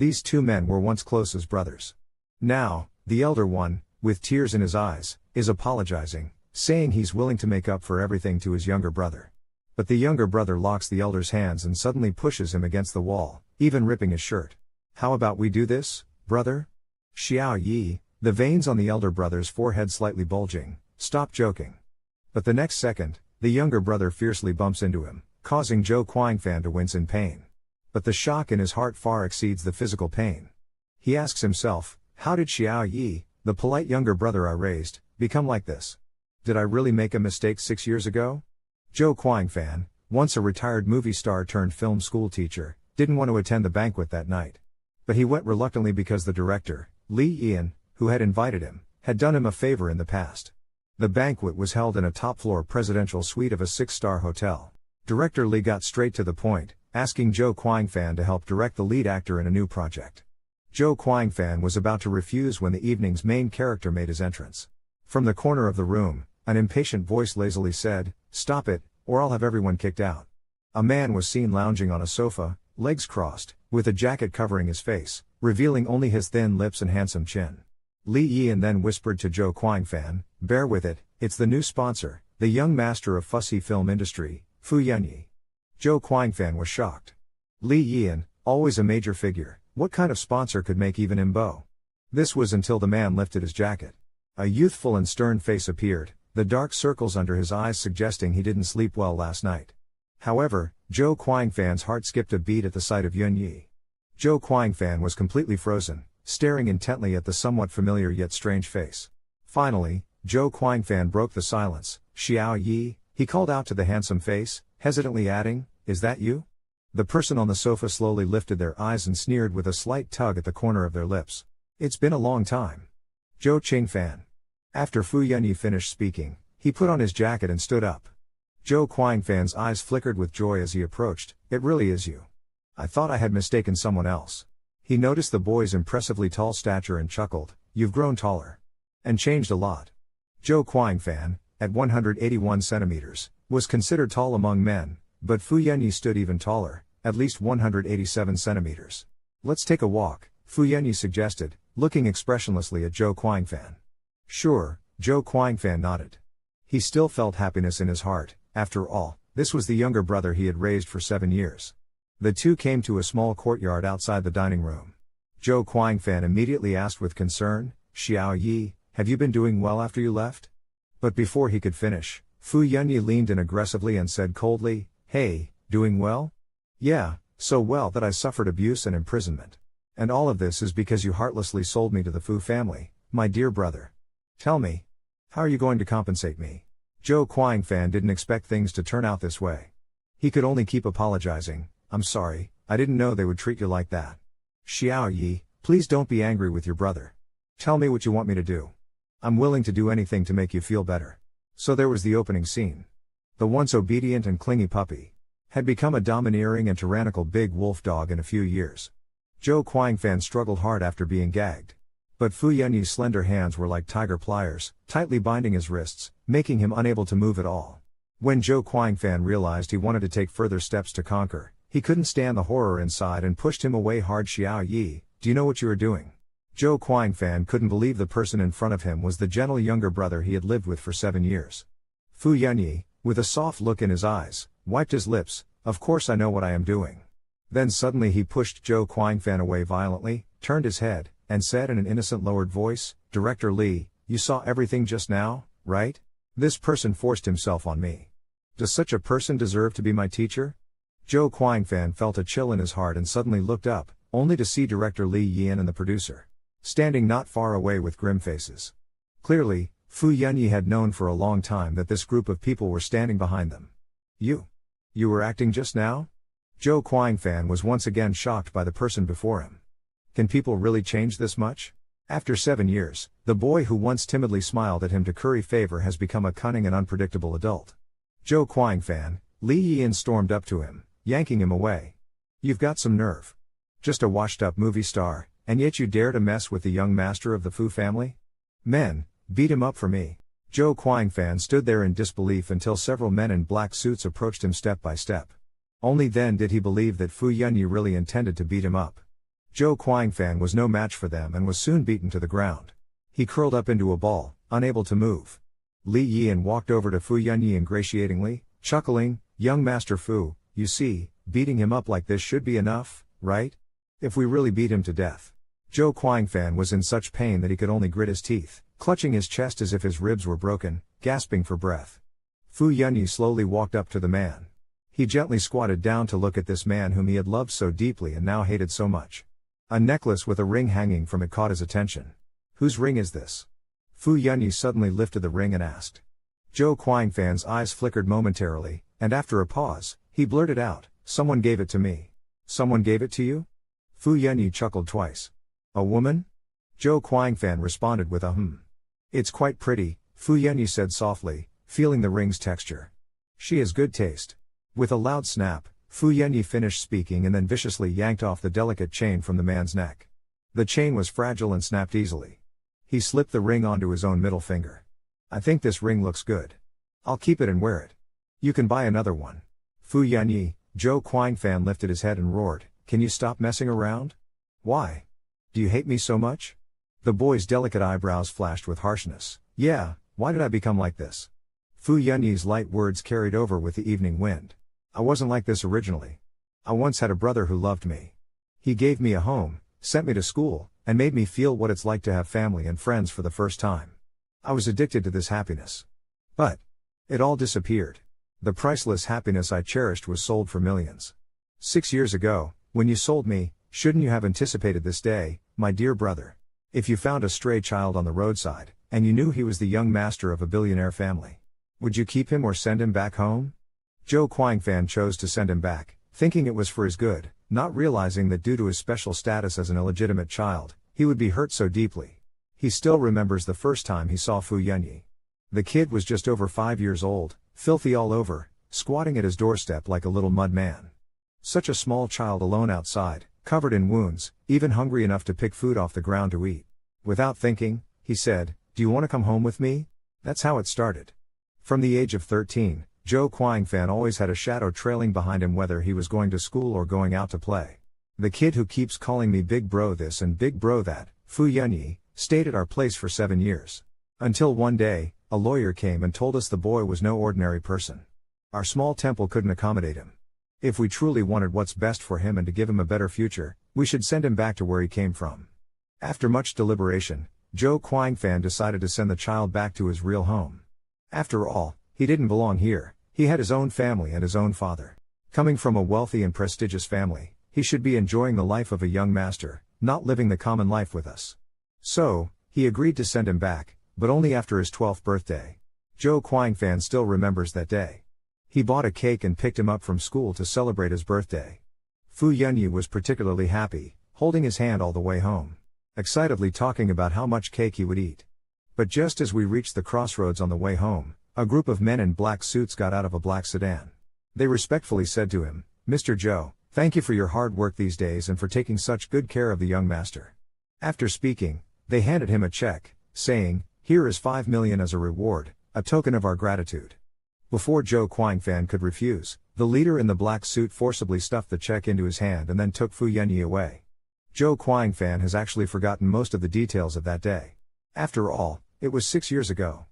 These two men were once close as brothers. Now, the elder one, with tears in his eyes, is apologizing, saying he's willing to make up for everything to his younger brother. But the younger brother locks the elder's hands and suddenly pushes him against the wall, even ripping his shirt. "How about we do this, brother?" Xiao Yi, the veins on the elder brother's forehead slightly bulging, stopped joking. But the next second, the younger brother fiercely bumps into him, causing Zhou Quanfan to wince in pain. But the shock in his heart far exceeds the physical pain. He asks himself, how did Xiao Yi, the polite younger brother I raised, become like this? Did I really make a mistake 6 years ago? Zhou Quanfan, once a retired movie star turned film school teacher, didn't want to attend the banquet that night. But he went reluctantly because the director, Li Yian, who had invited him, had done him a favor in the past. The banquet was held in a top-floor presidential suite of a 6-star hotel. Director Li got straight to the point, asking Zhou Quanfan to help direct the lead actor in a new project. Zhou Quanfan was about to refuse when the evening's main character made his entrance. From the corner of the room, an impatient voice lazily said, "Stop it, or I'll have everyone kicked out." A man was seen lounging on a sofa, legs crossed, with a jacket covering his face, revealing only his thin lips and handsome chin. Li Yian then whispered to Zhou Quanfan, "Bear with it, it's the new sponsor, the young master of fussy film industry, Fu Yunyi." Zhou Quanfan was shocked. Li Yian, always a major figure, what kind of sponsor could make even him bow? This was until the man lifted his jacket. A youthful and stern face appeared, the dark circles under his eyes suggesting he didn't sleep well last night. However, Zhou Quanfan's heart skipped a beat at the sight of Yunyi. Zhou Quanfan was completely frozen, staring intently at the somewhat familiar yet strange face. Finally, Zhou Quanfan broke the silence. "Xiao Yi," he called out to the handsome face, hesitantly adding, "Is that you?" The person on the sofa slowly lifted their eyes and sneered with a slight tug at the corner of their lips. "It's been a long time." Zhou Qingfan. After Fu Yunyi finished speaking, he put on his jacket and stood up. Zhou Quanfan's eyes flickered with joy as he approached. "It really is you. I thought I had mistaken someone else." He noticed the boy's impressively tall stature and chuckled, "You've grown taller. And changed a lot." Zhou Quanfan, at 181 centimeters, was considered tall among men, but Fu Yunyi stood even taller, at least 187 centimeters. "Let's take a walk," Fu Yunyi suggested, looking expressionlessly at Zhou Quanfan. "Sure," Zhou Quanfan nodded. He still felt happiness in his heart. After all, this was the younger brother he had raised for 7 years. The two came to a small courtyard outside the dining room. Zhou Quanfan immediately asked with concern, "Xiao Yi, have you been doing well after you left?" But before he could finish, Fu Yunyi leaned in aggressively and said coldly, "Hey, doing well? Yeah, so well that I suffered abuse and imprisonment. And all of this is because you heartlessly sold me to the Fu family, my dear brother. Tell me, how are you going to compensate me?" Zhou Quanfan didn't expect things to turn out this way. He could only keep apologizing. "I'm sorry, I didn't know they would treat you like that. Xiao Yi, please don't be angry with your brother. Tell me what you want me to do. I'm willing to do anything to make you feel better." So there was the opening scene. The once obedient and clingy puppy had become a domineering and tyrannical big wolf dog in a few years. Zhou Quanfan struggled hard after being gagged. But Fu Yunyi's slender hands were like tiger pliers, tightly binding his wrists, making him unable to move at all. When Zhou Quanfan realized he wanted to take further steps to conquer, he couldn't stand the horror inside and pushed him away hard. "Xiao Yi, do you know what you are doing?" Zhou Quanfan couldn't believe the person in front of him was the gentle younger brother he had lived with for 7 years. Fu Yunyi, with a soft look in his eyes, wiped his lips. "Of course I know what I am doing." Then suddenly he pushed Zhou Quanfan away violently, turned his head, and said in an innocent lowered voice, "Director Li, you saw everything just now, right? This person forced himself on me. Does such a person deserve to be my teacher?" Zhou Quanfan felt a chill in his heart and suddenly looked up, only to see Director Li Yian and the producer standing not far away with grim faces. Clearly, Fu Yunyi had known for a long time that this group of people were standing behind them. You were acting just now?" Zhou Quanfan was once again shocked by the person before him. Can people really change this much? After 7 years, the boy who once timidly smiled at him to curry favor has become a cunning and unpredictable adult. Zhou Quanfan, Li Yian stormed up to him, yanking him away. "You've got some nerve. Just a washed-up movie star, and yet you dare to mess with the young master of the Fu family? Men, beat him up for me." Zhou Quanfan stood there in disbelief until several men in black suits approached him step by step. Only then did he believe that Fu Yunyi really intended to beat him up. Zhou Guangfan was no match for them and was soon beaten to the ground. He curled up into a ball, unable to move. Li Yian walked over to Fu Yunyi ingratiatingly, chuckling, "Young Master Fu, you see, beating him up like this should be enough, right? If we really beat him to death." Zhou Guangfan was in such pain that he could only grit his teeth, clutching his chest as if his ribs were broken, gasping for breath. Fu Yunyi slowly walked up to the man. He gently squatted down to look at this man whom he had loved so deeply and now hated so much. A necklace with a ring hanging from it caught his attention. "Whose ring is this?" Fu Yunyi suddenly lifted the ring and asked. Zhou Guangfan's eyes flickered momentarily, and after a pause, he blurted out, "Someone gave it to me." "Someone gave it to you?" Fu Yunyi chuckled twice. "A woman?" Zhou Guangfan responded with a "Hmm." "It's quite pretty," Fu Yunyi said softly, feeling the ring's texture. "She has good taste." With a loud snap, Fu Yunyi finished speaking and then viciously yanked off the delicate chain from the man's neck. The chain was fragile and snapped easily. He slipped the ring onto his own middle finger. "I think this ring looks good. I'll keep it and wear it. You can buy another one." "Fu Yunyi," Zhou Guangfan lifted his head and roared, "Can you stop messing around? Why? Do you hate me so much?" The boy's delicate eyebrows flashed with harshness. "Yeah, why did I become like this?" Fu Yunyi's light words carried over with the evening wind. "I wasn't like this originally. I once had a brother who loved me. He gave me a home, sent me to school, and made me feel what it's like to have family and friends for the first time. I was addicted to this happiness. But it all disappeared. The priceless happiness I cherished was sold for millions. 6 years ago, when you sold me, shouldn't you have anticipated this day, my dear brother? If you found a stray child on the roadside, and you knew he was the young master of a billionaire family, would you keep him or send him back home?" Zhou Guangfan chose to send him back, thinking it was for his good, not realizing that due to his special status as an illegitimate child, he would be hurt so deeply. He still remembers the first time he saw Fu Yunyi. The kid was just over 5 years old, filthy all over, squatting at his doorstep like a little mud man. Such a small child alone outside, covered in wounds, even hungry enough to pick food off the ground to eat. Without thinking, he said, "Do you want to come home with me?" That's how it started. From the age of 13, Zhou Guangfan always had a shadow trailing behind him whether he was going to school or going out to play. "The kid who keeps calling me big bro this and big bro that," Fu Yunyi, stayed at our place for 7 years. Until one day, a lawyer came and told us the boy was no ordinary person. Our small temple couldn't accommodate him. If we truly wanted what's best for him and to give him a better future, we should send him back to where he came from. After much deliberation, Zhou Guangfan decided to send the child back to his real home. After all, he didn't belong here. He had his own family and his own father. Coming from a wealthy and prestigious family, he should be enjoying the life of a young master, not living the common life with us. So, he agreed to send him back, but only after his 12th birthday. Zhou Guangfan still remembers that day. He bought a cake and picked him up from school to celebrate his birthday. Fu Yunyi was particularly happy, holding his hand all the way home, excitedly talking about how much cake he would eat. But just as we reached the crossroads on the way home, a group of men in black suits got out of a black sedan. They respectfully said to him, "Mr. Zhou, thank you for your hard work these days and for taking such good care of the young master." After speaking, they handed him a check, saying, "Here is 5 million as a reward, a token of our gratitude." Before Zhou Guangfan could refuse, the leader in the black suit forcibly stuffed the check into his hand and then took Fu Yunyi away. Zhou Guangfan has actually forgotten most of the details of that day. After all, it was 6 years ago.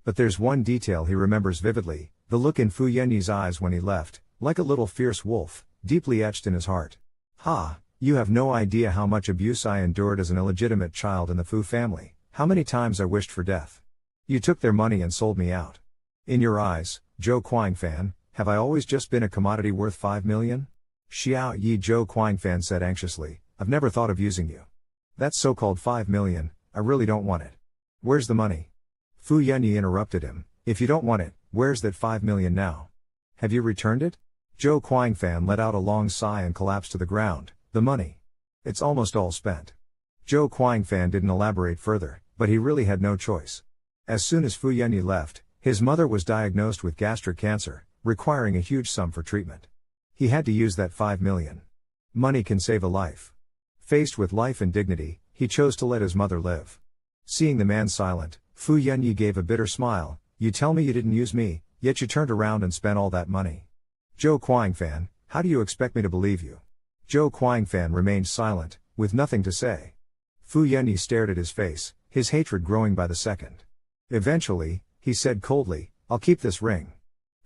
But there's one detail he remembers vividly, the look in Fu Yunyi's eyes when he left, like a little fierce wolf, deeply etched in his heart. "Ha, you have no idea how much abuse I endured as an illegitimate child in the Fu family, how many times I wished for death. You took their money and sold me out. In your eyes, Zhou Guangfan, have I always just been a commodity worth 5 million? Xiao Yi," Zhou Guangfan said anxiously, "I've never thought of using you. That so-called 5 million, I really don't want it. Where's the money?" Fu Yunyi interrupted him, "If you don't want it, where's that 5 million now? Have you returned it?" Zhou Guangfan let out a long sigh and collapsed to the ground. "The money. It's almost all spent." Zhou Guangfan didn't elaborate further, but he really had no choice. As soon as Fu Yunyi left, his mother was diagnosed with gastric cancer, requiring a huge sum for treatment. He had to use that 5 million. Money can save a life. Faced with life and dignity, he chose to let his mother live. Seeing the man silent, Fu Yunyi gave a bitter smile. "You tell me you didn't use me, yet you turned around and spent all that money. Zhou Guangfan, how do you expect me to believe you?" Zhou Guangfan remained silent, with nothing to say. Fu Yanyi stared at his face, his hatred growing by the second. Eventually, he said coldly, "I'll keep this ring.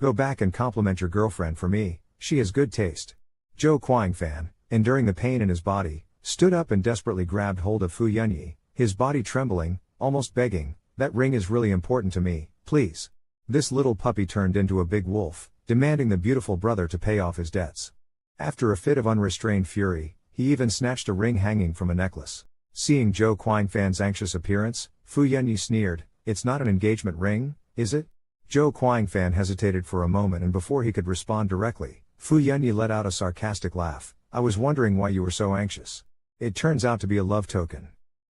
Go back and compliment your girlfriend for me, she has good taste." Zhou Guangfan, enduring the pain in his body, stood up and desperately grabbed hold of Fu Yanyi, his body trembling, almost begging, "That ring is really important to me, please." This little puppy turned into a big wolf, demanding the beautiful brother to pay off his debts. After a fit of unrestrained fury, he even snatched a ring hanging from a necklace. Seeing Zhou Guangfan's anxious appearance, Fu Yanyi sneered, "It's not an engagement ring, is it?" Zhou Guangfan hesitated for a moment, and before he could respond directly, Fu Yanyi let out a sarcastic laugh. "I was wondering why you were so anxious. It turns out to be a love token."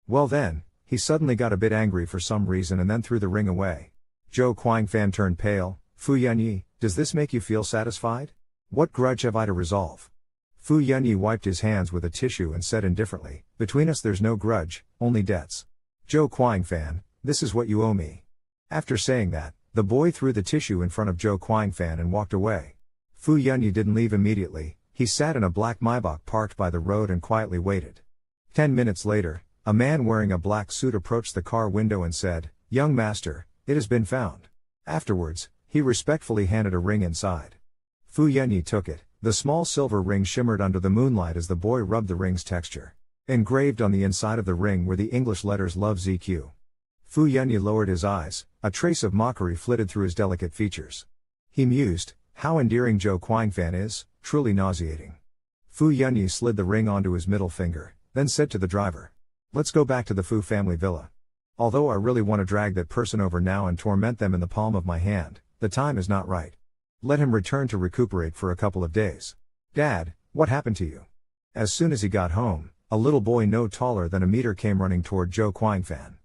Well then, he suddenly got a bit angry for some reason and then threw the ring away. Zhou Guangfan turned pale. "Fu Yanyi, does this make you feel satisfied? What grudge have I to resolve?" Fu Yanyi wiped his hands with a tissue and said indifferently, "Between us there's no grudge, only debts. Zhou Guangfan, this is what you owe me." After saying that, the boy threw the tissue in front of Zhou Guangfan and walked away. Fu Yanyi didn't leave immediately, he sat in a black Maybach parked by the road and quietly waited. 10 minutes later, a man wearing a black suit approached the car window and said, "Young master, it has been found." Afterwards, he respectfully handed a ring inside. Fu Yanyi took it. The small silver ring shimmered under the moonlight as the boy rubbed the ring's texture. Engraved on the inside of the ring were the English letters Love ZQ. Fu Yanyi lowered his eyes, a trace of mockery flitted through his delicate features. He mused, "How endearing Zhou Guangfan is, truly nauseating." Fu Yanyi slid the ring onto his middle finger, then said to the driver, "Let's go back to the Fu family villa. Although I really want to drag that person over now and torment them in the palm of my hand, the time is not right. Let him return to recuperate for a couple of days." "Dad, what happened to you?" As soon as he got home, a little boy no taller than a meter came running toward Zhou Guangfan.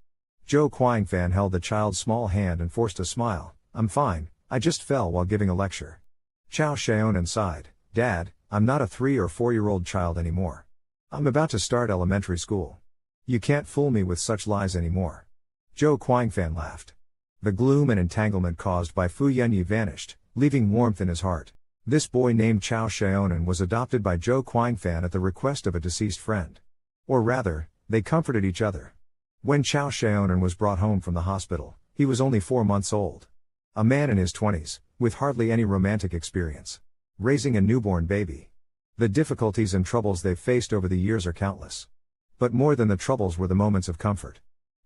Zhou Guangfan held the child's small hand and forced a smile. "I'm fine, I just fell while giving a lecture." Chao Xiaonan sighed, "Dad, I'm not a 3 or 4-year-old child anymore. I'm about to start elementary school. You can't fool me with such lies anymore." Zhou Guangfan laughed. The gloom and entanglement caused by Fu Yanyi vanished, leaving warmth in his heart. This boy named Chao Xiaonan was adopted by Zhou Guangfan at the request of a deceased friend. Or rather, they comforted each other. When Chao Xiaonan was brought home from the hospital, he was only 4 months old. A man in his 20s, with hardly any romantic experience. Raising a newborn baby. The difficulties and troubles they've faced over the years are countless. But more than the troubles were the moments of comfort.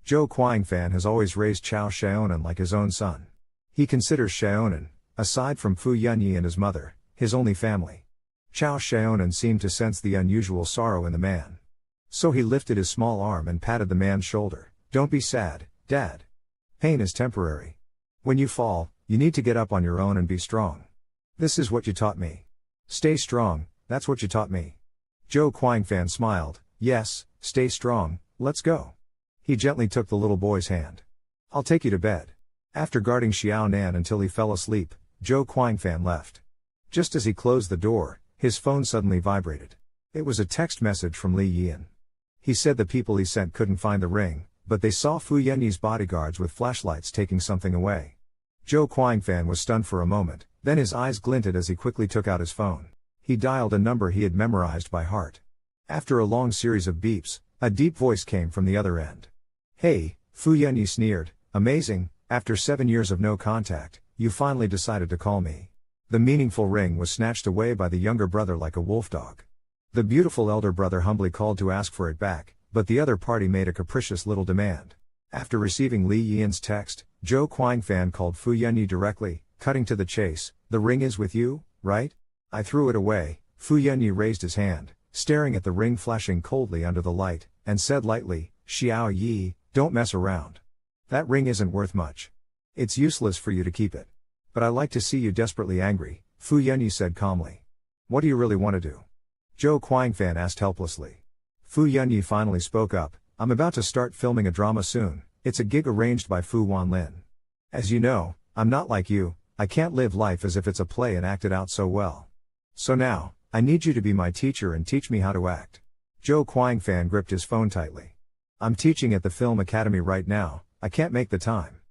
Zhou Guangfan has always raised Chao Xiaonan like his own son. He considers Xiaonan, aside from Fu Yanyi and his mother, his only family. Chao Xiaonan seemed to sense the unusual sorrow in the man. So he lifted his small arm and patted the man's shoulder. "Don't be sad, Dad. Pain is temporary. When you fall, you need to get up on your own and be strong. This is what you taught me. Stay strong, that's what you taught me." Zhou Guangfan smiled, "Yes, stay strong, let's go." He gently took the little boy's hand. "I'll take you to bed." After guarding Xiaonan until he fell asleep, Zhou Guangfan left. Just as he closed the door, his phone suddenly vibrated. It was a text message from Li Yian. He said the people he sent couldn't find the ring, but they saw Fu Yanyi's bodyguards with flashlights taking something away. Zhou Guangfan was stunned for a moment, then his eyes glinted as he quickly took out his phone. He dialed a number he had memorized by heart. After a long series of beeps, a deep voice came from the other end. "Hey," Fu Yanyi sneered, "amazing, after 7 years of no contact, you finally decided to call me." The meaningful ring was snatched away by the younger brother like a wolf dog. The beautiful elder brother humbly called to ask for it back, but the other party made a capricious little demand. After receiving Li Yian's text, Zhou Guangfan called Fu Yanyi directly, cutting to the chase, "The ring is with you, right?" "I threw it away." Fu Yanyi raised his hand, staring at the ring flashing coldly under the light, and said lightly, "Xiao Yi, don't mess around. That ring isn't worth much. It's useless for you to keep it. But I like to see you desperately angry," Fu Yanyi said calmly. "What do you really want to do?" Zhou Guangfan asked helplessly. Fu Yanyi finally spoke up, "I'm about to start filming a drama soon. It's a gig arranged by Fu Wanlin. As you know, I'm not like you, I can't live life as if it's a play and act it out so well. So now, I need you to be my teacher and teach me how to act." Zhou Guangfan gripped his phone tightly. "I'm teaching at the Film Academy right now, I can't make the time."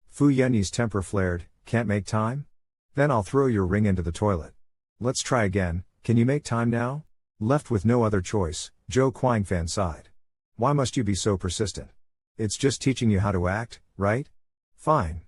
Fu Yanyi's temper flared, "Can't make time? Then I'll throw your ring into the toilet. Let's try again, can you make time now?" Left with no other choice, Zhou Guangfan sighed. Why must you be so persistent? It's just teaching you how to act, right? Fine.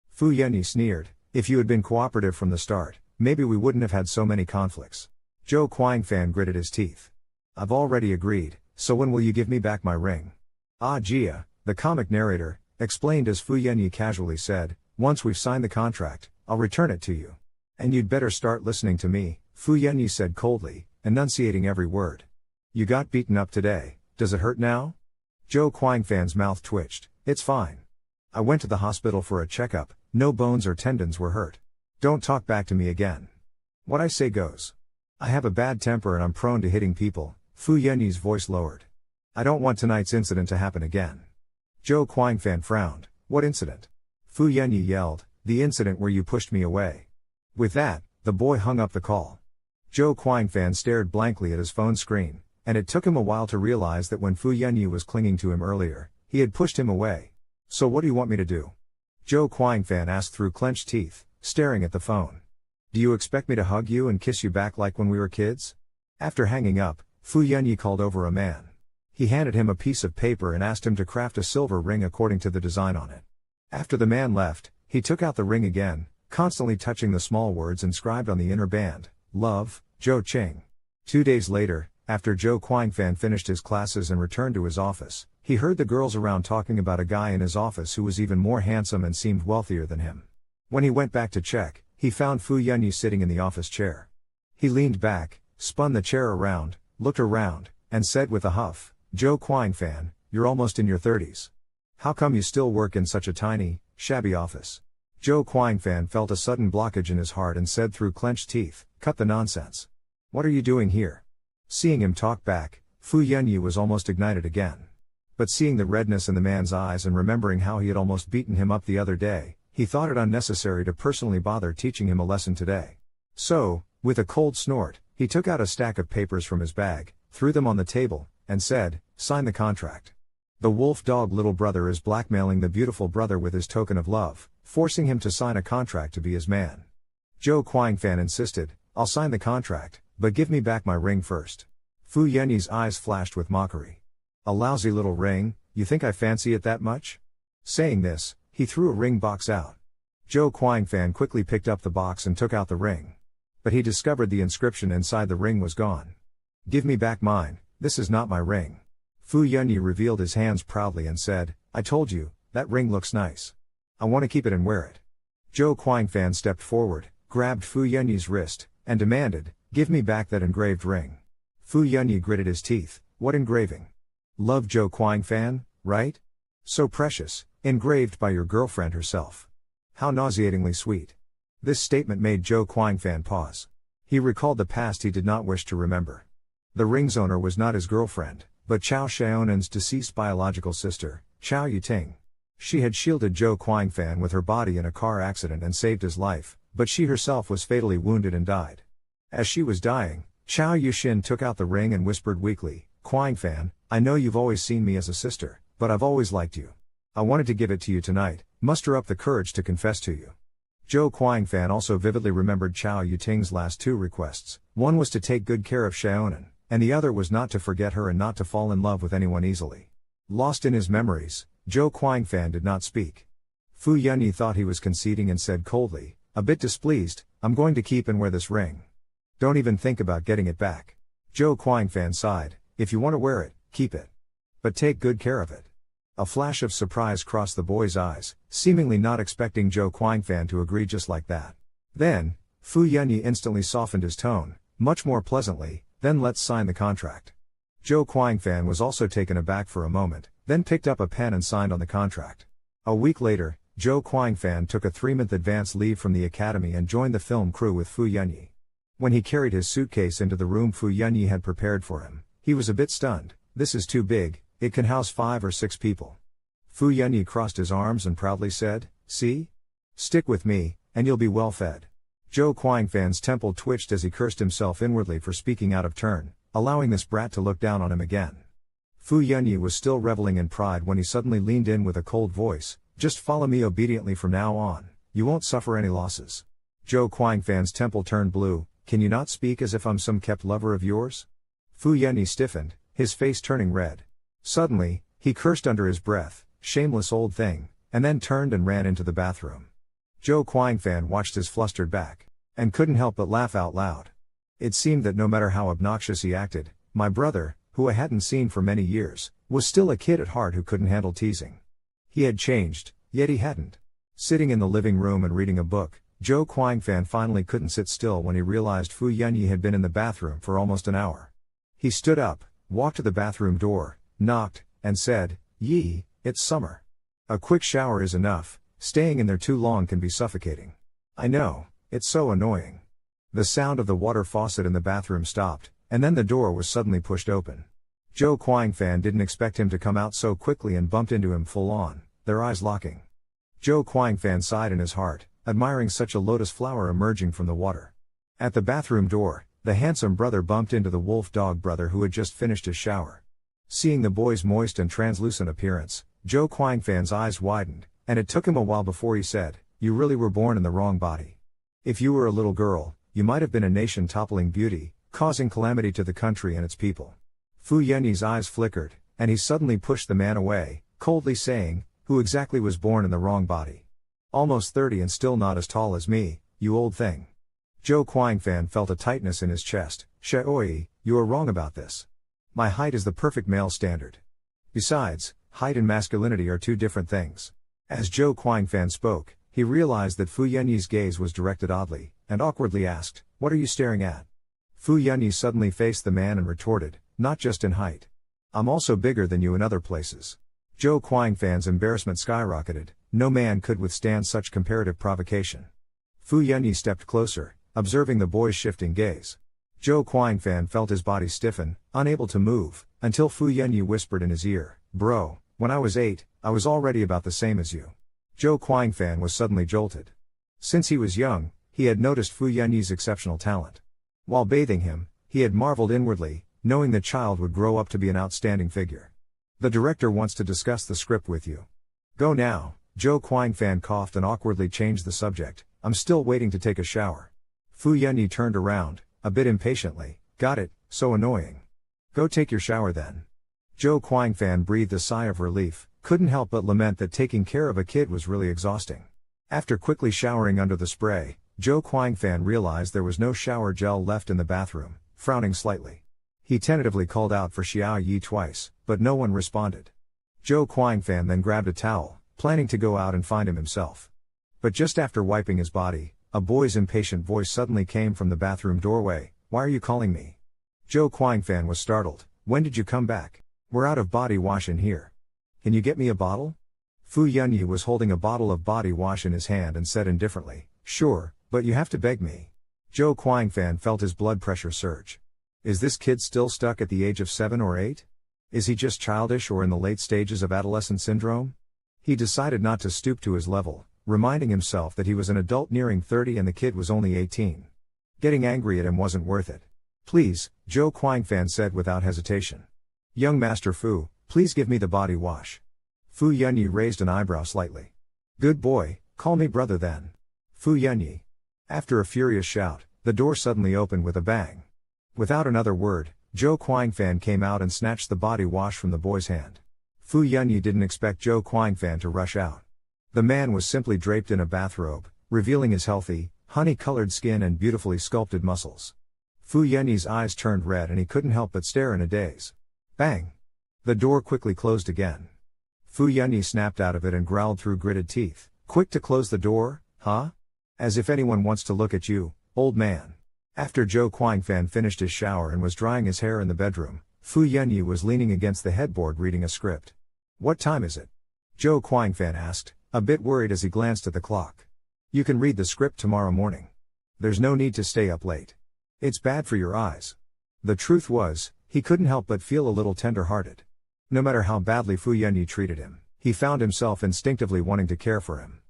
Fu Yanyi sneered, if you had been cooperative from the start, maybe we wouldn't have had so many conflicts. Zhou Guangfan gritted his teeth. I've already agreed, so when will you give me back my ring? Ah Jia, the comic narrator, explained as Fu Yanyi casually said, once we've signed the contract, I'll return it to you. And you'd better start listening to me, Fu Yanyi said coldly, enunciating every word. You got beaten up today, does it hurt now? Zhou Guangfan's mouth twitched. It's fine. I went to the hospital for a checkup, no bones or tendons were hurt. Don't talk back to me again. What I say goes. I have a bad temper and I'm prone to hitting people, Fu Yanyi's voice lowered. I don't want tonight's incident to happen again. Zhou Guangfan frowned. What incident? Fu Yanyi yelled, the incident where you pushed me away. With that, the boy hung up the call. Zhou Guangfan stared blankly at his phone screen, and it took him a while to realize that when Fu Yanyi was clinging to him earlier, he had pushed him away. So what do you want me to do? Zhou Guangfan asked through clenched teeth, staring at the phone. Do you expect me to hug you and kiss you back like when we were kids? After hanging up, Fu Yanyi called over a man. He handed him a piece of paper and asked him to craft a silver ring according to the design on it. After the man left, he took out the ring again, constantly touching the small words inscribed on the inner band, Love, Zhou Qing. 2 days later, after Zhou Guangfan finished his classes and returned to his office, he heard the girls around talking about a guy in his office who was even more handsome and seemed wealthier than him. When he went back to check, he found Fu Yanyi sitting in the office chair. He leaned back, spun the chair around, looked around, and said with a huff, Zhou Guangfan, you're almost in your 30s. How come you still work in such a tiny, shabby office? Zhou Guangfan felt a sudden blockage in his heart and said through clenched teeth, cut the nonsense. What are you doing here? Seeing him talk back, Fu Yanyi was almost ignited again. But seeing the redness in the man's eyes and remembering how he had almost beaten him up the other day, he thought it unnecessary to personally bother teaching him a lesson today. So, with a cold snort, he took out a stack of papers from his bag, threw them on the table, and said, sign the contract. The wolf dog little brother is blackmailing the beautiful brother with his token of love, forcing him to sign a contract to be his man. Zhou Guangfan insisted, I'll sign the contract, but give me back my ring first. Fu Yanyi's eyes flashed with mockery. A lousy little ring, you think I fancy it that much? Saying this, he threw a ring box out. Zhou Guangfan quickly picked up the box and took out the ring. But he discovered the inscription inside the ring was gone. Give me back mine, this is not my ring. Fu Yanyi revealed his hands proudly and said, I told you, that ring looks nice. I want to keep it and wear it. Zhou Guangfan stepped forward, grabbed Fu Yanyi's wrist, and demanded, give me back that engraved ring. Fu Yanyi gritted his teeth, what engraving? Love Zhou Guangfan, right? So precious, engraved by your girlfriend herself. How nauseatingly sweet. This statement made Zhou Guangfan pause. He recalled the past he did not wish to remember. The ring's owner was not his girlfriend, but Chao Xiaonen's deceased biological sister, Chao Yuting. She had shielded Zhou Guangfan with her body in a car accident and saved his life, but she herself was fatally wounded and died. As she was dying, Chao Yuxin took out the ring and whispered weakly, Guangfan, I know you've always seen me as a sister, but I've always liked you. I wanted to give it to you tonight, muster up the courage to confess to you. Zhou Guangfan also vividly remembered Chao Yuting's last 2 requests. One was to take good care of Xiaonan, and the other was not to forget her and not to fall in love with anyone easily. Lost in his memories, Zhou Guangfan did not speak. Fu Yanyi thought he was conceding and said coldly, a bit displeased, I'm going to keep and wear this ring. Don't even think about getting it back. Zhou Guangfan sighed, if you want to wear it, keep it. But take good care of it. A flash of surprise crossed the boy's eyes, seemingly not expecting Zhou Guangfan to agree just like that. Then, Fu Yanyi instantly softened his tone, much more pleasantly, then let's sign the contract. Zhou Guangfan was also taken aback for a moment, then picked up a pen and signed on the contract. A week later, Zhou Guangfan took a 3-month advance leave from the academy and joined the film crew with Fu Yanyi. When he carried his suitcase into the room Fu Yanyi had prepared for him, he was a bit stunned. This is too big, it can house 5 or 6 people. Fu Yanyi crossed his arms and proudly said, see? Stick with me, and you'll be well fed. Zhou Guangfan's temple twitched as he cursed himself inwardly for speaking out of turn, allowing this brat to look down on him again. Fu Yanyi was still reveling in pride when he suddenly leaned in with a cold voice, just follow me obediently from now on, you won't suffer any losses. Zhou Guangfan's temple turned blue, can you not speak as if I'm some kept lover of yours? Fu Yanyi stiffened, his face turning red. Suddenly, he cursed under his breath, "Shameless old thing," and then turned and ran into the bathroom. Zhou Guangfan watched his flustered back, and couldn't help but laugh out loud. It seemed that no matter how obnoxious he acted, my brother, who I hadn't seen for many years, was still a kid at heart who couldn't handle teasing. He had changed, yet he hadn't. Sitting in the living room and reading a book, Zhou Guangfan finally couldn't sit still when he realized Fu Yunyi had been in the bathroom for almost an hour. He stood up, walked to the bathroom door, knocked, and said, "Yi, it's summer. A quick shower is enough, staying in there too long can be suffocating. I know, it's so annoying." The sound of the water faucet in the bathroom stopped, and then the door was suddenly pushed open. Zhou Guangfan didn't expect him to come out so quickly and bumped into him full on, their eyes locking. Zhou Guangfan sighed in his heart, admiring such a lotus flower emerging from the water. At the bathroom door, the handsome brother bumped into the wolf dog brother who had just finished his shower. Seeing the boy's moist and translucent appearance, Zhou Guangfan's eyes widened, and it took him a while before he said, "You really were born in the wrong body. If you were a little girl, you might have been a nation-toppling beauty, causing calamity to the country and its people." Fu Yunyi's eyes flickered, and he suddenly pushed the man away, coldly saying, "Who exactly was born in the wrong body? Almost 30 and still not as tall as me, you old thing." Zhou Guangfan felt a tightness in his chest. "Xiaoyi, you are wrong about this. My height is the perfect male standard. Besides, height and masculinity are two different things." As Zhou Guangfan spoke, he realized that Fu Yunyi's gaze was directed oddly, and awkwardly asked, "What are you staring at?" Fu Yunyi suddenly faced the man and retorted, "Not just in height. I'm also bigger than you in other places." Zhou Guangfan's embarrassment skyrocketed. No man could withstand such comparative provocation. Fu Yunyi stepped closer, observing the boy's shifting gaze. Zhou Guangfan felt his body stiffen, unable to move, until Fu Yunyi whispered in his ear, "Bro, when I was 8, I was already about the same as you." Zhou Guangfan was suddenly jolted. Since he was young, he had noticed Fu Yunyi's exceptional talent. While bathing him, he had marveled inwardly, knowing the child would grow up to be an outstanding figure. "The director wants to discuss the script with you. Go now." Zhou Guangfan coughed and awkwardly changed the subject, "I'm still waiting to take a shower." Fu Yunyi turned around, a bit impatiently, "Got it, so annoying. Go take your shower then." Zhou Guangfan breathed a sigh of relief, couldn't help but lament that taking care of a kid was really exhausting. After quickly showering under the spray, Zhou Guangfan realized there was no shower gel left in the bathroom, frowning slightly. He tentatively called out for Xiao Yi twice, but no one responded. Zhou Guangfan then grabbed a towel, planning to go out and find him himself. But just after wiping his body, a boy's impatient voice suddenly came from the bathroom doorway, "Why are you calling me?" Zhou Guangfan was startled. "When did you come back? We're out of body wash in here. Can you get me a bottle?" Fu Yunyi was holding a bottle of body wash in his hand and said indifferently, "Sure, but you have to beg me." Zhou Guangfan felt his blood pressure surge. Is this kid still stuck at the age of 7 or 8? Is he just childish or in the late stages of adolescent syndrome? He decided not to stoop to his level, reminding himself that he was an adult nearing 30 and the kid was only 18. Getting angry at him wasn't worth it. "Please," Zhou Guangfan said without hesitation. "Young Master Fu, please give me the body wash." Fu Yunyi raised an eyebrow slightly. "Good boy, call me brother then." Fu Yunyi. After a furious shout, the door suddenly opened with a bang. Without another word, Zhou Guangfan came out and snatched the body wash from the boy's hand. Fu Yunyi didn't expect Zhou Guangfan to rush out. The man was simply draped in a bathrobe, revealing his healthy, honey-colored skin and beautifully sculpted muscles. Fu Yunyi's eyes turned red and he couldn't help but stare in a daze. Bang! The door quickly closed again. Fu Yunyi snapped out of it and growled through gritted teeth, "Quick to close the door, huh? As if anyone wants to look at you, old man." After Zhou Guangfan finished his shower and was drying his hair in the bedroom, Fu Yunyi was leaning against the headboard reading a script. "What time is it?" Zhou Guangfan asked, a bit worried as he glanced at the clock. "You can read the script tomorrow morning. There's no need to stay up late. It's bad for your eyes." The truth was, he couldn't help but feel a little tender-hearted. No matter how badly Fu Yunyi treated him, he found himself instinctively wanting to care for him.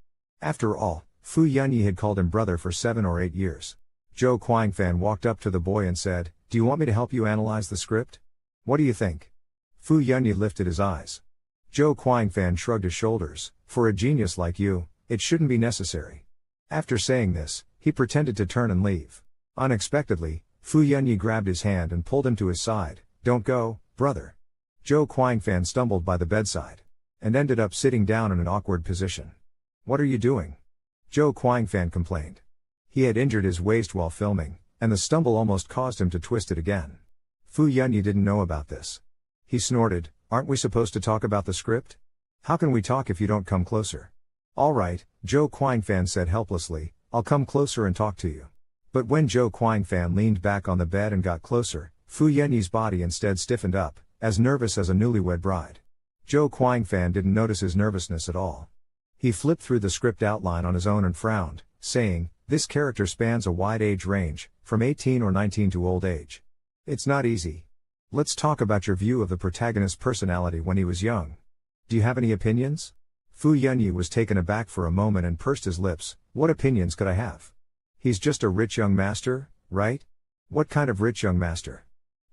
After all, Fu Yunyi had called him brother for 7 or 8 years. Zhou Guangfan walked up to the boy and said, "Do you want me to help you analyze the script? What do you think?" Fu Yunyi lifted his eyes. Zhou Guangfan shrugged his shoulders, "For a genius like you, it shouldn't be necessary." After saying this, he pretended to turn and leave. Unexpectedly, Fu Yunyi grabbed his hand and pulled him to his side. "Don't go, Brother. Zhou Quanfan stumbled by the bedside. And ended up sitting down in an awkward position. What are you doing? Zhou Quanfan complained. He had injured his waist while filming, and the stumble almost caused him to twist it again. Fu Yunyi didn't know about this. He snorted, aren't we supposed to talk about the script? How can we talk if you don't come closer? Alright, Zhou Quanfan said helplessly, I'll come closer and talk to you. But when Zhou Quanfan leaned back on the bed and got closer, Fu Yunyi's body instead stiffened up, as nervous as a newlywed bride. Zhou Quanfan didn't notice his nervousness at all. He flipped through the script outline on his own and frowned, saying, this character spans a wide age range, from 18 or 19 to old age. It's not easy. Let's talk about your view of the protagonist's personality when he was young. Do you have any opinions? Fu Yunyi was taken aback for a moment and pursed his lips. What opinions could I have? He's just a rich young master, right? What kind of rich young master?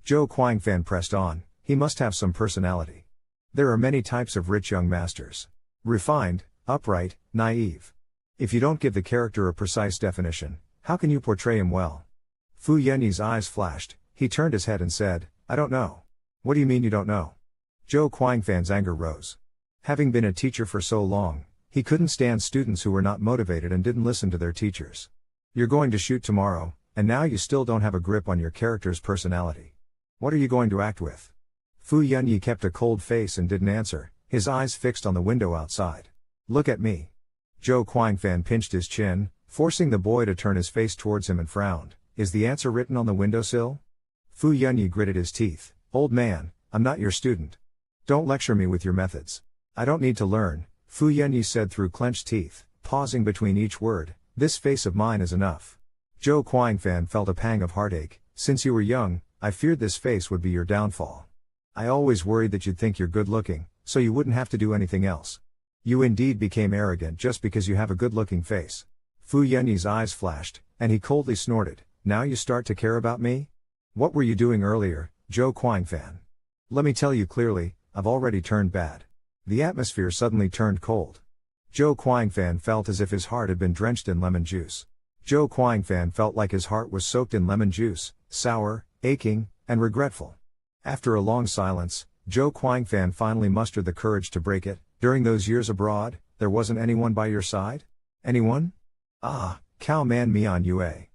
Zhou Quanfan pressed on, he must have some personality. There are many types of rich young masters. Refined, upright, naive. If you don't give the character a precise definition, how can you portray him well? Fu Yunyi's eyes flashed, he turned his head and said, I don't know. What do you mean you don't know? Zhou Quanfan's anger rose. Having been a teacher for so long, he couldn't stand students who were not motivated and didn't listen to their teachers. You're going to shoot tomorrow, and now you still don't have a grip on your character's personality. What are you going to act with? Fu Yunyi kept a cold face and didn't answer, his eyes fixed on the window outside. Look at me. Zhou Quanfan pinched his chin, forcing the boy to turn his face towards him and frowned. Is the answer written on the windowsill? Fu Yunyi gritted his teeth. Old man, I'm not your student. Don't lecture me with your methods. I don't need to learn, Fu Yunyi said through clenched teeth, pausing between each word. This face of mine is enough. Zhou Quanfan felt a pang of heartache. Since you were young, I feared this face would be your downfall. I always worried that you'd think you're good looking, so you wouldn't have to do anything else. You indeed became arrogant just because you have a good looking face. Fu Yunyi's eyes flashed, and he coldly snorted, now you start to care about me? What were you doing earlier, Zhou Quanfan? Let me tell you clearly, I've already turned bad. The atmosphere suddenly turned cold. Zhou Quanfan felt as if his heart had been drenched in lemon juice. Zhou Quanfan felt like his heart was soaked in lemon juice, sour, aching, and regretful. After a long silence, Zhou Quanfan finally mustered the courage to break it. During those years abroad, there wasn't anyone by your side? Anyone? Ah, Cao Man Mian Yue.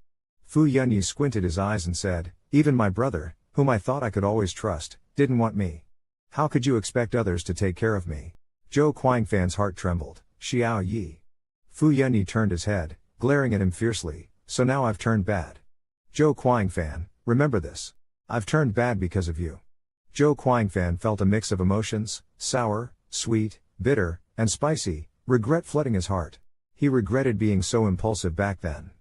Fu Yunyi squinted his eyes and said, even my brother, whom I thought I could always trust, didn't want me. How could you expect others to take care of me? Zhou Quanfan's heart trembled. Xiao Yi. Fu Yunyi turned his head, glaring at him fiercely, so now I've turned bad. Zhou Quanfan, remember this. I've turned bad because of you. Zhou Quanfan felt a mix of emotions, sour, sweet, bitter, and spicy, regret flooding his heart. He regretted being so impulsive back then.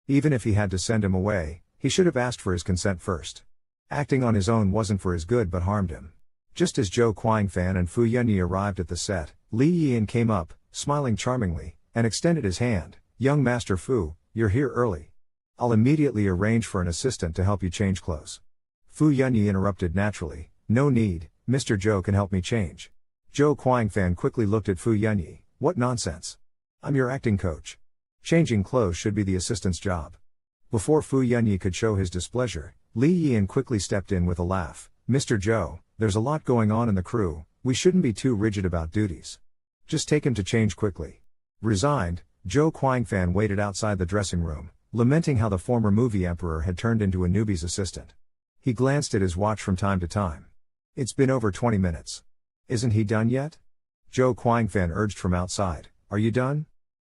Even if he had to send him away, he should have asked for his consent first. Acting on his own wasn't for his good but harmed him. Just as Zhou Quanfan and Fu Yunyi arrived at the set, Li Yian came up, smiling charmingly, and extended his hand. Young Master Fu, you're here early. I'll immediately arrange for an assistant to help you change clothes. Fu Yunyi interrupted naturally, no need, Mr. Zhou can help me change. Zhou Quanfan quickly looked at Fu Yunyi, what nonsense. I'm your acting coach. Changing clothes should be the assistant's job. Before Fu Yunyi could show his displeasure, Li Yian quickly stepped in with a laugh. Mr. Zhou, there's a lot going on in the crew, we shouldn't be too rigid about duties. Just take him to change quickly. Resigned, Zhou Quanfan waited outside the dressing room, lamenting how the former movie emperor had turned into a newbie's assistant. He glanced at his watch from time to time. It's been over 20 minutes. Isn't he done yet? Zhou Quanfan urged from outside, are you done?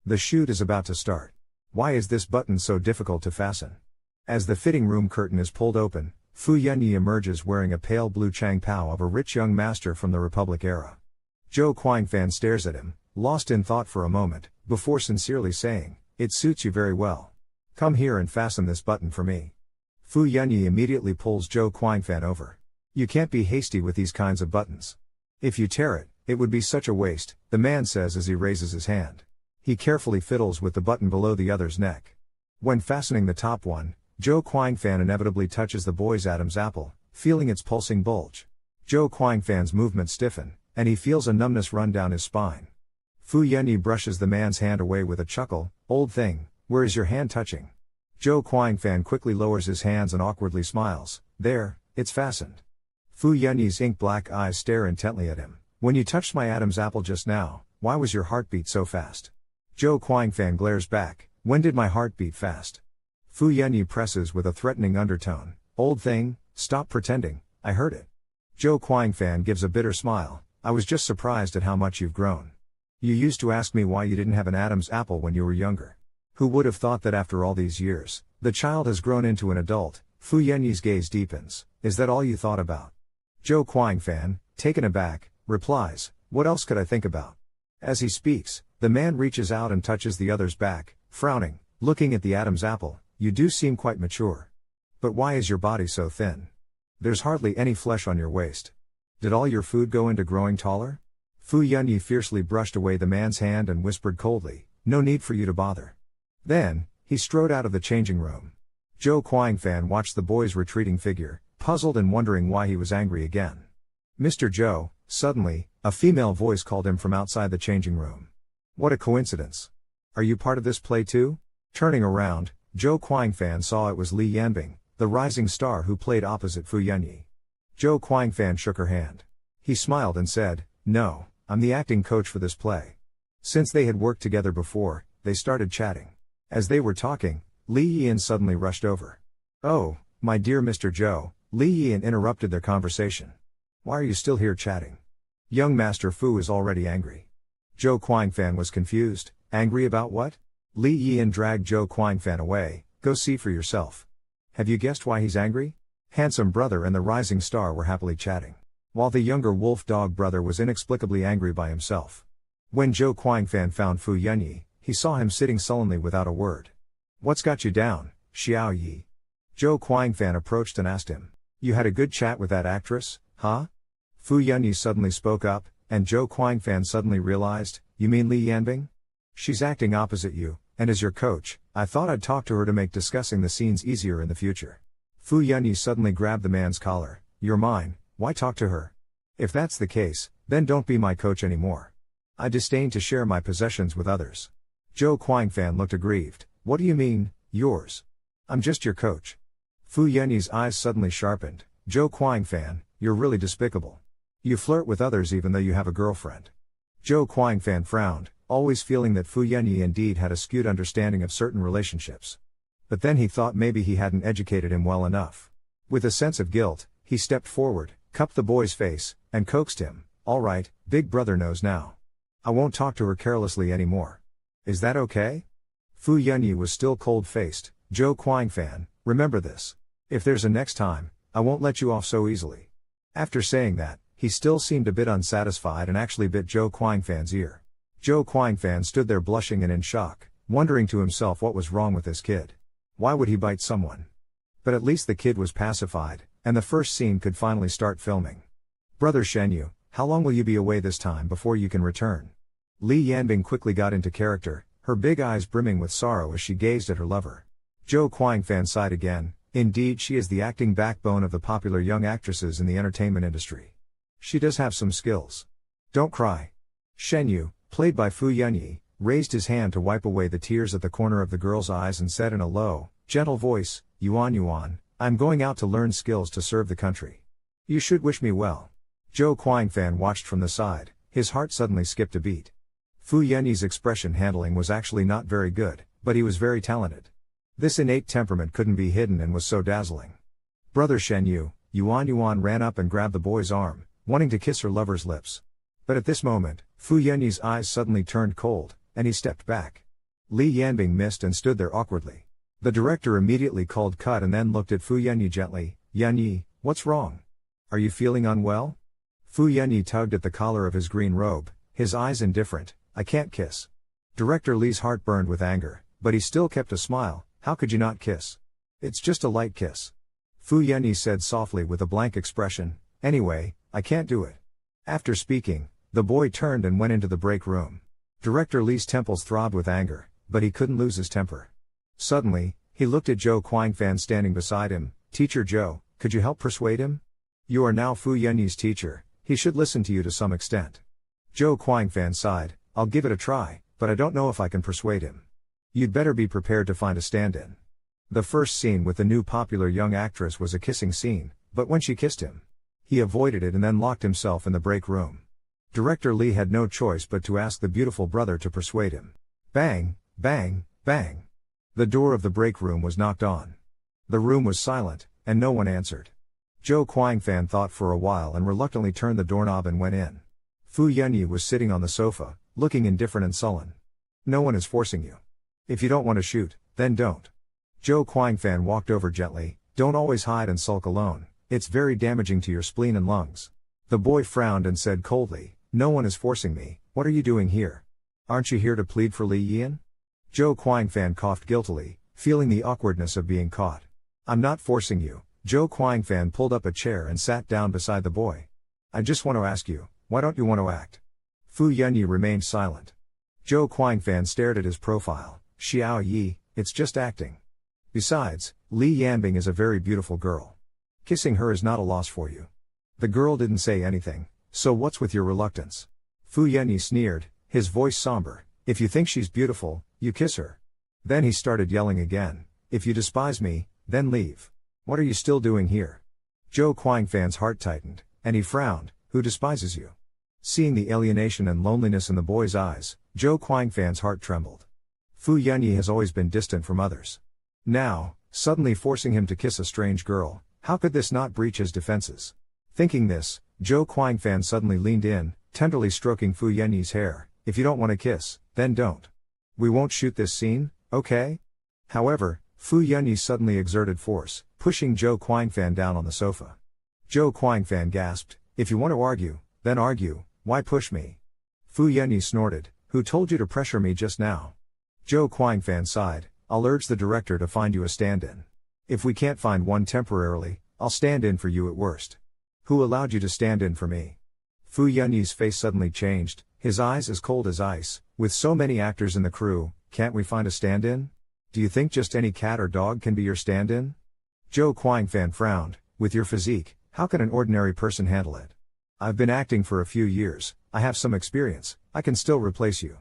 The shoot is about to start. Why is this button so difficult to fasten? As the fitting room curtain is pulled open, Fu Yunyi emerges wearing a pale blue changpao of a rich young master from the Republic era. Zhou Quanfan stares at him, lost in thought for a moment, before sincerely saying, it suits you very well. Come here and fasten this button for me. Fu Yunyi immediately pulls Zhou Quanfan over. You can't be hasty with these kinds of buttons. If you tear it, it would be such a waste, the man says as he raises his hand. He carefully fiddles with the button below the other's neck. When fastening the top one, Zhou Quanfan inevitably touches the boy's Adam's apple, feeling its pulsing bulge. Zhou Quanfan's movements stiffen, and he feels a numbness run down his spine. Fu Yunyi brushes the man's hand away with a chuckle, old thing, where is your hand touching? Zhou Quanfan quickly lowers his hands and awkwardly smiles, there, it's fastened. Fu Yunyi's ink-black eyes stare intently at him. When you touched my Adam's apple just now, why was your heartbeat so fast? Zhou Guangfan glares back. When did my heart beat fast? Fu Yunyi presses with a threatening undertone. Old thing, stop pretending, I heard it. Zhou Guangfan gives a bitter smile. I was just surprised at how much you've grown. You used to ask me why you didn't have an Adam's apple when you were younger. Who would have thought that after all these years, the child has grown into an adult? Fu Yunyi's gaze deepens. Is that all you thought about? Zhou Guangfan, taken aback, replies, what else could I think about? As he speaks, the man reaches out and touches the other's back, frowning, looking at the Adam's apple. You do seem quite mature. But why is your body so thin? There's hardly any flesh on your waist. Did all your food go into growing taller? Fu Yunyi fiercely brushed away the man's hand and whispered coldly, no need for you to bother. Then, he strode out of the changing room. Zhou Guangfan watched the boy's retreating figure, puzzled and wondering why he was angry again. Mr. Zhou, suddenly, a female voice called him from outside the changing room. What a coincidence. Are you part of this play too? Turning around, Zhou Guangfan saw it was Li Yanbing, the rising star who played opposite Fu Yunyi. Zhou Guangfan shook her hand. He smiled and said, no, I'm the acting coach for this play. Since they had worked together before, they started chatting. As they were talking, Li Yan suddenly rushed over. Oh, my dear Mr. Zhou, Li Yan interrupted their conversation. Why are you still here chatting? Young Master Fu is already angry. Zhou Guangfan was confused. Angry about what? Li Yan dragged Zhou Guangfan away. Go see for yourself. Have you guessed why he's angry? Handsome brother and the rising star were happily chatting, while the younger wolf dog brother was inexplicably angry by himself. When Zhou Guangfan found Fu Yunyi, he saw him sitting sullenly without a word. What's got you down, Xiao Yi? Zhou Guangfan approached and asked him. You had a good chat with that actress, huh? Fu Yunyi suddenly spoke up, and Zhou Guangfan suddenly realized, you mean Li Yanbing? She's acting opposite you, and as your coach, I thought I'd talk to her to make discussing the scenes easier in the future. Fu Yunyi suddenly grabbed the man's collar. You're mine, why talk to her? If that's the case, then don't be my coach anymore. I disdain to share my possessions with others. Zhou Guangfan looked aggrieved. What do you mean, yours? I'm just your coach. Fu Yunyi's eyes suddenly sharpened. Zhou Guangfan, you're really despicable. You flirt with others even though you have a girlfriend. Zhou Guangfan frowned, always feeling that Fu Yunyi indeed had a skewed understanding of certain relationships. But then he thought maybe he hadn't educated him well enough. With a sense of guilt, he stepped forward, cupped the boy's face, and coaxed him. All right, big brother knows now. I won't talk to her carelessly anymore. Is that okay? Fu Yunyi was still cold-faced. Zhou Guangfan, remember this. If there's a next time, I won't let you off so easily. After saying that, he still seemed a bit unsatisfied and actually bit Zhou Guangfan's ear. Zhou Guangfan stood there blushing and in shock, wondering to himself what was wrong with this kid. Why would he bite someone? But at least the kid was pacified, and the first scene could finally start filming. Brother Shenyu, how long will you be away this time before you can return? Li Yanbing quickly got into character, her big eyes brimming with sorrow as she gazed at her lover. Zhou Guangfan sighed again. Indeed, she is the acting backbone of the popular young actresses in the entertainment industry. She does have some skills. Don't cry. Shenyu, played by Fu Yunyi, raised his hand to wipe away the tears at the corner of the girl's eyes and said in a low, gentle voice, Yuan, I'm going out to learn skills to serve the country. You should wish me well. Zhou Guangfan watched from the side, his heart suddenly skipped a beat. Fu Yunyi's expression handling was actually not very good, but he was very talented. This innate temperament couldn't be hidden and was so dazzling. Brother Shenyu, Yuan ran up and grabbed the boy's arm, wanting to kiss her lover's lips. But at this moment, Fu Yunyi's eyes suddenly turned cold, and he stepped back. Li Yanbing missed and stood there awkwardly. The director immediately called cut and then looked at Fu Yunyi gently. Yunyi, what's wrong? Are you feeling unwell? Fu Yunyi tugged at the collar of his green robe, his eyes indifferent. I can't kiss. Director Li's heart burned with anger, but he still kept a smile. How could you not kiss? It's just a light kiss. Fu Yunyi said softly with a blank expression. Anyway, I can't do it. After speaking, the boy turned and went into the break room. Director Li's temples throbbed with anger, but he couldn't lose his temper. Suddenly, he looked at Zhou Guangfan standing beside him. Teacher Zhou, could you help persuade him? You are now Fu Yunyi's teacher, he should listen to you to some extent. Zhou Guangfan sighed. I'll give it a try, but I don't know if I can persuade him. You'd better be prepared to find a stand-in. The first scene with the new popular young actress was a kissing scene, but when she kissed him, He avoided it and then locked himself in the break room. Director Lee had no choice but to ask the beautiful brother to persuade him. Bang, bang, bang. The door of the break room was knocked on. The room was silent, and no one answered. Zhou Guangfan thought for a while and reluctantly turned the doorknob and went in. Fu Yunyi was sitting on the sofa, looking indifferent and sullen. No one is forcing you. If you don't want to shoot, then don't. Zhou Guangfan walked over gently. Don't always hide and sulk alone, it's very damaging to your spleen and lungs. The boy frowned and said coldly, no one is forcing me, what are you doing here? Aren't you here to plead for Li Yian? Zhou Guangfan coughed guiltily, feeling the awkwardness of being caught. I'm not forcing you. Zhou Guangfan pulled up a chair and sat down beside the boy. I just want to ask you, why don't you want to act? Fu Yunyi remained silent. Zhou Guangfan stared at his profile. Xiao Yi, it's just acting. Besides, Li Yanbing is a very beautiful girl. Kissing her is not a loss for you. The girl didn't say anything, so what's with your reluctance? Fu Yunyi sneered, his voice somber. If you think she's beautiful, you kiss her. Then he started yelling again. If you despise me, then leave. What are you still doing here? Zhou Guangfan's heart tightened, and he frowned. Who despises you? Seeing the alienation and loneliness in the boy's eyes, Zhou Guangfan's heart trembled. Fu Yunyi has always been distant from others. Now, suddenly forcing him to kiss a strange girl, how could this not breach his defenses? Thinking this, Zhou Guangfan suddenly leaned in, tenderly stroking Fu Yunyi's hair. If you don't want to kiss, then don't. We won't shoot this scene, okay? However, Fu Yunyi suddenly exerted force, pushing Zhou Guangfan down on the sofa. Zhou Guangfan gasped, if you want to argue, then argue, why push me? Fu Yunyi snorted, who told you to pressure me just now? Zhou Guangfan sighed, I'll urge the director to find you a stand-in. If we can't find one temporarily, I'll stand in for you at worst. Who allowed you to stand in for me? Fu Yunyi's face suddenly changed, his eyes as cold as ice. With so many actors in the crew, can't we find a stand-in? Do you think just any cat or dog can be your stand-in? Zhou Guangfan frowned, with your physique, how can an ordinary person handle it? I've been acting for a few years, I have some experience, I can still replace you.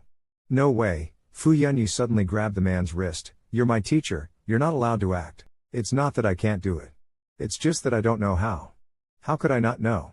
No way. Fu Yunyi suddenly grabbed the man's wrist. You're my teacher, you're not allowed to act. It's not that I can't do it. It's just that I don't know how. How could I not know?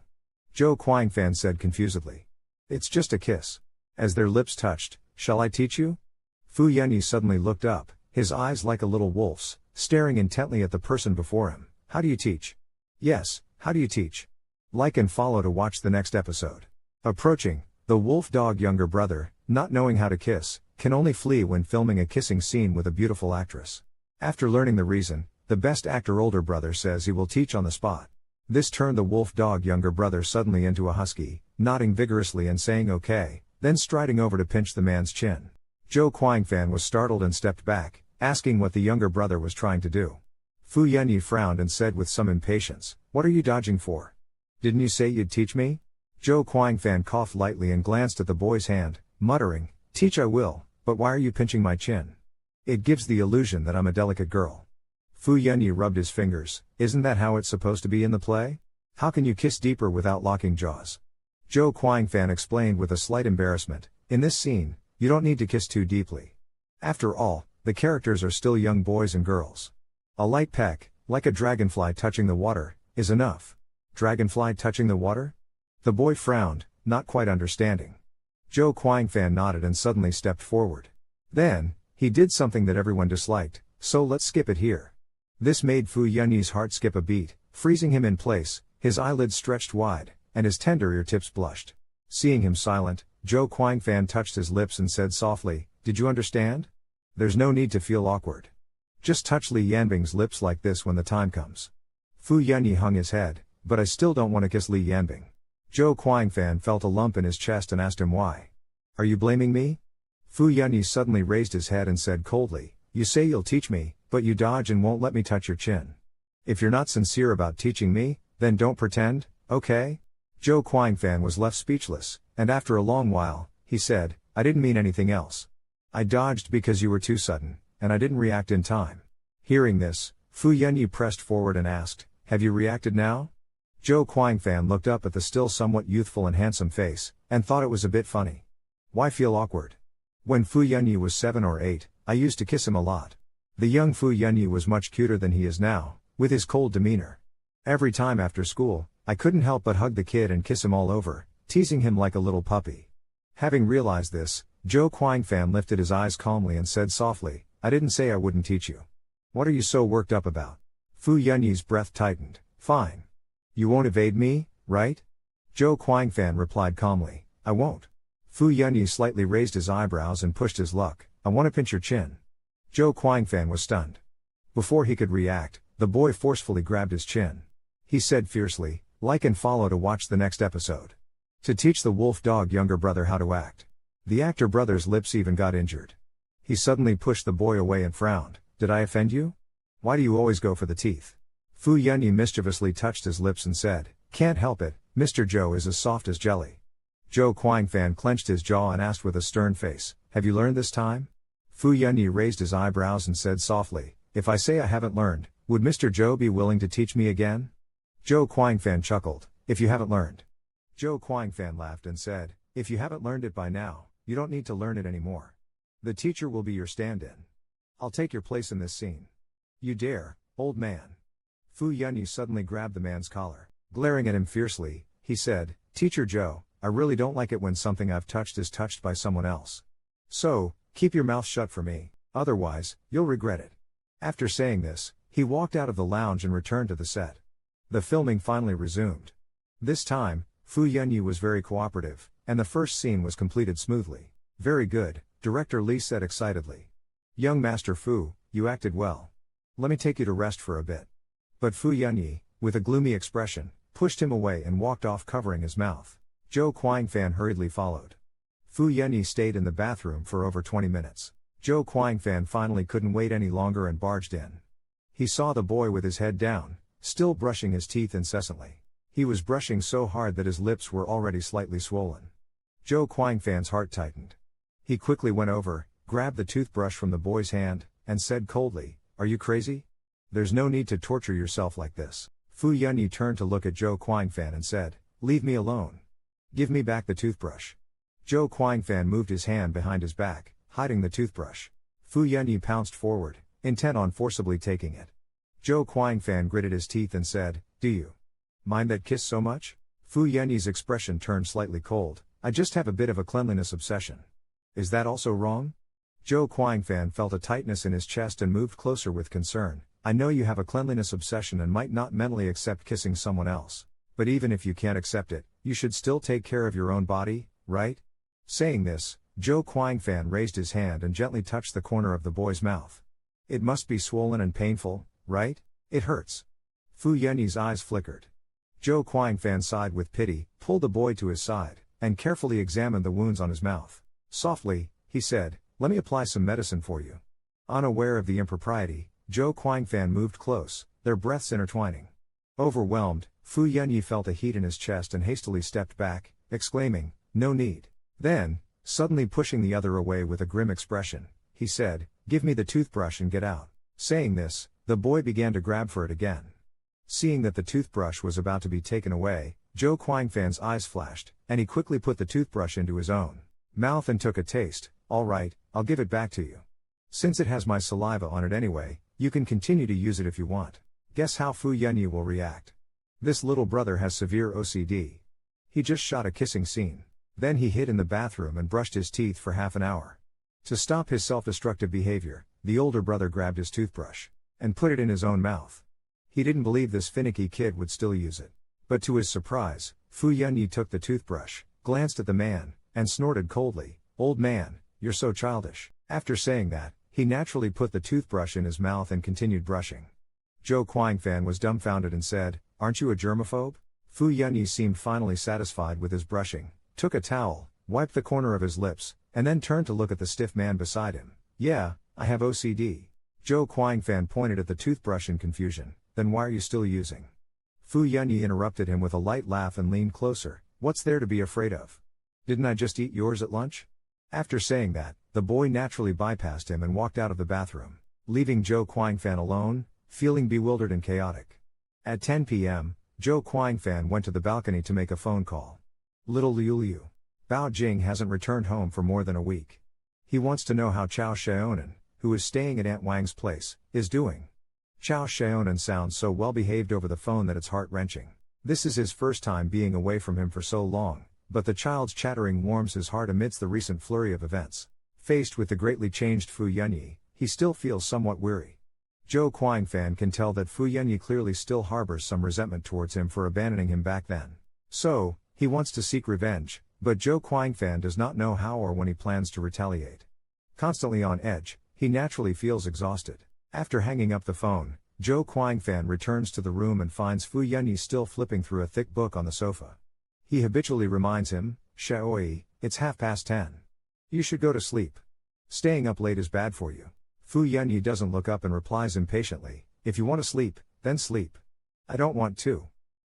Zhou Guangfan said confusedly. It's just a kiss. As their lips touched, shall I teach you? Fu Yunyi suddenly looked up, his eyes like a little wolf's, staring intently at the person before him. How do you teach? Yes, how do you teach? Like and follow to watch the next episode. Approaching, the wolf dog younger brother, not knowing how to kiss, can only flee when filming a kissing scene with a beautiful actress. After learning the reason, the best actor older brother says he will teach on the spot. This turned the wolf dog younger brother suddenly into a husky, nodding vigorously and saying okay, then striding over to pinch the man's chin. Zhou Guangfan was startled and stepped back, asking what the younger brother was trying to do. Fu Yunyi frowned and said with some impatience, what are you dodging for? Didn't you say you'd teach me? Zhou Guangfan coughed lightly and glanced at the boy's hand, muttering, teach I will, but why are you pinching my chin? It gives the illusion that I'm a delicate girl. Fu Yunyi rubbed his fingers, isn't that how it's supposed to be in the play? How can you kiss deeper without locking jaws? Zhou Guangfan explained with a slight embarrassment, in this scene, you don't need to kiss too deeply. After all, the characters are still young boys and girls. A light peck, like a dragonfly touching the water, is enough. Dragonfly touching the water? The boy frowned, not quite understanding. Zhou Guangfan nodded and suddenly stepped forward. Then, he did something that everyone disliked, so let's skip it here. This made Fu Yunyi's heart skip a beat, freezing him in place, his eyelids stretched wide, and his tender ear tips blushed. Seeing him silent, Zhou Guangfan touched his lips and said softly, did you understand? There's no need to feel awkward. Just touch Li Yanbing's lips like this when the time comes. Fu Yunyi hung his head, but I still don't want to kiss Li Yanbing. Zhou Guangfan felt a lump in his chest and asked him why. Are you blaming me? Fu Yunyi suddenly raised his head and said coldly, you say you'll teach me, but you dodge and won't let me touch your chin. If you're not sincere about teaching me, then don't pretend, okay? Zhou Guangfan was left speechless, and after a long while, he said, I didn't mean anything else. I dodged because you were too sudden, and I didn't react in time. Hearing this, Fu Yunyi pressed forward and asked, have you reacted now? Zhou Guangfan looked up at the still somewhat youthful and handsome face, and thought it was a bit funny. Why feel awkward? When Fu Yunyi was 7 or 8, I used to kiss him a lot. The young Fu Yunyi was much cuter than he is now, with his cold demeanor. Every time after school, I couldn't help but hug the kid and kiss him all over, teasing him like a little puppy. Having realized this, Zhou Quanfan lifted his eyes calmly and said softly, I didn't say I wouldn't teach you. What are you so worked up about? Fu Yunyi's breath tightened. Fine. You won't evade me, right? Zhou Quanfan replied calmly, I won't. Fu Yunyi slightly raised his eyebrows and pushed his luck. I want to pinch your chin. Zhou Quanfan was stunned. Before he could react, the boy forcefully grabbed his chin. He said fiercely, like and follow to watch the next episode. To teach the wolf dog younger brother how to act. The actor brother's lips even got injured. He suddenly pushed the boy away and frowned. Did I offend you? Why do you always go for the teeth? Fu Yunyi mischievously touched his lips and said, Can't help it, Mr. Zhou is as soft as jelly. Zhou Quanfan clenched his jaw and asked with a stern face, Have you learned this time? Fu Yunyi raised his eyebrows and said softly, If I say I haven't learned, would Mr. Zhou be willing to teach me again? Zhou Quanfan chuckled, If you haven't learned. Zhou Quanfan laughed and said, If you haven't learned it by now, you don't need to learn it anymore. The teacher will be your stand-in. I'll take your place in this scene. You dare, old man. Fu Yunyi suddenly grabbed the man's collar. Glaring at him fiercely, he said, Teacher Zhou, I really don't like it when something I've touched is touched by someone else. So, keep your mouth shut for me, otherwise, you'll regret it. After saying this, he walked out of the lounge and returned to the set. The filming finally resumed. This time, Fu Yunyi was very cooperative, and the first scene was completed smoothly. Very good, Director Li said excitedly. Young Master Fu, you acted well. Let me take you to rest for a bit. But Fu Yunyi, with a gloomy expression, pushed him away and walked off covering his mouth. Zhou Quanfan hurriedly followed. Fu Yunyi stayed in the bathroom for over 20 minutes. Zhou Quanfan finally couldn't wait any longer and barged in. He saw the boy with his head down, still brushing his teeth incessantly. He was brushing so hard that his lips were already slightly swollen. Zhou Quanfan's heart tightened. He quickly went over, grabbed the toothbrush from the boy's hand, and said coldly, Are you crazy? There's no need to torture yourself like this. Fu Yunyi turned to look at Zhou Quanfan and said, Leave me alone. Give me back the toothbrush. Zhou Quanfan moved his hand behind his back, hiding the toothbrush. Fu Yunyi pounced forward, intent on forcibly taking it. Zhou Quanfan gritted his teeth and said, Do you mind that kiss so much? Fu Yunyi's expression turned slightly cold. I just have a bit of a cleanliness obsession. Is that also wrong? Zhou Quanfan felt a tightness in his chest and moved closer with concern. I know you have a cleanliness obsession and might not mentally accept kissing someone else. But even if you can't accept it, you should still take care of your own body, right? Saying this, Zhou Quanfan raised his hand and gently touched the corner of the boy's mouth. It must be swollen and painful, right? It hurts. Fu Yunyi's eyes flickered. Zhou Quanfan sighed with pity, pulled the boy to his side, and carefully examined the wounds on his mouth. Softly, he said, Let me apply some medicine for you. Unaware of the impropriety, Zhou Quanfan moved close, their breaths intertwining. Overwhelmed, Fu Yunyi felt a heat in his chest and hastily stepped back, exclaiming, No need. Then, suddenly pushing the other away with a grim expression, he said, Give me the toothbrush and get out. Saying this, the boy began to grab for it again. Seeing that the toothbrush was about to be taken away, Zhou Quanfan's eyes flashed, and he quickly put the toothbrush into his own mouth and took a taste. All right, I'll give it back to you. Since it has my saliva on it anyway, you can continue to use it if you want. Guess how Fu Yunyi will react. This little brother has severe OCD. He just shot a kissing scene. Then he hid in the bathroom and brushed his teeth for half an hour. To stop his self-destructive behavior, the older brother grabbed his toothbrush and put it in his own mouth. He didn't believe this finicky kid would still use it. But to his surprise, Fu Yunyi took the toothbrush, glanced at the man, and snorted coldly, Old man, you're so childish. After saying that, he naturally put the toothbrush in his mouth and continued brushing. Zhou Quanfan was dumbfounded and said, Aren't you a germaphobe? Fu Yunyi seemed finally satisfied with his brushing, took a towel, wiped the corner of his lips, and then turned to look at the stiff man beside him. Yeah, I have OCD. Zhou Quanfan pointed at the toothbrush in confusion. Then why are you still using? Fu Yunyi interrupted him with a light laugh and leaned closer. What's there to be afraid of? Didn't I just eat yours at lunch? After saying that, the boy naturally bypassed him and walked out of the bathroom, leaving Zhou Quanfan alone, feeling bewildered and chaotic. At 10 p.m., Zhou Quanfan went to the balcony to make a phone call. Little Liu Liu. Bao Jing hasn't returned home for more than a week. He wants to know how Chao Xiaonan, who is staying at Aunt Wang's place, is doing. Chao Xiaonan sounds so well behaved over the phone that it's heart-wrenching. This is his first time being away from him for so long, but the child's chattering warms his heart amidst the recent flurry of events. Faced with the greatly changed Fu Yunyi, he still feels somewhat weary. Zhou Quanfan can tell that Fu Yunyi clearly still harbors some resentment towards him for abandoning him back then. So, he wants to seek revenge, but Zhou Quanfan does not know how or when he plans to retaliate. Constantly on edge, he naturally feels exhausted. After hanging up the phone, Zhou Quanfan returns to the room and finds Fu Yunyi still flipping through a thick book on the sofa. He habitually reminds him, "Xiaoyi, it's 10:30. You should go to sleep. Staying up late is bad for you." Fu Yunyi doesn't look up and replies impatiently, "If you want to sleep, then sleep. I don't want to."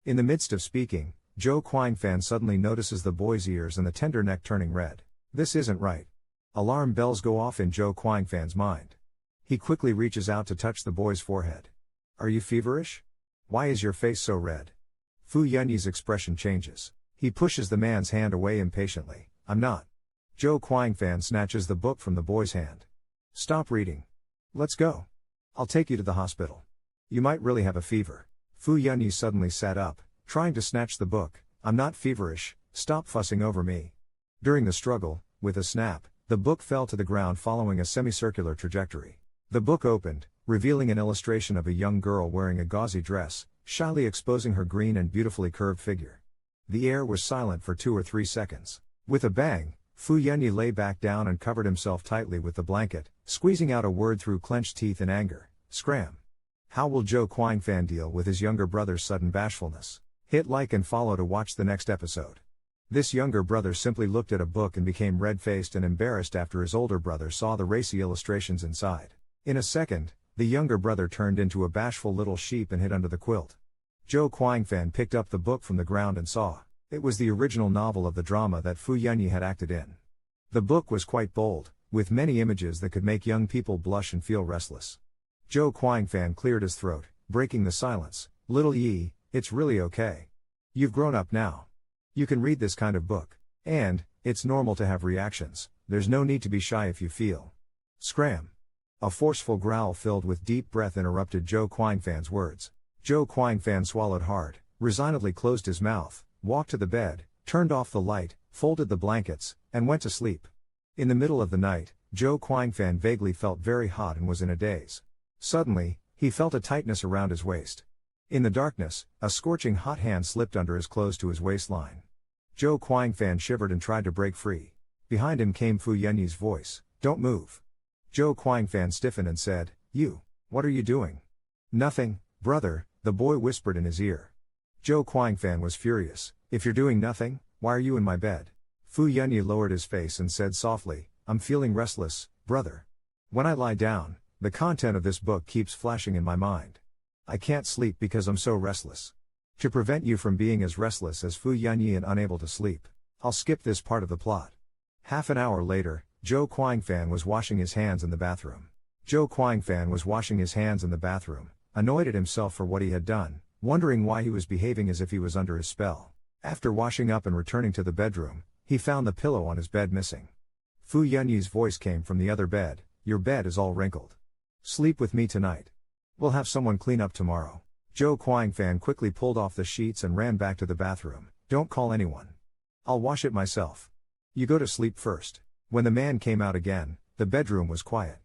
In the midst of speaking, Zhou Quanfan suddenly notices the boy's ears and the tender neck turning red. This isn't right. Alarm bells go off in Zhou Quanfan's mind. He quickly reaches out to touch the boy's forehead. "Are you feverish? Why is your face so red?" Fu Yunyi's expression changes. He pushes the man's hand away impatiently. "I'm not." Zhou Quanfan snatches the book from the boy's hand. "Stop reading. Let's go. I'll take you to the hospital. You might really have a fever." Fu Yunyi suddenly sat up, trying to snatch the book. "I'm not feverish, stop fussing over me." During the struggle, with a snap, the book fell to the ground following a semicircular trajectory. The book opened, revealing an illustration of a young girl wearing a gauzy dress, shyly exposing her green and beautifully curved figure. The air was silent for 2 or 3 seconds. With a bang, Fu Yunyi lay back down and covered himself tightly with the blanket, squeezing out a word through clenched teeth in anger: "Scram." How will Zhou Quanfan deal with his younger brother's sudden bashfulness? Hit like and follow to watch the next episode. This younger brother simply looked at a book and became red-faced and embarrassed after his older brother saw the racy illustrations inside. In a second, the younger brother turned into a bashful little sheep and hid under the quilt. Zhou Quanfan picked up the book from the ground and saw. It was the original novel of the drama that Fu Yunyi had acted in. The book was quite bold, with many images that could make young people blush and feel restless. Zhou Quanfan cleared his throat, breaking the silence. "Little Yi, it's really okay. You've grown up now. You can read this kind of book. And, it's normal to have reactions, there's no need to be shy if you feel." "Scram." A forceful growl filled with deep breath interrupted Zhou Quanfan's words. Zhou Quanfan swallowed hard, resignedly closed his mouth, walked to the bed, turned off the light, folded the blankets, and went to sleep. In the middle of the night, Zhou Quanfan vaguely felt very hot and was in a daze. Suddenly, he felt a tightness around his waist. In the darkness, a scorching hot hand slipped under his clothes to his waistline. Zhou Quanfan shivered and tried to break free. Behind him came Fu Yunyi's voice, "Don't move." Zhou Quanfan stiffened and said, "You, what are you doing?" "Nothing, brother," the boy whispered in his ear. Zhou Quanfan was furious. "If you're doing nothing, why are you in my bed?" Fu Yunyi lowered his face and said softly, "I'm feeling restless, brother. When I lie down, the content of this book keeps flashing in my mind. I can't sleep because I'm so restless. To prevent you from being as restless as Fu Yunyi and unable to sleep, I'll skip this part of the plot." Half an hour later, Zhou Quanfan was washing his hands in the bathroom. Zhou Quanfan was washing his hands in the bathroom, annoyed at himself for what he had done, wondering why he was behaving as if he was under his spell. After washing up and returning to the bedroom, he found the pillow on his bed missing. Fu Yunyi's voice came from the other bed, "Your bed is all wrinkled. Sleep with me tonight. We'll have someone clean up tomorrow." Zhou Quanfan quickly pulled off the sheets and ran back to the bathroom. "Don't call anyone. I'll wash it myself. You go to sleep first." When the man came out again, the bedroom was quiet.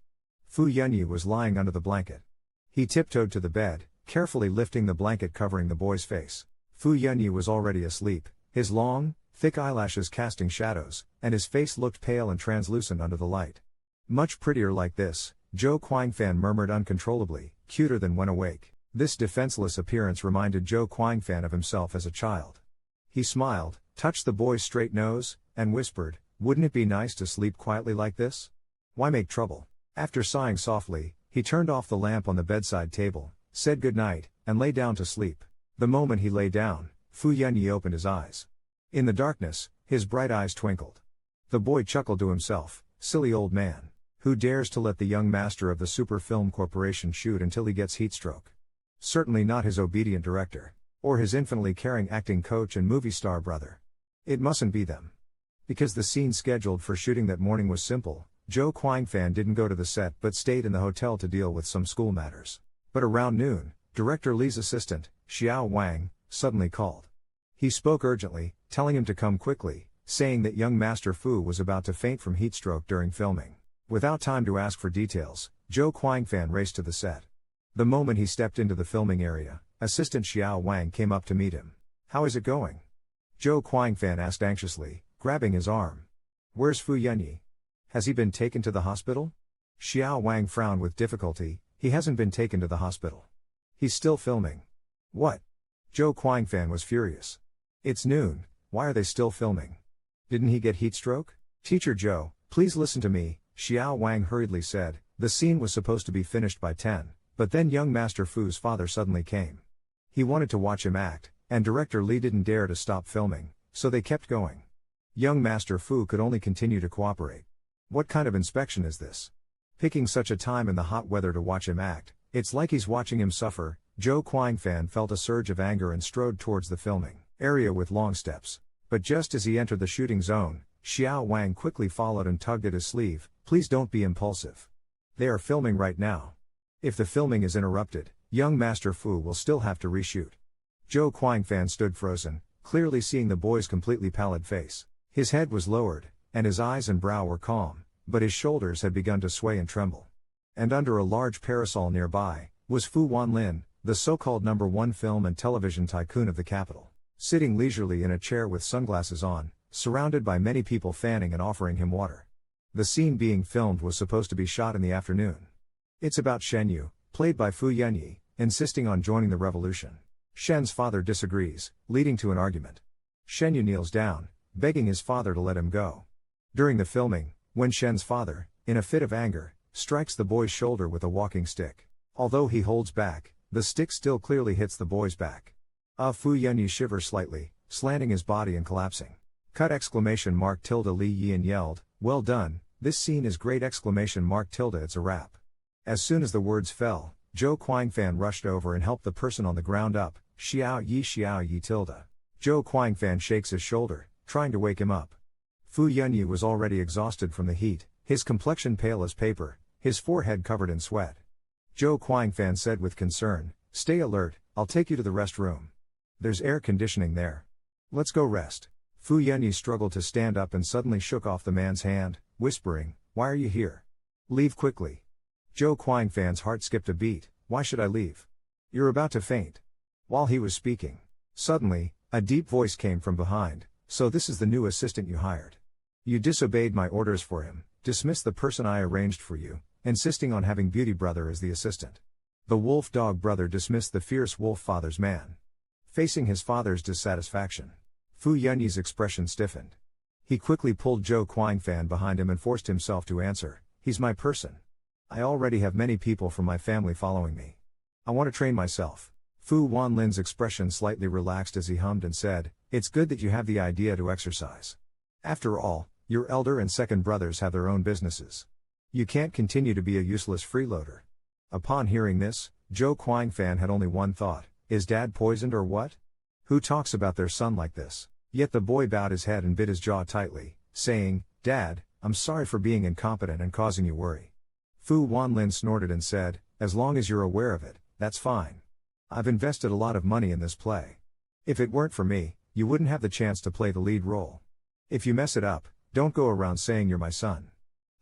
Fu Yunyi was lying under the blanket. He tiptoed to the bed, carefully lifting the blanket covering the boy's face. Fu Yunyi was already asleep, his long, thick eyelashes casting shadows, and his face looked pale and translucent under the light. "Much prettier like this," Zhou Quanfan murmured uncontrollably, "cuter than when awake." This defenseless appearance reminded Zhou Quanfan of himself as a child. He smiled, touched the boy's straight nose, and whispered, "Wouldn't it be nice to sleep quietly like this? Why make trouble?" After sighing softly, he turned off the lamp on the bedside table, said good night, and lay down to sleep. The moment he lay down, Fu Yunyi opened his eyes. In the darkness, his bright eyes twinkled. The boy chuckled to himself, "Silly old man. Who dares to let the young master of the Super Film Corporation shoot until he gets heatstroke? Certainly not his obedient director. Or his infinitely caring acting coach and movie star brother. It mustn't be them." Because the scene scheduled for shooting that morning was simple, Zhou Quanfan didn't go to the set but stayed in the hotel to deal with some school matters. But around noon, Director Li's assistant, Xiao Wang, suddenly called. He spoke urgently, telling him to come quickly, saying that young Master Fu was about to faint from heatstroke during filming. Without time to ask for details, Zhou Quanfan raced to the set. The moment he stepped into the filming area, assistant Xiao Wang came up to meet him. "How is it going?" Zhou Quanfan asked anxiously, grabbing his arm. "Where's Fu Yunyi? Has he been taken to the hospital?" Xiao Wang frowned with difficulty. "He hasn't been taken to the hospital. He's still filming." "What?" Zhou Quanfan was furious. "It's noon, why are they still filming? Didn't he get heatstroke?" "Teacher Zhou, please listen to me," Xiao Wang hurriedly said. "The scene was supposed to be finished by 10, but then young Master Fu's father suddenly came. He wanted to watch him act, and director Li didn't dare to stop filming, so they kept going. Young Master Fu could only continue to cooperate. What kind of inspection is this? Picking such a time in the hot weather to watch him act, it's like he's watching him suffer." Zhou Quanfan felt a surge of anger and strode towards the filming area with long steps. But just as he entered the shooting zone, Xiao Wang quickly followed and tugged at his sleeve. "Please don't be impulsive. They are filming right now. If the filming is interrupted, young Master Fu will still have to reshoot." Zhou Quanfan stood frozen, clearly seeing the boy's completely pallid face. His head was lowered, and his eyes and brow were calm, but his shoulders had begun to sway and tremble. And under a large parasol nearby, was Fu Wanlin, the so-called #1 film and television tycoon of the capital, sitting leisurely in a chair with sunglasses on, surrounded by many people fanning and offering him water. The scene being filmed was supposed to be shot in the afternoon. It's about Shen Yu, played by Fu Yunyi, insisting on joining the revolution. Shen's father disagrees, leading to an argument. Shen Yu kneels down, begging his father to let him go. During the filming, when Shen's father, in a fit of anger, strikes the boy's shoulder with a walking stick. Although he holds back, the stick still clearly hits the boy's back. Fu Yunyi shivers slightly, slanting his body and collapsing. Cut! Li Yin yelled, "Well done, this scene is great! It's a wrap." As soon as the words fell, Zhou Quanfan rushed over and helped the person on the ground up. Xiao Yi. Zhou Quanfan shakes his shoulder, trying to wake him up. Fu Yunyi was already exhausted from the heat, his complexion pale as paper, his forehead covered in sweat. Zhou Quanfan said with concern, "Stay alert, I'll take you to the rest room. There's air conditioning there. Let's go rest." Fu Yunyi struggled to stand up and suddenly shook off the man's hand, whispering, "Why are you here? Leave quickly." Zhou Quanfan's heart skipped a beat. "Why should I leave? You're about to faint." While he was speaking, suddenly, a deep voice came from behind. "So this is the new assistant you hired. You disobeyed my orders for him, dismissed the person I arranged for you, insisting on having Beauty Brother as the assistant." The wolf dog brother dismissed the fierce wolf father's man. Facing his father's dissatisfaction, Fu Yunyi's expression stiffened. He quickly pulled Zhou Quanfan behind him and forced himself to answer, "He's my person. I already have many people from my family following me. I want to train myself." Fu Wanlin's expression slightly relaxed as he hummed and said, "It's good that you have the idea to exercise. After all, your elder and second brothers have their own businesses. You can't continue to be a useless freeloader." Upon hearing this, Zhou Quanfan had only one thought: is Dad poisoned or what? Who talks about their son like this? Yet the boy bowed his head and bit his jaw tightly, saying, "Dad, I'm sorry for being incompetent and causing you worry." Fu Wanlin snorted and said, "As long as you're aware of it, that's fine. I've invested a lot of money in this play. If it weren't for me, you wouldn't have the chance to play the lead role. If you mess it up, don't go around saying you're my son.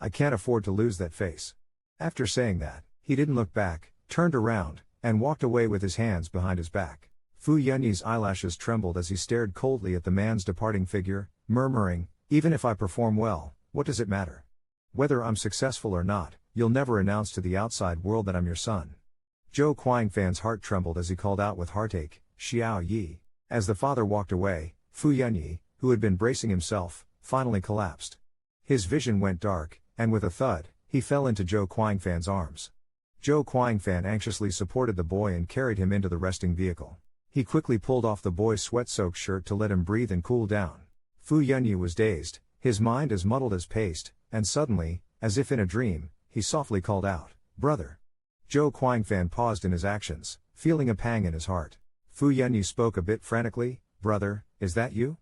I can't afford to lose that face." After saying that, he didn't look back, turned around, and walked away with his hands behind his back. Fu Yunyi's eyelashes trembled as he stared coldly at the man's departing figure, murmuring, "Even if I perform well, what does it matter? Whether I'm successful or not, you'll never announce to the outside world that I'm your son." Zhou Quanfan's heart trembled as he called out with heartache, "Xiao Yi." As the father walked away, Fu Yunyi, who had been bracing himself, finally collapsed. His vision went dark, and with a thud, he fell into Zhou Quanfan's arms. Zhou Quanfan anxiously supported the boy and carried him into the resting vehicle. He quickly pulled off the boy's sweat-soaked shirt to let him breathe and cool down. Fu Yunyi was dazed, his mind as muddled as paste, and suddenly, as if in a dream, he softly called out, "Brother." Zhou Quanfan paused in his actions, feeling a pang in his heart. Fu Yunyi spoke a bit frantically, "Brother, is that you?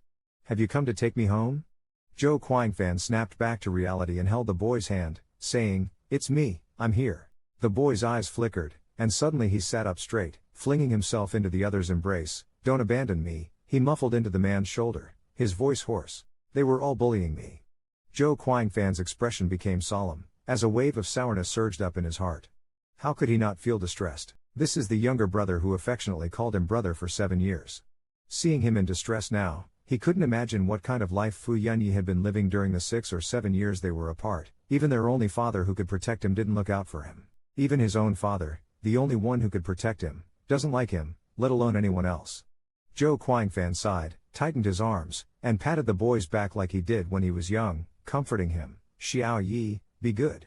Have you come to take me home?" Zhou Quanfan snapped back to reality and held the boy's hand, saying, "It's me, I'm here." The boy's eyes flickered, and suddenly he sat up straight, flinging himself into the other's embrace. don't abandon me, he muffled into the man's shoulder, his voice hoarse. They were all bullying me. Zhou Quangfan's expression became solemn, as a wave of sourness surged up in his heart. How could he not feel distressed? This is the younger brother who affectionately called him brother for 7 years. Seeing him in distress now, he couldn't imagine what kind of life Fu Yunyi had been living during the 6 or 7 years they were apart. Even their only father who could protect him didn't look out for him. Even his own father, the only one who could protect him, doesn't like him, let alone anyone else. Zhou Quangfan sighed, tightened his arms, and patted the boy's back like he did when he was young, comforting him. Xiao Yi, be good.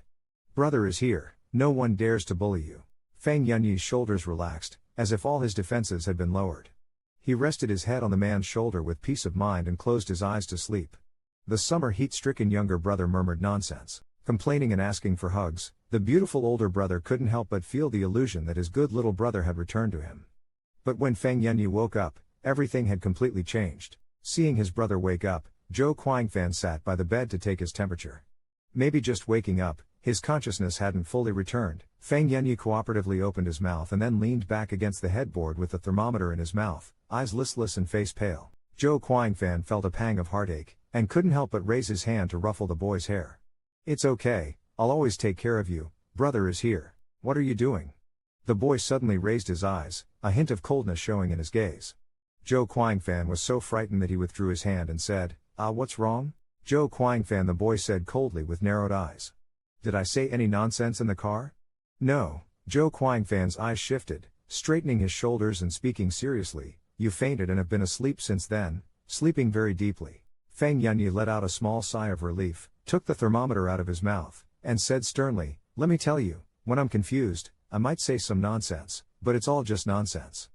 Brother is here, no one dares to bully you. Feng Yunyi's shoulders relaxed, as if all his defenses had been lowered. He rested his head on the man's shoulder with peace of mind and closed his eyes to sleep. The summer heat-stricken younger brother murmured nonsense, complaining and asking for hugs. The beautiful older brother couldn't help but feel the illusion that his good little brother had returned to him. But when Feng Yunyi woke up, everything had completely changed. Seeing his brother wake up, Zhou Quangfan sat by the bed to take his temperature. Maybe just waking up, his consciousness hadn't fully returned. Feng Yunyi cooperatively opened his mouth and then leaned back against the headboard with the thermometer in his mouth, eyes listless and face pale. Zhou Quangfan felt a pang of heartache, and couldn't help but raise his hand to ruffle the boy's hair. It's okay, I'll always take care of you, brother is here. What are you doing? The boy suddenly raised his eyes, a hint of coldness showing in his gaze. Zhou Quangfan was so frightened that he withdrew his hand and said, what's wrong? Zhou Quangfan, the boy said coldly with narrowed eyes. Did I say any nonsense in the car? No. Zhou Quangfan's eyes shifted, straightening his shoulders and speaking seriously. You fainted and have been asleep since then, sleeping very deeply. Feng Yunyi let out a small sigh of relief, took the thermometer out of his mouth, and said sternly, let me tell you, when I'm confused, I might say some nonsense, but it's all just nonsense.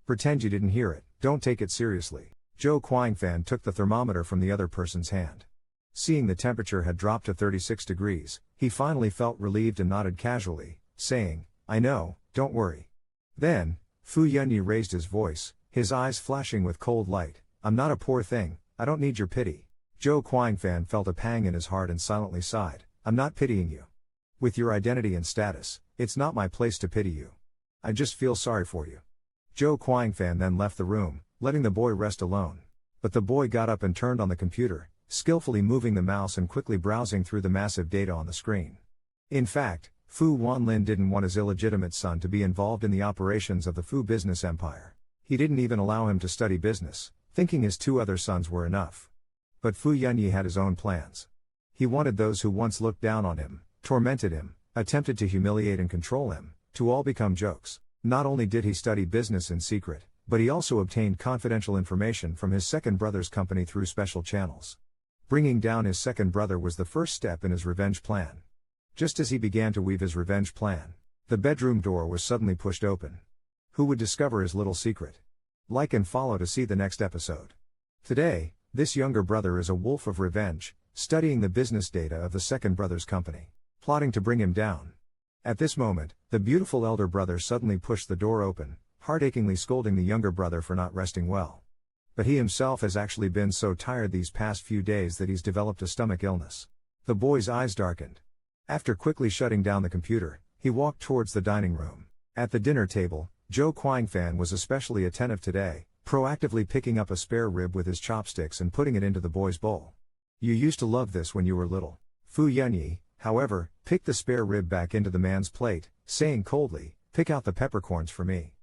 Pretend you didn't hear it, don't take it seriously. Zhou Quangfan took the thermometer from the other person's hand. Seeing the temperature had dropped to 36 degrees, he finally felt relieved and nodded casually, saying, I know, don't worry. Then, Fu Yunyi raised his voice, his eyes flashing with cold light. I'm not a poor thing, I don't need your pity. Zhou Quangfan felt a pang in his heart and silently sighed. I'm not pitying you. With your identity and status, it's not my place to pity you. I just feel sorry for you. Zhou Quangfan then left the room, letting the boy rest alone. But the boy got up and turned on the computer, skillfully moving the mouse and quickly browsing through the massive data on the screen. In fact, Fu Wanlin didn't want his illegitimate son to be involved in the operations of the Fu business empire. He didn't even allow him to study business, thinking his 2 other sons were enough. But Fu Yunyi had his own plans. He wanted those who once looked down on him, tormented him, attempted to humiliate and control him, to all become jokes. Not only did he study business in secret, but he also obtained confidential information from his second brother's company through special channels. Bringing down his second brother was the first step in his revenge plan. Just as he began to weave his revenge plan, the bedroom door was suddenly pushed open. Who would discover his little secret? Like and follow to see the next episode. Today, this younger brother is a wolf of revenge, studying the business data of the second brother's company, plotting to bring him down. At this moment, the beautiful elder brother suddenly pushed the door open, heartachingly scolding the younger brother for not resting well. But he himself has actually been so tired these past few days that he's developed a stomach illness. The boy's eyes darkened. After quickly shutting down the computer, he walked towards the dining room. At the dinner table, Zhou Quangfan was especially attentive today, proactively picking up a spare rib with his chopsticks and putting it into the boy's bowl. You used to love this when you were little. Fu Yunyi, however, picked the spare rib back into the man's plate, saying coldly, pick out the peppercorns for me.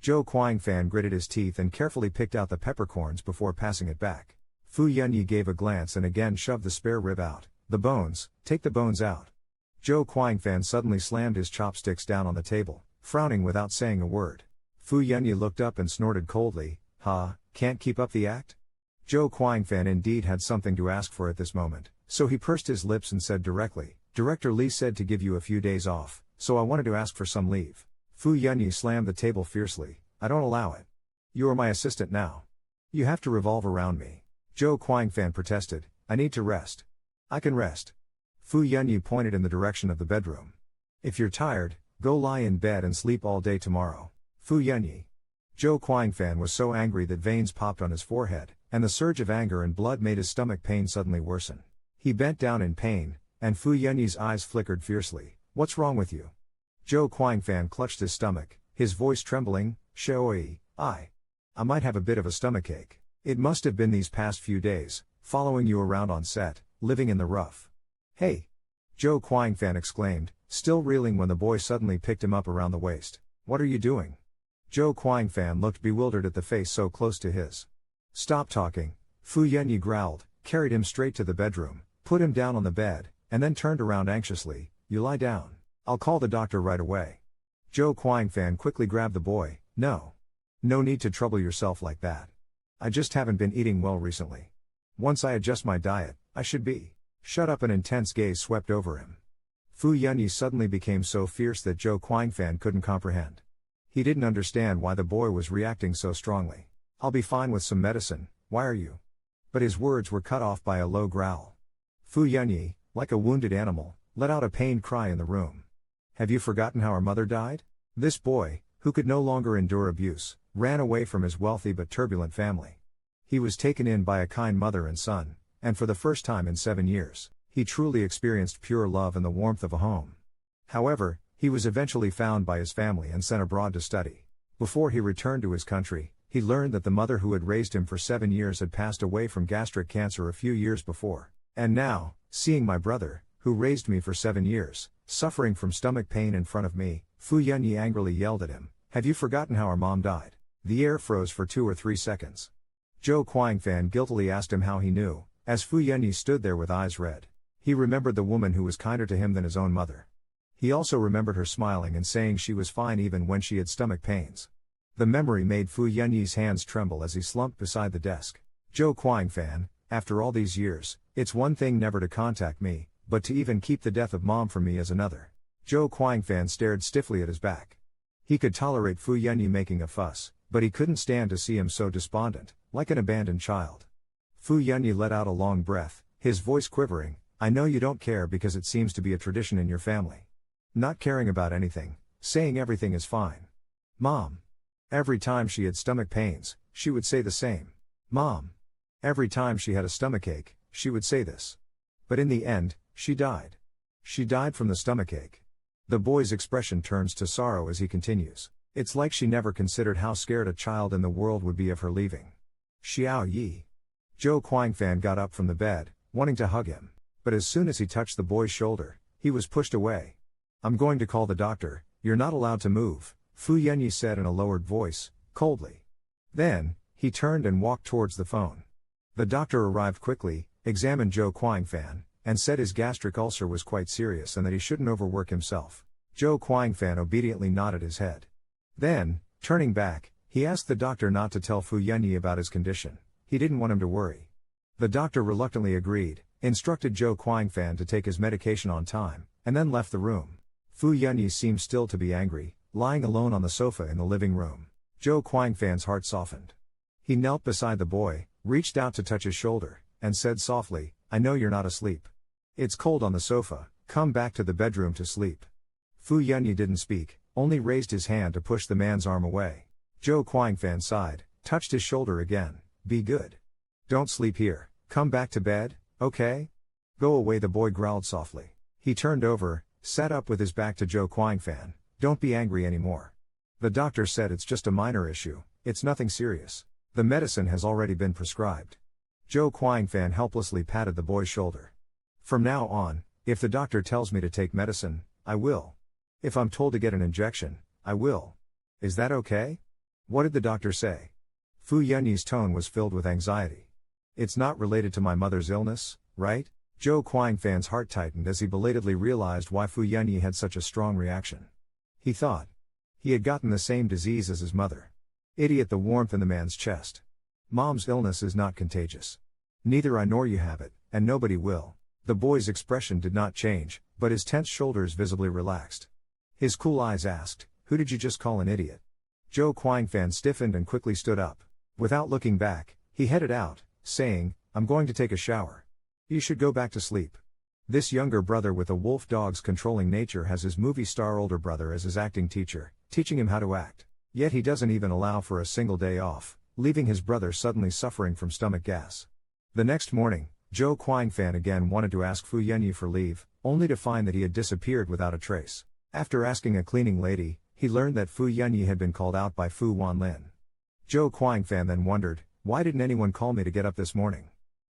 Zhou Quangfan gritted his teeth and carefully picked out the peppercorns before passing it back. Fu Yunyi gave a glance and again shoved the spare rib out. The bones, take the bones out. Zhou Quangfan suddenly slammed his chopsticks down on the table, frowning without saying a word. Fu Yunyi looked up and snorted coldly, can't keep up the act? Zhou Quangfan indeed had something to ask for at this moment, so he pursed his lips and said directly, Director Li said to give you a few days off, so I wanted to ask for some leave. Fu Yunyi slammed the table fiercely, I don't allow it. You are my assistant now. You have to revolve around me. Zhou Quangfan protested, I need to rest. I can rest. Fu Yunyi pointed in the direction of the bedroom. If you're tired, go lie in bed and sleep all day tomorrow. Fu Yunyi. Zhou Quangfan was so angry that veins popped on his forehead, and the surge of anger and blood made his stomach pain suddenly worsen. He bent down in pain, and Fu Yunyi's eyes flickered fiercely. What's wrong with you? Zhou Quangfan clutched his stomach, his voice trembling, Xiaoi, I. I might have a bit of a stomachache. It must have been these past few days, following you around on set, living in the rough. Hey! Joe Quang-fan exclaimed, still reeling when the boy suddenly picked him up around the waist. What are you doing? Joe Quang-fan looked bewildered at the face so close to his. Stop talking, Fu Yunyi growled, carried him straight to the bedroom, put him down on the bed, and then turned around anxiously. You lie down. I'll call the doctor right away. Joe Quang-fan quickly grabbed the boy. No. No need to trouble yourself like that. I just haven't been eating well recently. Once I adjust my diet, I should be. Shut up. An intense gaze swept over him. Fu Yunyi suddenly became so fierce that Joe Quang-fan couldn't comprehend. He didn't understand why the boy was reacting so strongly. I'll be fine with some medicine, why are you? But his words were cut off by a low growl. Fu Yunyi, like a wounded animal, let out a pained cry in the room. Have you forgotten how our mother died? This boy, who could no longer endure abuse, ran away from his wealthy but turbulent family. He was taken in by a kind mother and son, and for the first time in 7 years, he truly experienced pure love and the warmth of a home. However, he was eventually found by his family and sent abroad to study. Before he returned to his country, he learned that the mother who had raised him for 7 years had passed away from gastric cancer a few years before. And now, seeing my brother, who raised me for 7 years, suffering from stomach pain in front of me, Fu Yunyi angrily yelled at him, have you forgotten how our mom died? The air froze for 2 or 3 seconds. Joe Quang-fan guiltily asked him how he knew, as Fu Yunyi stood there with eyes red. He remembered the woman who was kinder to him than his own mother. He also remembered her smiling and saying she was fine even when she had stomach pains. The memory made Fu Yunyi's hands tremble as he slumped beside the desk. Joe Quang-fan, after all these years, it's one thing never to contact me, but to even keep the death of mom from me is another. Joe Quang-fan stared stiffly at his back. He could tolerate Fu Yunyi making a fuss, but he couldn't stand to see him so despondent, like an abandoned child. Fu Yunyi let out a long breath, his voice quivering. I know you don't care because it seems to be a tradition in your family. Not caring about anything, saying everything is fine. Mom. Every time she had stomach pains, she would say the same. Mom. Every time she had a stomachache, she would say this. But in the end, she died. She died from the stomachache. The boy's expression turns to sorrow as he continues. It's like she never considered how scared a child in the world would be of her leaving. Xiao Yi. Joe Quang-fan got up from the bed, wanting to hug him. But as soon as he touched the boy's shoulder, he was pushed away. I'm going to call the doctor, you're not allowed to move, Fu Yunyi said in a lowered voice, coldly. Then, he turned and walked towards the phone. The doctor arrived quickly, examined Joe Quang-fan, and said his gastric ulcer was quite serious and that he shouldn't overwork himself. Joe Quang-fan obediently nodded his head. Then, turning back, he asked the doctor not to tell Fu Yunyi about his condition. He didn't want him to worry. The doctor reluctantly agreed, instructed Joe Quang-fan to take his medication on time, and then left the room. Fu Yunyi seemed still to be angry, lying alone on the sofa in the living room. Joe Quang-fan's heart softened. He knelt beside the boy, reached out to touch his shoulder, and said softly, I know you're not asleep. It's cold on the sofa, come back to the bedroom to sleep. Fu Yunyi didn't speak, only raised his hand to push the man's arm away. Joe Quang-fan sighed, touched his shoulder again, be good. Don't sleep here, come back to bed, okay? Go away, the boy growled softly. He turned over, sat up with his back to Joe Quang-fan. Don't be angry anymore. The doctor said it's just a minor issue, it's nothing serious. The medicine has already been prescribed. Joe Quang-fan helplessly patted the boy's shoulder. From now on, if the doctor tells me to take medicine, I will. If I'm told to get an injection, I will. Is that okay? What did the doctor say? Fu Yunyi's tone was filled with anxiety. It's not related to my mother's illness, right? Joe Quang-fan's heart tightened as he belatedly realized why Fu Yunyi had such a strong reaction. He thought. He had gotten the same disease as his mother. Idiot, the warmth in the man's chest. Mom's illness is not contagious. Neither I nor you have it, and nobody will. The boy's expression did not change, but his tense shoulders visibly relaxed. His cool eyes asked, who did you just call an idiot? Joe Quang-fan stiffened and quickly stood up. Without looking back, he headed out, saying, I'm going to take a shower. You should go back to sleep. This younger brother with a wolf dog's controlling nature has his movie star older brother as his acting teacher, teaching him how to act. Yet he doesn't even allow for a single day off, leaving his brother suddenly suffering from stomach gas. The next morning, Joe Quang-fan again wanted to ask Fu Yunyi for leave, only to find that he had disappeared without a trace. After asking a cleaning lady, he learned that Fu Yunyi had been called out by Fu Wanlin. Zhou Quanfan then wondered, why didn't anyone call me to get up this morning?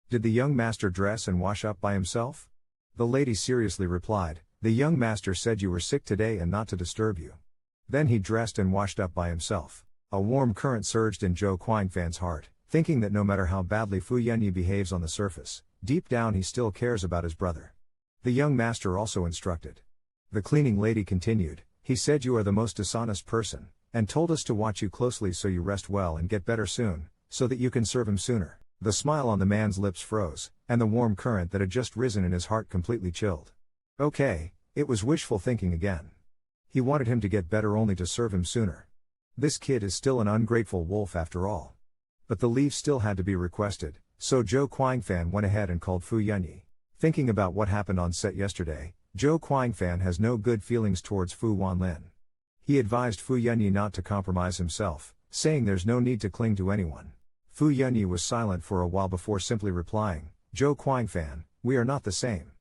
Did the young master dress and wash up by himself? The lady seriously replied, the young master said you were sick today and not to disturb you. Then he dressed and washed up by himself. A warm current surged in Zhou Quanfan's heart, thinking that no matter how badly Fu Yunyi behaves on the surface, deep down he still cares about his brother. The young master also instructed. The cleaning lady continued, he said you are the most dishonest person, and told us to watch you closely so you rest well and get better soon, so that you can serve him sooner. The smile on the man's lips froze, and the warm current that had just risen in his heart completely chilled. Okay, it was wishful thinking again. He wanted him to get better only to serve him sooner. This kid is still an ungrateful wolf after all. But the leave still had to be requested, so Zhou Quanfan went ahead and called Fu Yunyi. Thinking about what happened on set yesterday, Zhou Quanfan has no good feelings towards Fu Wanlin. He advised Fu Yunyi not to compromise himself, saying there's no need to cling to anyone. Fu Yunyi was silent for a while before simply replying, Zhou Quanfan, we are not the same.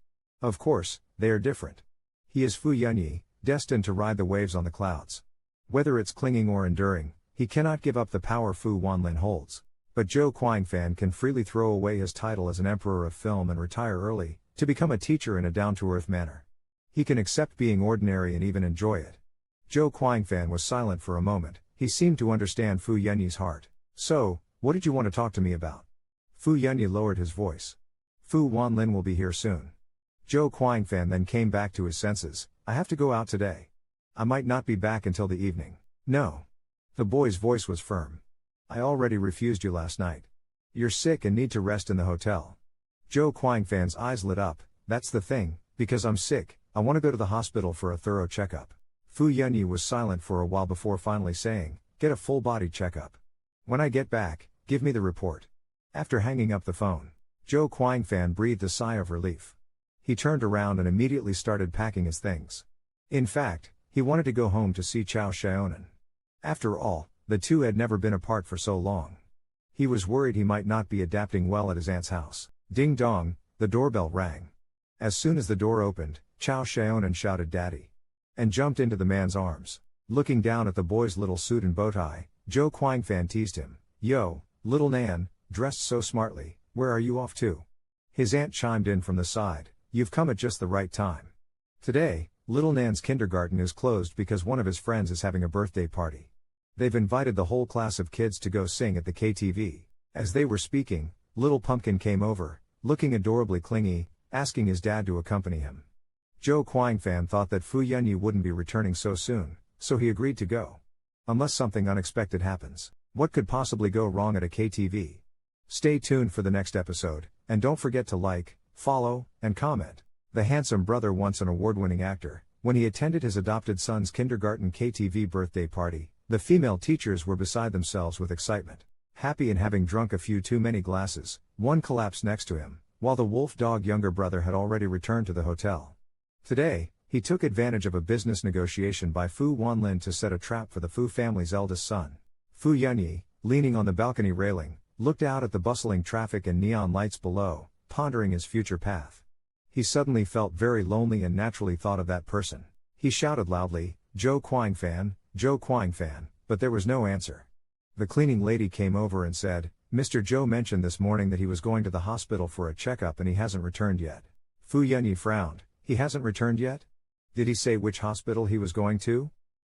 Of course, they are different. He is Fu Yunyi, destined to ride the waves on the clouds. Whether it's clinging or enduring, he cannot give up the power Fu Wanlin holds. But Zhou Quanfan can freely throw away his title as an emperor of film and retire early, to become a teacher in a down-to-earth manner. He can accept being ordinary and even enjoy it. Zhou Quanfan was silent for a moment, he seemed to understand Fu Yunyi's heart. So, what did you want to talk to me about? Fu Yunyi lowered his voice. Fu Wanlin will be here soon. Zhou Quanfan then came back to his senses, I have to go out today. I might not be back until the evening. No. The boy's voice was firm. I already refused you last night. You're sick and need to rest in the hotel. Zhou Quanfan's eyes lit up, that's the thing, because I'm sick, I want to go to the hospital for a thorough checkup. Fu Yunyi was silent for a while before finally saying, get a full body checkup. When I get back, give me the report. After hanging up the phone, Zhou Quanfan breathed a sigh of relief. He turned around and immediately started packing his things. In fact, he wanted to go home to see Chao Xiaonan. After all, the two had never been apart for so long. He was worried he might not be adapting well at his aunt's house. Ding dong, the doorbell rang. As soon as the door opened, Chao Xiaonan shouted Daddy, and jumped into the man's arms. Looking down at the boy's little suit and bow tie, Zhou Quanfan teased him, Yo, little Nan, dressed so smartly, where are you off to? His aunt chimed in from the side, you've come at just the right time. Today, little Nan's kindergarten is closed because one of his friends is having a birthday party. They've invited the whole class of kids to go sing at the KTV. As they were speaking, little Pumpkin came over, looking adorably clingy, asking his dad to accompany him. Zhou Quanfan thought that Fu Yunyi wouldn't be returning so soon, so he agreed to go. Unless something unexpected happens, what could possibly go wrong at a KTV? Stay tuned for the next episode, and don't forget to like, follow, and comment. The handsome brother, once an award-winning actor, when he attended his adopted son's kindergarten KTV birthday party, the female teachers were beside themselves with excitement. Happy and having drunk a few too many glasses, one collapsed next to him, while the wolf dog younger brother had already returned to the hotel. Today, he took advantage of a business negotiation by Fu Wanlin to set a trap for the Fu family's eldest son. Fu Yunyi, leaning on the balcony railing, looked out at the bustling traffic and neon lights below, pondering his future path. He suddenly felt very lonely and naturally thought of that person. He shouted loudly, Zhou Quanfan, but there was no answer. The cleaning lady came over and said, Mr. Zhou mentioned this morning that he was going to the hospital for a checkup and he hasn't returned yet. Fu Yunyi frowned, he hasn't returned yet? Did he say which hospital he was going to?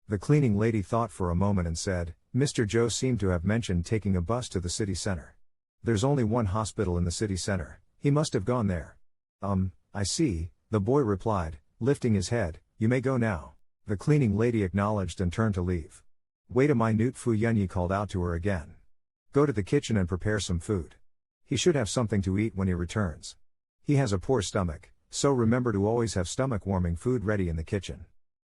The cleaning lady thought for a moment and said, Mr. Zhou seemed to have mentioned taking a bus to the city center. There's only one hospital in the city center, he must have gone there. I see, the boy replied, lifting his head, you may go now. The cleaning lady acknowledged and turned to leave. Wait a minute, Fu Yunyi called out to her again. Go to the kitchen and prepare some food. He should have something to eat when he returns. He has a poor stomach, so remember to always have stomach-warming food ready in the kitchen.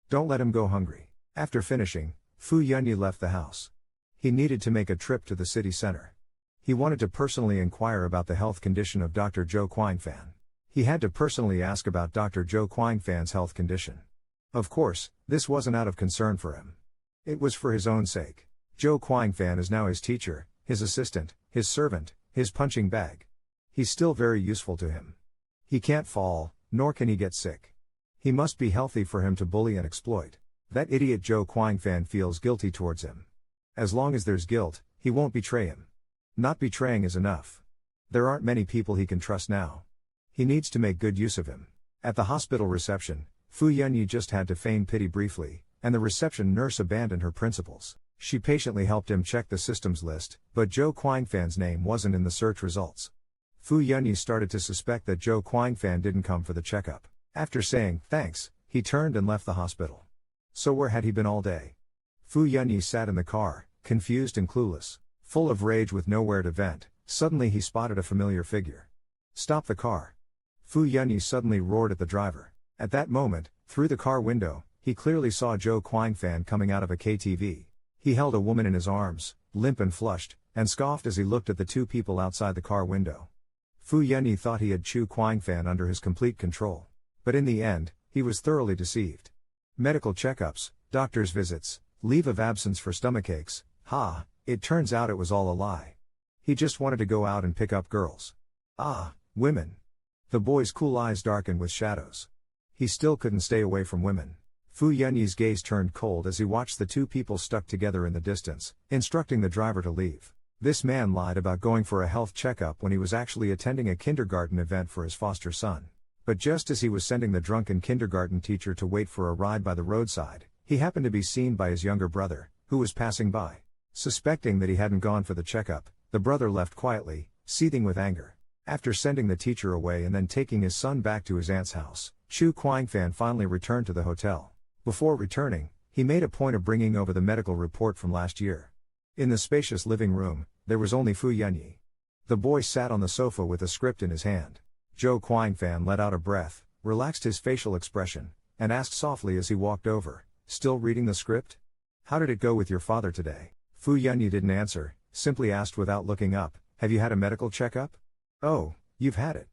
Don't let him go hungry. After finishing, Fu Yunyi left the house. He needed to make a trip to the city center. He wanted to personally inquire about the health condition of Dr. Zhou Quanfan. He had to personally ask about Dr. Zhou Quanfan's health condition. Of course, this wasn't out of concern for him. It was for his own sake. Zhou Quanfan is now his teacher, his assistant, his servant, his punching bag. He's still very useful to him. He can't fall, nor can he get sick. He must be healthy for him to bully and exploit. That idiot Zhou Quanfan feels guilty towards him. As long as there's guilt, He won't betray him. Not betraying is enough. There aren't many people he can trust now. He needs to make good use of him. At the hospital reception, Fu Yunyi just had to feign pity briefly, and the reception nurse abandoned her principles. She patiently helped him check the systems list, but Zhou Quangfan's name wasn't in the search results. Fu Yunyi started to suspect that Zhou Quangfan didn't come for the checkup. After saying, thanks, he turned and left the hospital. So where had he been all day? Fu Yunyi sat in the car, confused and clueless. Full of rage with nowhere to vent, suddenly he spotted a familiar figure. Stop the car. Fu Yunyi suddenly roared at the driver. At that moment, through the car window, he clearly saw Zhou Quangfan coming out of a KTV. He held a woman in his arms, limp and flushed, and scoffed as he looked at the two people outside the car window. Fu Yunyi thought he had Zhou Quangfan under his complete control. But in the end, he was thoroughly deceived. Medical checkups, doctor's visits, leave of absence for stomachaches, it turns out it was all a lie. He just wanted to go out and pick up girls. Women. The boy's cool eyes darkened with shadows. He still couldn't stay away from women. Fu Yunyi's gaze turned cold as he watched the two people stuck together in the distance, instructing the driver to leave. This man lied about going for a health checkup when he was actually attending a kindergarten event for his foster son. But just as he was sending the drunken kindergarten teacher to wait for a ride by the roadside, he happened to be seen by his younger brother, who was passing by. Suspecting that he hadn't gone for the checkup, the brother left quietly, seething with anger. After sending the teacher away and then taking his son back to his aunt's house, Zhou Quangfan finally returned to the hotel. Before returning, he made a point of bringing over the medical report from last year. In the spacious living room, there was only Fu Yunyi. The boy sat on the sofa with a script in his hand. Zhou Quangfan let out a breath, relaxed his facial expression, and asked softly as he walked over, still reading the script? How did it go with your father today? Fu Yunyi didn't answer, simply asked without looking up, have you had a medical checkup? Oh, you've had it.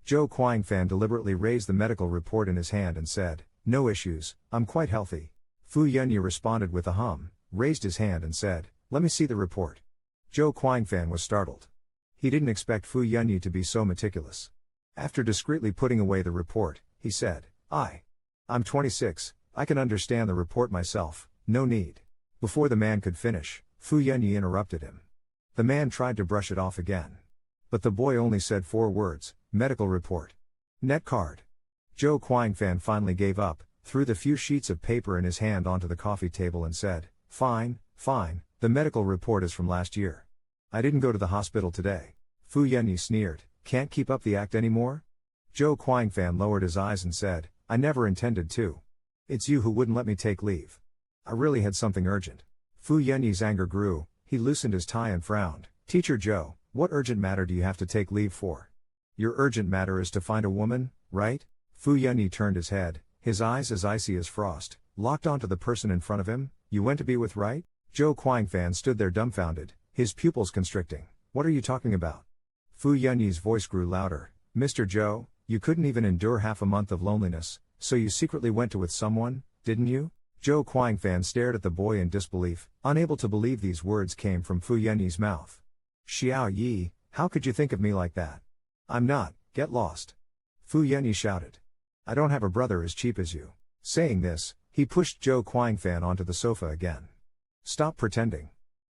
Zhou Quangfan deliberately raised the medical report in his hand and said, no issues, I'm quite healthy. Fu Yunyi responded with a hum, raised his hand and said, let me see the report. Zhou Quangfan was startled. He didn't expect Fu Yunyi to be so meticulous. After discreetly putting away the report, he said, I'm 26, I can understand the report myself, no need. Before the man could finish, Fu Yunyi interrupted him. The man tried to brush it off again. But the boy only said 4 words, medical report. Net card. Zhou Quangfan finally gave up, threw the few sheets of paper in his hand onto the coffee table and said, fine, the medical report is from last year. I didn't go to the hospital today. Fu Yunyi sneered, can't keep up the act anymore? Zhou Quangfan lowered his eyes and said, I never intended to. It's you who wouldn't let me take leave. I really had something urgent. Fu Yunyi's anger grew, he loosened his tie and frowned. Teacher Zhou, what urgent matter do you have to take leave for? Your urgent matter is to find a woman, right? Fu Yunyi turned his head, his eyes as icy as frost, locked onto the person in front of him. You went to be with, right? Zhou Quangfan stood there dumbfounded, his pupils constricting. What are you talking about? Fu Yunyi's voice grew louder. Mr. Zhou, you couldn't even endure half a month of loneliness, so you secretly went to with someone, didn't you? Zhou Quangfan stared at the boy in disbelief, unable to believe these words came from Fu Yunyi's mouth. Xiao Yi, how could you think of me like that? I'm not, get lost. Fu Yunyi shouted. I don't have a brother as cheap as you. Saying this, he pushed Zhou Quangfan onto the sofa again. Stop pretending.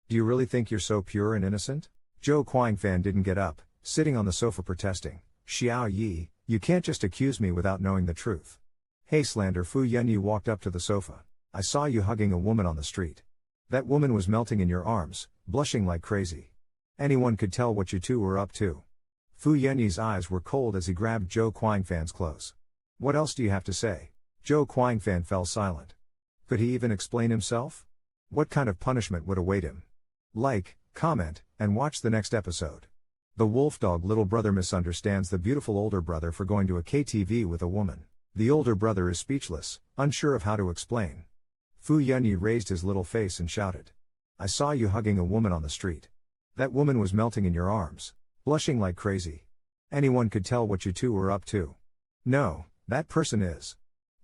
Do you really think you're so pure and innocent? Zhou Quangfan didn't get up, sitting on the sofa protesting. Xiao Yi, you can't just accuse me without knowing the truth. Hey slander. Fu Yunyi walked up to the sofa. I saw you hugging a woman on the street. That woman was melting in your arms, blushing like crazy. Anyone could tell what you two were up to. Fu Yunyi's eyes were cold as he grabbed Zhou Quangfan's clothes. What else do you have to say? Zhou Quangfan fell silent. Could he even explain himself? What kind of punishment would await him? Like, comment, and watch the next episode. The wolfdog little brother misunderstands the beautiful older brother for going to a KTV with a woman. The older brother is speechless, unsure of how to explain. Fu Yunyi raised his little face and shouted. I saw you hugging a woman on the street. That woman was melting in your arms, blushing like crazy. Anyone could tell what you two were up to. No, that person is.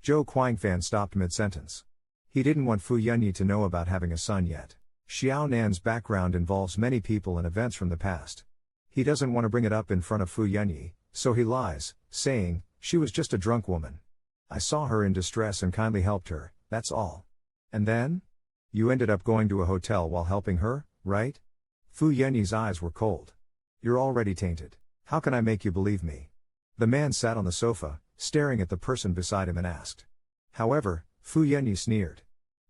Zhou Quangfan stopped mid-sentence. He didn't want Fu Yunyi to know about having a son yet. Xiao Nan's background involves many people and events from the past. He doesn't want to bring it up in front of Fu Yunyi, so he lies, saying, she was just a drunk woman. I saw her in distress and kindly helped her, that's all. And then? You ended up going to a hotel while helping her, right? Fu Yanyi's eyes were cold. You're already tainted. How can I make you believe me? The man sat on the sofa, staring at the person beside him and asked. However, Fu Yanyi sneered.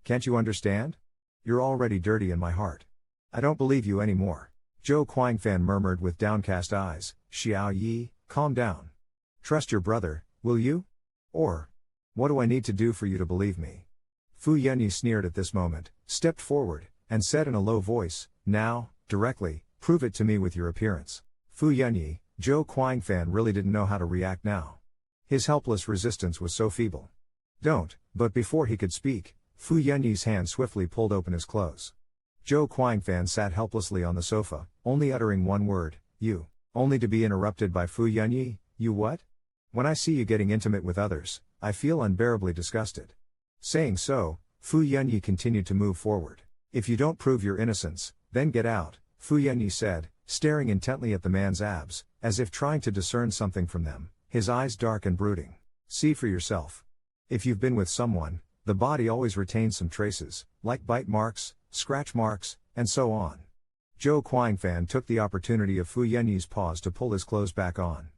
Can't you understand? You're already dirty in my heart. I don't believe you anymore. Zhou Quanfan murmured with downcast eyes, Xiao Yi, calm down. Trust your brother, will you? Or, what do I need to do for you to believe me? Fu Yanyi sneered at this moment, stepped forward, and said in a low voice, now, directly, prove it to me with your appearance. Fu Yanyi, Zhou Quanfan really didn't know how to react now. His helpless resistance was so feeble. Don't, but before he could speak, Fu Yanyi's hand swiftly pulled open his clothes. Zhou Quanfan sat helplessly on the sofa, only uttering one word, you, only to be interrupted by Fu Yanyi, you what? When I see you getting intimate with others, I feel unbearably disgusted. Saying so, Fu Yanyi continued to move forward. If you don't prove your innocence, then get out, Fu Yanyi said, staring intently at the man's abs, as if trying to discern something from them, his eyes dark and brooding. See for yourself. If you've been with someone, the body always retains some traces, like bite marks, scratch marks, and so on. Zhou Quanfan took the opportunity of Fu Yanyi's pause to pull his clothes back on.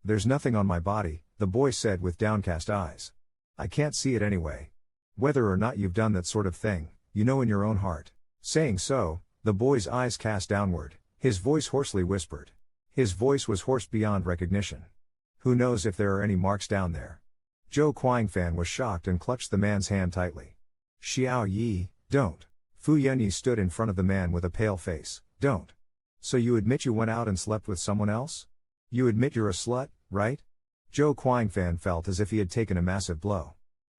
There's nothing on my body, the boy said with downcast eyes. I can't see it anyway. Whether or not you've done that sort of thing, you know in your own heart. Saying so, the boy's eyes cast downward, his voice hoarsely whispered. His voice was hoarse beyond recognition. Who knows if there are any marks down there? Zhou Quanfan was shocked and clutched the man's hand tightly. Xiao Yi, don't. Fu Yanyi stood in front of the man with a pale face. Don't. So you admit you went out and slept with someone else? You admit you're a slut, right? Zhou Quanfan felt as if he had taken a massive blow.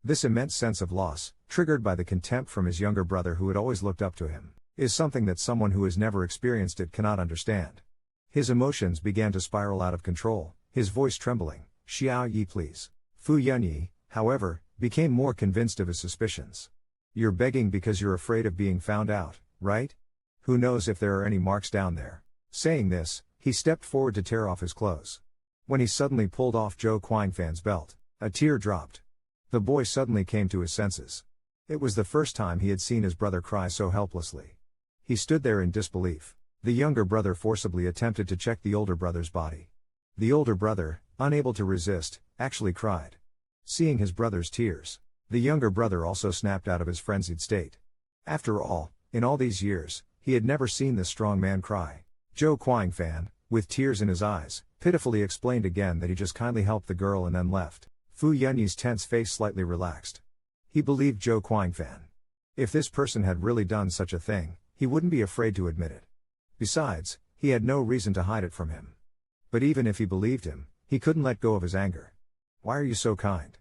This immense sense of loss, triggered by the contempt from his younger brother who had always looked up to him, is something that someone who has never experienced it cannot understand. His emotions began to spiral out of control, his voice trembling. Xiao Yi, please. Fu Yanyi, however, became more convinced of his suspicions. You're begging because you're afraid of being found out, right? Who knows if there are any marks down there? Saying this, he stepped forward to tear off his clothes. When he suddenly pulled off Zhou Quanfan's belt, a tear dropped. The boy suddenly came to his senses. It was the first time he had seen his brother cry so helplessly. He stood there in disbelief. The younger brother forcibly attempted to check the older brother's body. The older brother, unable to resist, actually cried. Seeing his brother's tears, the younger brother also snapped out of his frenzied state. After all, in all these years, he had never seen this strong man cry. Zhou Quanfan, with tears in his eyes, pitifully explained again that he just kindly helped the girl and then left. Fu Yanyi's tense face slightly relaxed. He believed Zhou Quanfan. If this person had really done such a thing, he wouldn't be afraid to admit it. Besides, he had no reason to hide it from him. But even if he believed him, he couldn't let go of his anger. Why are you so kind?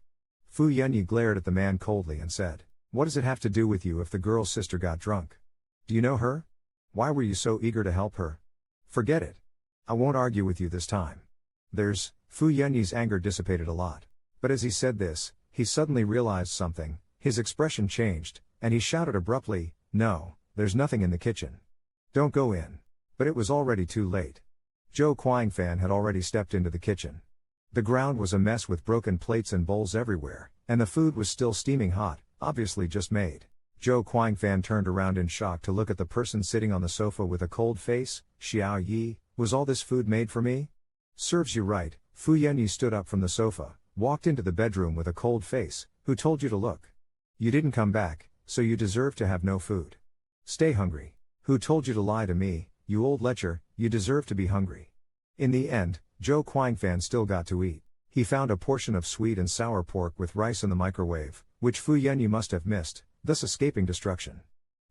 Fu Yanyi glared at the man coldly and said, what does it have to do with you if the girl's sister got drunk? Do you know her? Why were you so eager to help her? Forget it. I won't argue with you this time. Fu Yanyi's anger dissipated a lot. But as he said this, he suddenly realized something, his expression changed, and he shouted abruptly, no, there's nothing in the kitchen. Don't go in. But it was already too late. Zhou Quanfan had already stepped into the kitchen. The ground was a mess with broken plates and bowls everywhere, and the food was still steaming hot, obviously just made. Zhou Quanfan turned around in shock to look at the person sitting on the sofa with a cold face. Xiao Yi, was all this food made for me? Serves you right. Fu Yanyi stood up from the sofa, walked into the bedroom with a cold face. Who told you to look? You didn't come back, so you deserve to have no food. Stay hungry. Who told you to lie to me, you old lecher? You deserve to be hungry. In the end, Zhou Quanfan still got to eat. He found a portion of sweet and sour pork with rice in the microwave, which Fu Yanyi must have missed, thus escaping destruction.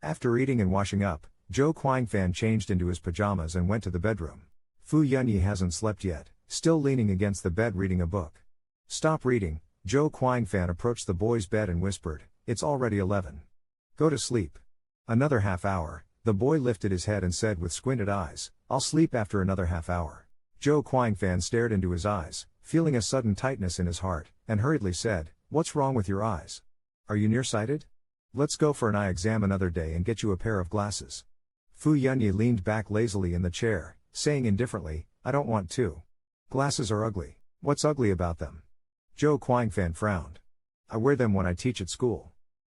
After eating and washing up, Zhou Quanfan changed into his pajamas and went to the bedroom. Fu Yanyi hasn't slept yet, still leaning against the bed reading a book. Stop reading. Zhou Quanfan approached the boy's bed and whispered, it's already 11. Go to sleep. Another half hour. The boy lifted his head and said with squinted eyes, I'll sleep after another half hour. Zhou Quanfan stared into his eyes, feeling a sudden tightness in his heart, and hurriedly said, what's wrong with your eyes? Are you nearsighted? Let's go for an eye exam another day and get you a pair of glasses. Fu Yanyi leaned back lazily in the chair, saying indifferently, I don't want to. Glasses are ugly. What's ugly about them? Zhou Quanfan frowned. I wear them when I teach at school.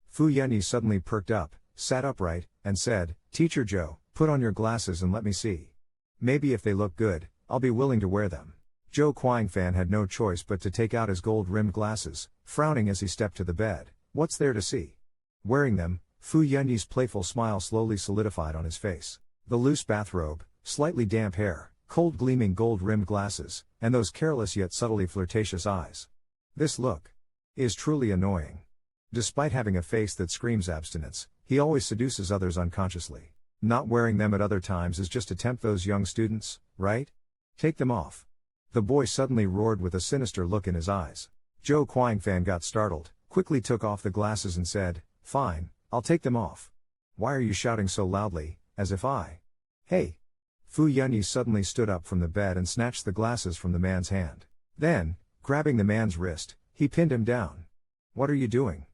Fu Yanyi suddenly perked up, sat upright, and said, Teacher Zhou, Put on your glasses and let me see. Maybe if they look good, I'll be willing to wear them. Zhou Guangfan had no choice but to take out his gold-rimmed glasses, frowning as he stepped to the bed. What's there to see? Wearing them, Fu Yunyi's playful smile slowly solidified on his face. The loose bathrobe, slightly damp hair, cold gleaming gold-rimmed glasses, and those careless yet subtly flirtatious eyes. This look is truly annoying. Despite having a face that screams abstinence, he always seduces others unconsciously. Not wearing them at other times is just to tempt those young students, right? Take them off. The boy suddenly roared with a sinister look in his eyes. Zhou Guangfan got startled, quickly took off the glasses and said, "Fine, I'll take them off." "Why are you shouting so loudly, as if I..." "Hey!" Fu Yunyi suddenly stood up from the bed and snatched the glasses from the man's hand. Then, grabbing the man's wrist, he pinned him down. "What are you doing?"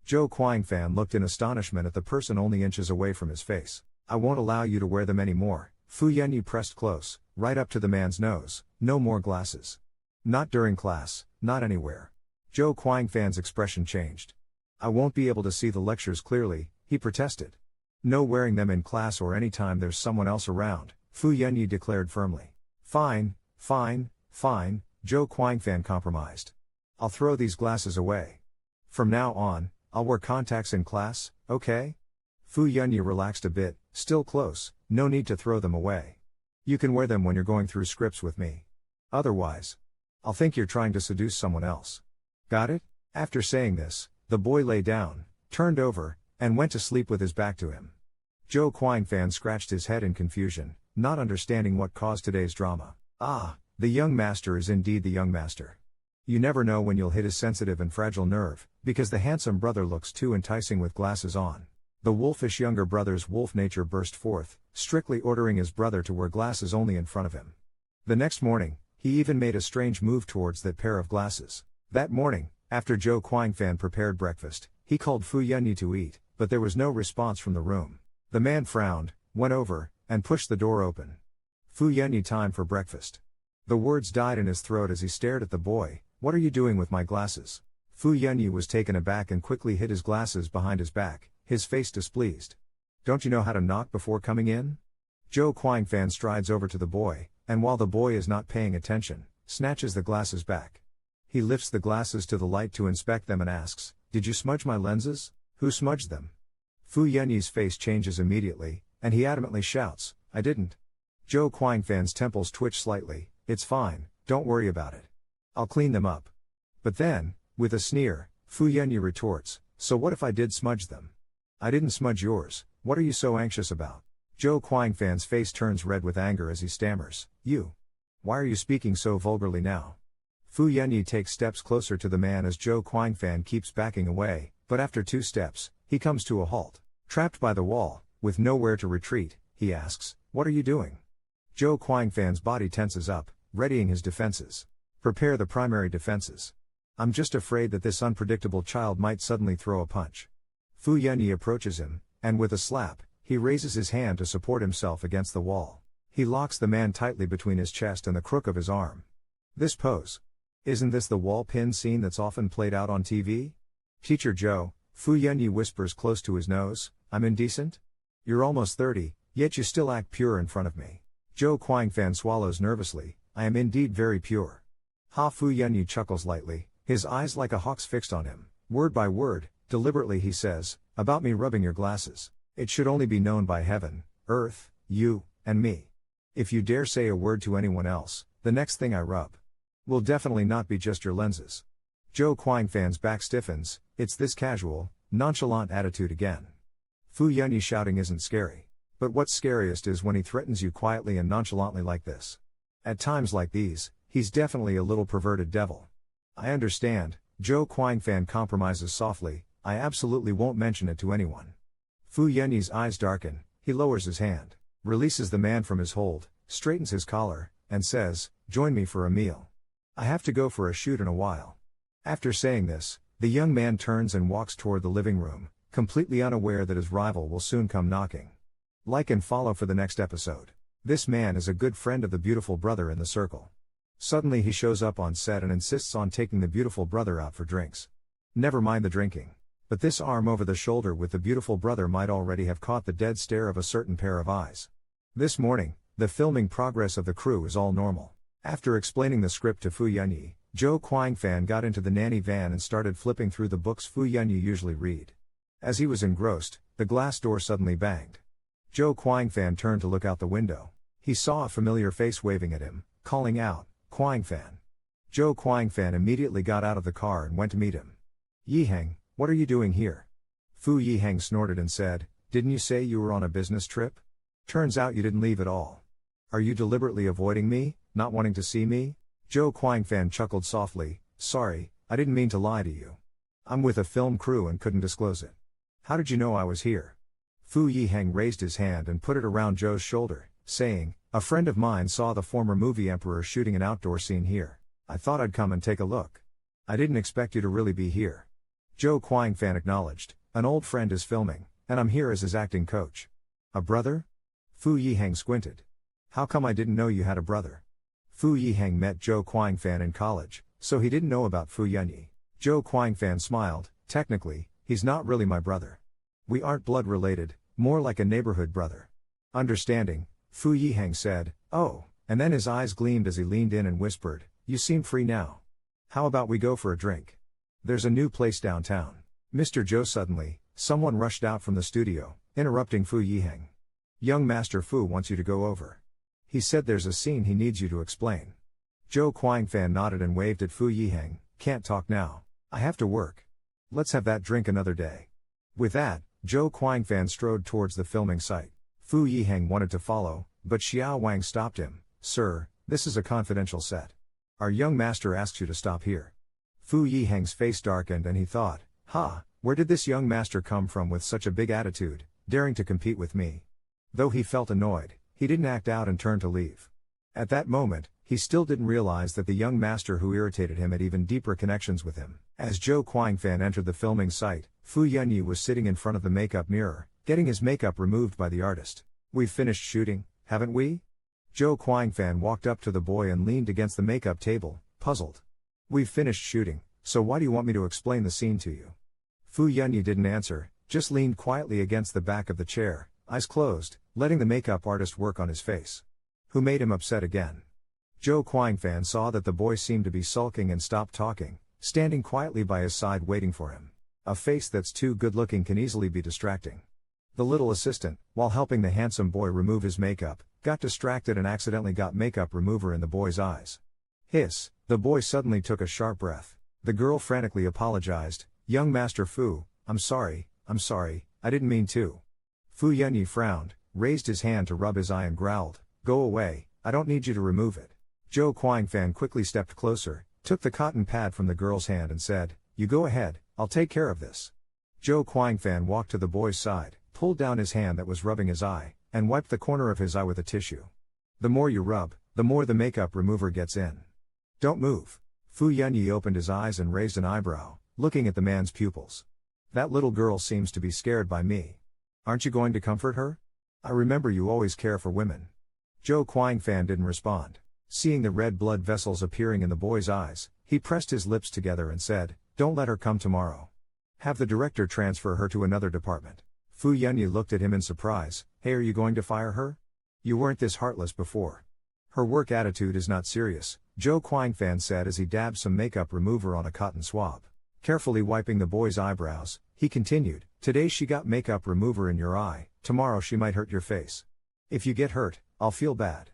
Zhou Guangfan looked in astonishment at the person only inches away from his face. "I won't allow you to wear them anymore." Fu Yunyi pressed close, right up to the man's nose. "No more glasses. Not during class, not anywhere." Zhou Guangfan's expression changed. "I won't be able to see the lectures clearly," he protested. "No wearing them in class or any time there's someone else around," Fu Yunyi declared firmly. "Fine, fine, fine," Zhou Guangfan compromised. "I'll throw these glasses away. From now on, I'll wear contacts in class, okay?" Fu Yunyi relaxed a bit. "Still close, no need to throw them away. You can wear them when you're going through scripts with me. Otherwise, I'll think you're trying to seduce someone else. Got it?" After saying this, the boy lay down, turned over, and went to sleep with his back to him. Zhou Guangfan scratched his head in confusion, not understanding what caused today's drama. Ah, the young master is indeed the young master. You never know when you'll hit his sensitive and fragile nerve, because the handsome brother looks too enticing with glasses on. The wolfish younger brother's wolf nature burst forth, strictly ordering his brother to wear glasses only in front of him. The next morning, he even made a strange move towards that pair of glasses. That morning, after Zhou Guangfan prepared breakfast, he called Fu Yunyi to eat, but there was no response from the room. The man frowned, went over, and pushed the door open. "Fu Yunyi, time for breakfast." The words died in his throat as he stared at the boy. "What are you doing with my glasses?" Fu Yunyi was taken aback and quickly hid his glasses behind his back, his face displeased. "Don't you know how to knock before coming in?" Zhou Guangfan strides over to the boy, and while the boy is not paying attention, snatches the glasses back. He lifts the glasses to the light to inspect them and asks, "Did you smudge my lenses?" "Who smudged them?" Fu Yunyi's face changes immediately, and he adamantly shouts, "I didn't." Zhou Guangfan's temples twitch slightly. "It's fine, don't worry about it. I'll clean them up." But then, with a sneer, Fu Yunyi retorts, "So what if I did smudge them?" "I didn't smudge yours, what are you so anxious about?" Zhou Guangfan's face turns red with anger as he stammers, "You. Why are you speaking so vulgarly now?" Fu Yunyi takes steps closer to the man as Zhou Guangfan keeps backing away, but after 2 steps, he comes to a halt. Trapped by the wall, with nowhere to retreat, he asks, "What are you doing?" Zhou Guangfan's body tenses up, readying his defenses. Prepare the primary defenses. "I'm just afraid that this unpredictable child might suddenly throw a punch." Fu Yunyi approaches him, and with a slap, he raises his hand to support himself against the wall. He locks the man tightly between his chest and the crook of his arm. This pose. Isn't this the wall pin scene that's often played out on TV? "Teacher Zhou," Fu Yunyi whispers close to his nose, "I'm indecent? You're almost 30, yet you still act pure in front of me." Zhou Guangfan swallows nervously. "I am indeed very pure." Ha! Fu Yunyi chuckles lightly, his eyes like a hawk's fixed on him. Word by word, deliberately he says, "About me rubbing your glasses. It should only be known by heaven, earth, you, and me. If you dare say a word to anyone else, the next thing I rub will definitely not be just your lenses." Zhou Guangfan's back stiffens. It's this casual, nonchalant attitude again. Fu Yunyi shouting isn't scary. But what's scariest is when he threatens you quietly and nonchalantly like this. At times like these, he's definitely a little perverted devil. "I understand," Zhou Guangfan compromises softly, "I absolutely won't mention it to anyone." Fu Yunyi's eyes darken, he lowers his hand, releases the man from his hold, straightens his collar, and says, "Join me for a meal. I have to go for a shoot in a while." After saying this, the young man turns and walks toward the living room, completely unaware that his rival will soon come knocking. Like and follow for the next episode. This man is a good friend of the beautiful brother in the circle. Suddenly he shows up on set and insists on taking the beautiful brother out for drinks. Never mind the drinking. But this arm over the shoulder with the beautiful brother might already have caught the dead stare of a certain pair of eyes. This morning, the filming progress of the crew is all normal. After explaining the script to Fu Yunyi, Zhou Quanfan got into the nanny van and started flipping through the books Fu Yunyi usually read. As he was engrossed, the glass door suddenly banged. Zhou Quanfan turned to look out the window. He saw a familiar face waving at him, calling out, "Quanfan." Zhou Quanfan immediately got out of the car and went to meet him. "Yiheng, what are you doing here?" Fu Yiheng snorted and said, "Didn't you say you were on a business trip? Turns out you didn't leave at all. Are you deliberately avoiding me, not wanting to see me?" Zhou Quanfan chuckled softly, "Sorry, I didn't mean to lie to you. I'm with a film crew and couldn't disclose it." "How did you know I was here?" Fu Yiheng raised his hand and put it around Zhou's shoulder, saying, "A friend of mine saw the former movie emperor shooting an outdoor scene here. I thought I'd come and take a look. I didn't expect you to really be here." Zhou Quanfan acknowledged, "An old friend is filming, and I'm here as his acting coach." "A brother?" Fu Yiheng squinted. "How come I didn't know you had a brother?" Fu Yiheng met Zhou Quanfan in college, so he didn't know about Fu Yunyi. Zhou Quanfan smiled, "Technically, he's not really my brother. We aren't blood related, more like a neighborhood brother." Understanding, Fu Yiheng said, "Oh," and then his eyes gleamed as he leaned in and whispered, "You seem free now. How about we go for a drink? There's a new place downtown." Mr. Zhou suddenly, someone rushed out from the studio, interrupting Fu Yiheng. "Young Master Fu wants you to go over. He said there's a scene he needs you to explain." Zhou Quanfan nodded and waved at Fu Yiheng, "Can't talk now. I have to work. Let's have that drink another day." With that, Zhou Quanfan strode towards the filming site. Fu Yiheng wanted to follow, but Xiao Wang stopped him. "Sir, this is a confidential set. Our young master asks you to stop here." Fu Yiheng's face darkened and he thought, where did this young master come from with such a big attitude, daring to compete with me?" Though he felt annoyed, he didn't act out and turned to leave. At that moment, he still didn't realize that the young master who irritated him had even deeper connections with him. As Zhou Quanfan entered the filming site, Fu Yunyi was sitting in front of the makeup mirror, getting his makeup removed by the artist. "We've finished shooting, haven't we?" Zhou Quanfan walked up to the boy and leaned against the makeup table, puzzled. "We've finished shooting, so why do you want me to explain the scene to you?" Fu Yunyi didn't answer, just leaned quietly against the back of the chair, eyes closed, letting the makeup artist work on his face. Who made him upset again? Zhou Quanfan saw that the boy seemed to be sulking and stopped talking, standing quietly by his side waiting for him. A face that's too good-looking can easily be distracting. The little assistant, while helping the handsome boy remove his makeup, got distracted and accidentally got makeup remover in the boy's eyes. Hiss, the boy suddenly took a sharp breath. The girl frantically apologized, "Young Master Fu, I'm sorry, I didn't mean to." Fu Yunyi frowned, raised his hand to rub his eye and growled, "Go away, I don't need you to remove it." Zhou Quanfan quickly stepped closer, took the cotton pad from the girl's hand and said, "You go ahead, I'll take care of this." Zhou Quanfan walked to the boy's side, pulled down his hand that was rubbing his eye, and wiped the corner of his eye with a tissue. "The more you rub, the more the makeup remover gets in. Don't move." Fu Yunyi opened his eyes and raised an eyebrow, looking at the man's pupils. "That little girl seems to be scared by me. Aren't you going to comfort her? I remember you always care for women." Zhou Quanfan didn't respond. Seeing the red blood vessels appearing in the boy's eyes, he pressed his lips together and said, "Don't let her come tomorrow. Have the director transfer her to another department." Fu Yunyi looked at him in surprise. "Hey, are you going to fire her? You weren't this heartless before." "Her work attitude is not serious," Zhou Quanfan said as he dabbed some makeup remover on a cotton swab. Carefully wiping the boy's eyebrows, he continued, "Today she got makeup remover in your eye, tomorrow she might hurt your face. If you get hurt, I'll feel bad.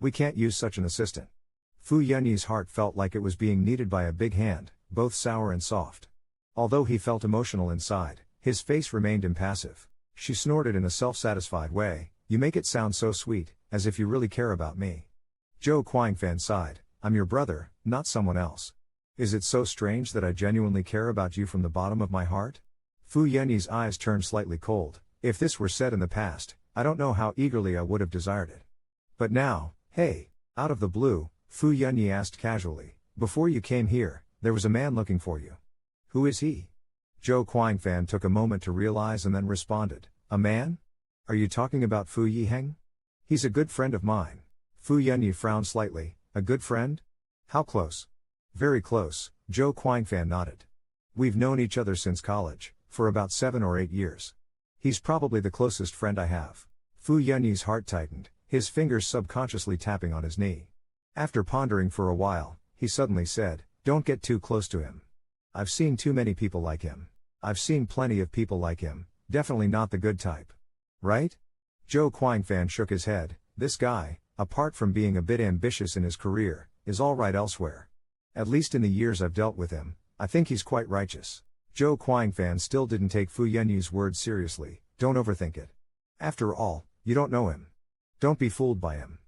We can't use such an assistant." Fu Yunyi's heart felt like it was being kneaded by a big hand, both sour and soft. Although he felt emotional inside, his face remained impassive. She snorted in a self-satisfied way, "You make it sound so sweet, as if you really care about me." Zhou Quanfan sighed, "I'm your brother, not someone else. Is it so strange that I genuinely care about you from the bottom of my heart?" Fu Yunyi's eyes turned slightly cold. If this were said in the past, I don't know how eagerly I would have desired it. But now, "Hey." Out of the blue, Fu Yunyi asked casually, "Before you came here, there was a man looking for you. Who is he?" Zhou Quanfan took a moment to realize and then responded, "A man? Are you talking about Fu Yiheng? He's a good friend of mine." Fu Yunyi frowned slightly, "A good friend? How close?" "Very close," Zhou Quanfan nodded. "We've known each other since college, for about 7 or 8 years. He's probably the closest friend I have." Fu Yunyi's heart tightened. his fingers subconsciously tapping on his knee. After pondering for a while, he suddenly said, "Don't get too close to him. I've seen too many people like him. I've seen plenty of people like him, definitely not the good type. Right?" Zhou Quanfan shook his head. "This guy, apart from being a bit ambitious in his career, is alright elsewhere. At least in the years I've dealt with him, I think he's quite righteous." Zhou Quanfan still didn't take Fu Yanyi's words seriously. "Don't overthink it. After all, you don't know him. Don't be fooled by him."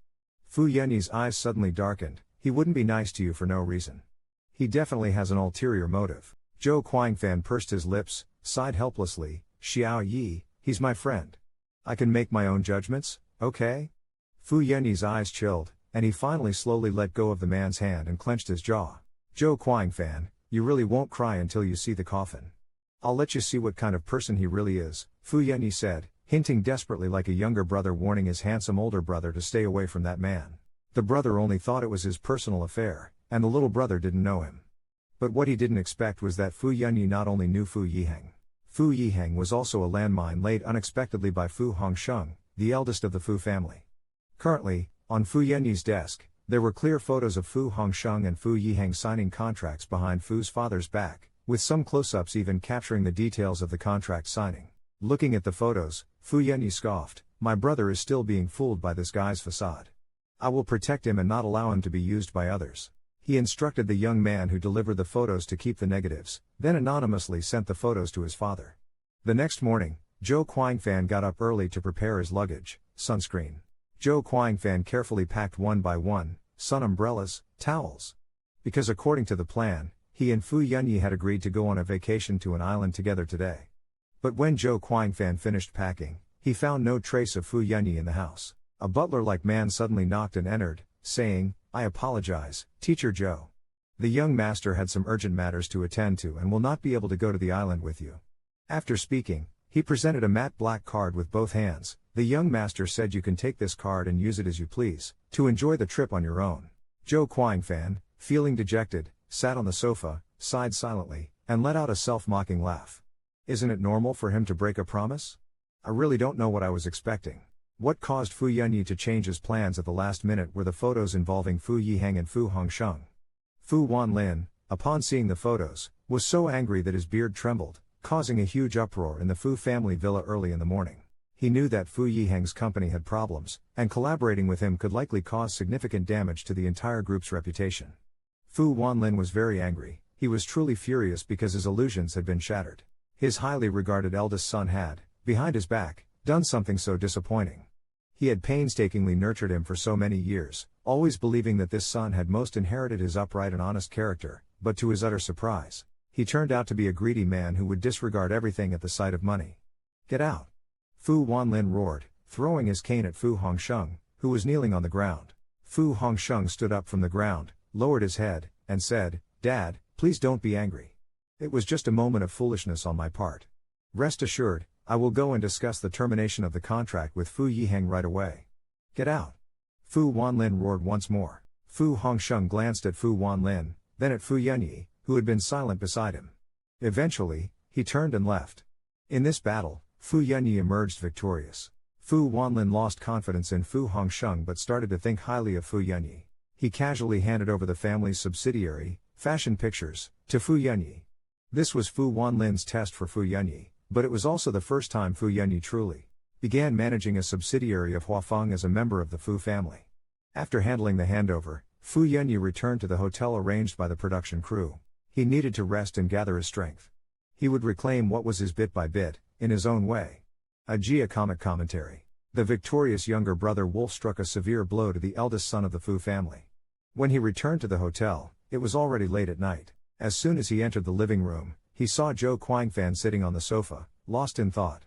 Fu Yanyi's eyes suddenly darkened. "He wouldn't be nice to you for no reason. He definitely has an ulterior motive." Zhou Quanfan pursed his lips, sighed helplessly. "Xiao Yi, he's my friend. I can make my own judgments, okay?" Fu Yanyi's eyes chilled, and he finally slowly let go of the man's hand and clenched his jaw. "Zhou Quanfan, you really won't cry until you see the coffin. I'll let you see what kind of person he really is," Fu Yanyi said, hinting desperately like a younger brother warning his handsome older brother to stay away from that man. The brother only thought it was his personal affair, and the little brother didn't know him. But what he didn't expect was that Fu Yanyi not only knew Fu Yiheng. Fu Yiheng was also a landmine laid unexpectedly by Fu Hongsheng, the eldest of the Fu family. Currently, on Fu Yanyi's desk, there were clear photos of Fu Hongsheng and Fu Yiheng signing contracts behind Fu's father's back, with some close-ups even capturing the details of the contract signing. Looking at the photos, Fu Yanyi scoffed, "My brother is still being fooled by this guy's facade. I will protect him and not allow him to be used by others." He instructed the young man who delivered the photos to keep the negatives, then anonymously sent the photos to his father. The next morning, Zhou Quanfan got up early to prepare his luggage, sunscreen. Zhou Quanfan carefully packed one by one, sun umbrellas, towels. Because according to the plan, he and Fu Yanyi had agreed to go on a vacation to an island together today. But when Zhou Quanfan finished packing, he found no trace of Fu Yanyi in the house. A butler-like man suddenly knocked and entered, saying, "I apologize, Teacher Zhou. The young master had some urgent matters to attend to and will not be able to go to the island with you." After speaking, he presented a matte black card with both hands. "The young master said you can take this card and use it as you please, to enjoy the trip on your own." Zhou Quanfan, feeling dejected, sat on the sofa, sighed silently, and let out a self-mocking laugh. Isn't it normal for him to break a promise? I really don't know what I was expecting. What caused Fu Yanyi to change his plans at the last minute were the photos involving Fu Yiheng and Fu Hongsheng. Fu Wanlin, upon seeing the photos, was so angry that his beard trembled, causing a huge uproar in the Fu family villa early in the morning. He knew that Fu Yiheng's company had problems, and collaborating with him could likely cause significant damage to the entire group's reputation. Fu Wanlin was very angry. He was truly furious because his illusions had been shattered. His highly regarded eldest son had, behind his back, done something so disappointing. He had painstakingly nurtured him for so many years, always believing that this son had most inherited his upright and honest character, but to his utter surprise, he turned out to be a greedy man who would disregard everything at the sight of money. "Get out!" Fu Wanlin roared, throwing his cane at Fu Hongsheng, who was kneeling on the ground. Fu Hongsheng stood up from the ground, lowered his head, and said, "Dad, please don't be angry. It was just a moment of foolishness on my part. Rest assured, I will go and discuss the termination of the contract with Fu Yiheng right away. Get out!" Fu Wanlin roared once more. Fu Hongsheng glanced at Fu Wanlin, then at Fu Yanyi, who had been silent beside him. Eventually, he turned and left. In this battle, Fu Yanyi emerged victorious. Fu Wanlin lost confidence in Fu Hongsheng but started to think highly of Fu Yanyi. He casually handed over the family's subsidiary, Fashion Pictures, to Fu Yanyi. This was Fu Wanlin's test for Fu Yanyi, but it was also the first time Fu Yanyi truly began managing a subsidiary of Huafeng as a member of the Fu family. After handling the handover, Fu Yanyi returned to the hotel arranged by the production crew. He needed to rest and gather his strength. He would reclaim what was his bit by bit, in his own way. A Jia comic commentary. The victorious younger brother Wolf struck a severe blow to the eldest son of the Fu family. When he returned to the hotel, it was already late at night. As soon as he entered the living room, he saw Zhou Quanfan sitting on the sofa, lost in thought.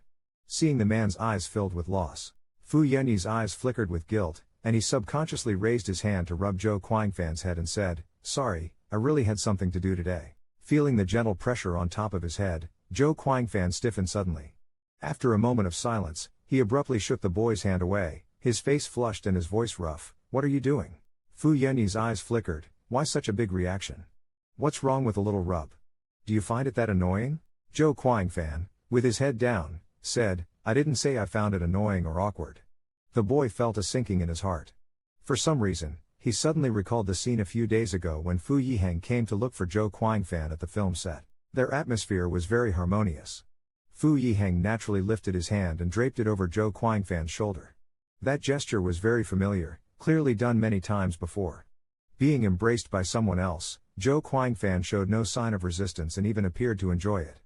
Seeing the man's eyes filled with loss, Fu Yanyi's eyes flickered with guilt, and he subconsciously raised his hand to rub Zhou Quanfan's head and said, "Sorry, I really had something to do today." Feeling the gentle pressure on top of his head, Zhou Quanfan stiffened suddenly. After a moment of silence, he abruptly shook the boy's hand away, his face flushed and his voice rough. "What are you doing?" Fu Yanyi's eyes flickered. "Why such a big reaction? What's wrong with a little rub? Do you find it that annoying?" Zhou Quanfan, with his head down, said, "I didn't say I found it annoying or awkward. The boy felt a sinking in his heart. For some reason, he suddenly recalled the scene a few days ago when Fu Yiheng came to look for Zhou Quanfan at the film set. Their atmosphere was very harmonious. Fu Yiheng naturally lifted his hand and draped it over Zhou Quanfan's shoulder. That gesture was very familiar, clearly done many times before. Being embraced by someone else, Zhou Quanfan showed no sign of resistance and even appeared to enjoy it.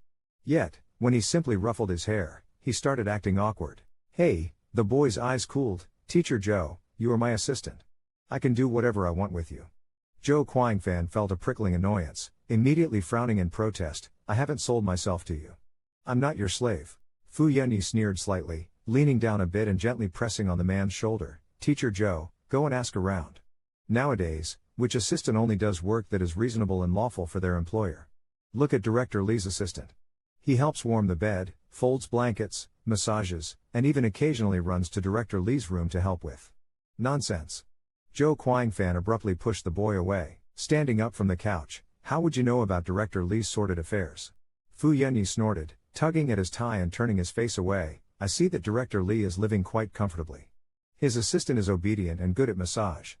Yet, when he simply ruffled his hair, he started acting awkward. "Hey," the boy's eyes cooled, "Teacher Zhou, you are my assistant. I can do whatever I want with you." Zhou Quanfan felt a prickling annoyance, immediately frowning in protest. "I haven't sold myself to you. I'm not your slave." Fu Yunyi sneered slightly, leaning down a bit and gently pressing on the man's shoulder. "Teacher Zhou, go and ask around. Nowadays, which assistant only does work that is reasonable and lawful for their employer? Look at Director Li's assistant. He helps warm the bed, folds blankets, massages, and even occasionally runs to Director Li's room to help with." "Nonsense." Zhou Quanfan abruptly pushed the boy away, standing up from the couch. "How would you know about Director Li's sordid affairs?" Fu Yunyi snorted, tugging at his tie and turning his face away. "I see that Director Li is living quite comfortably. His assistant is obedient and good at massage."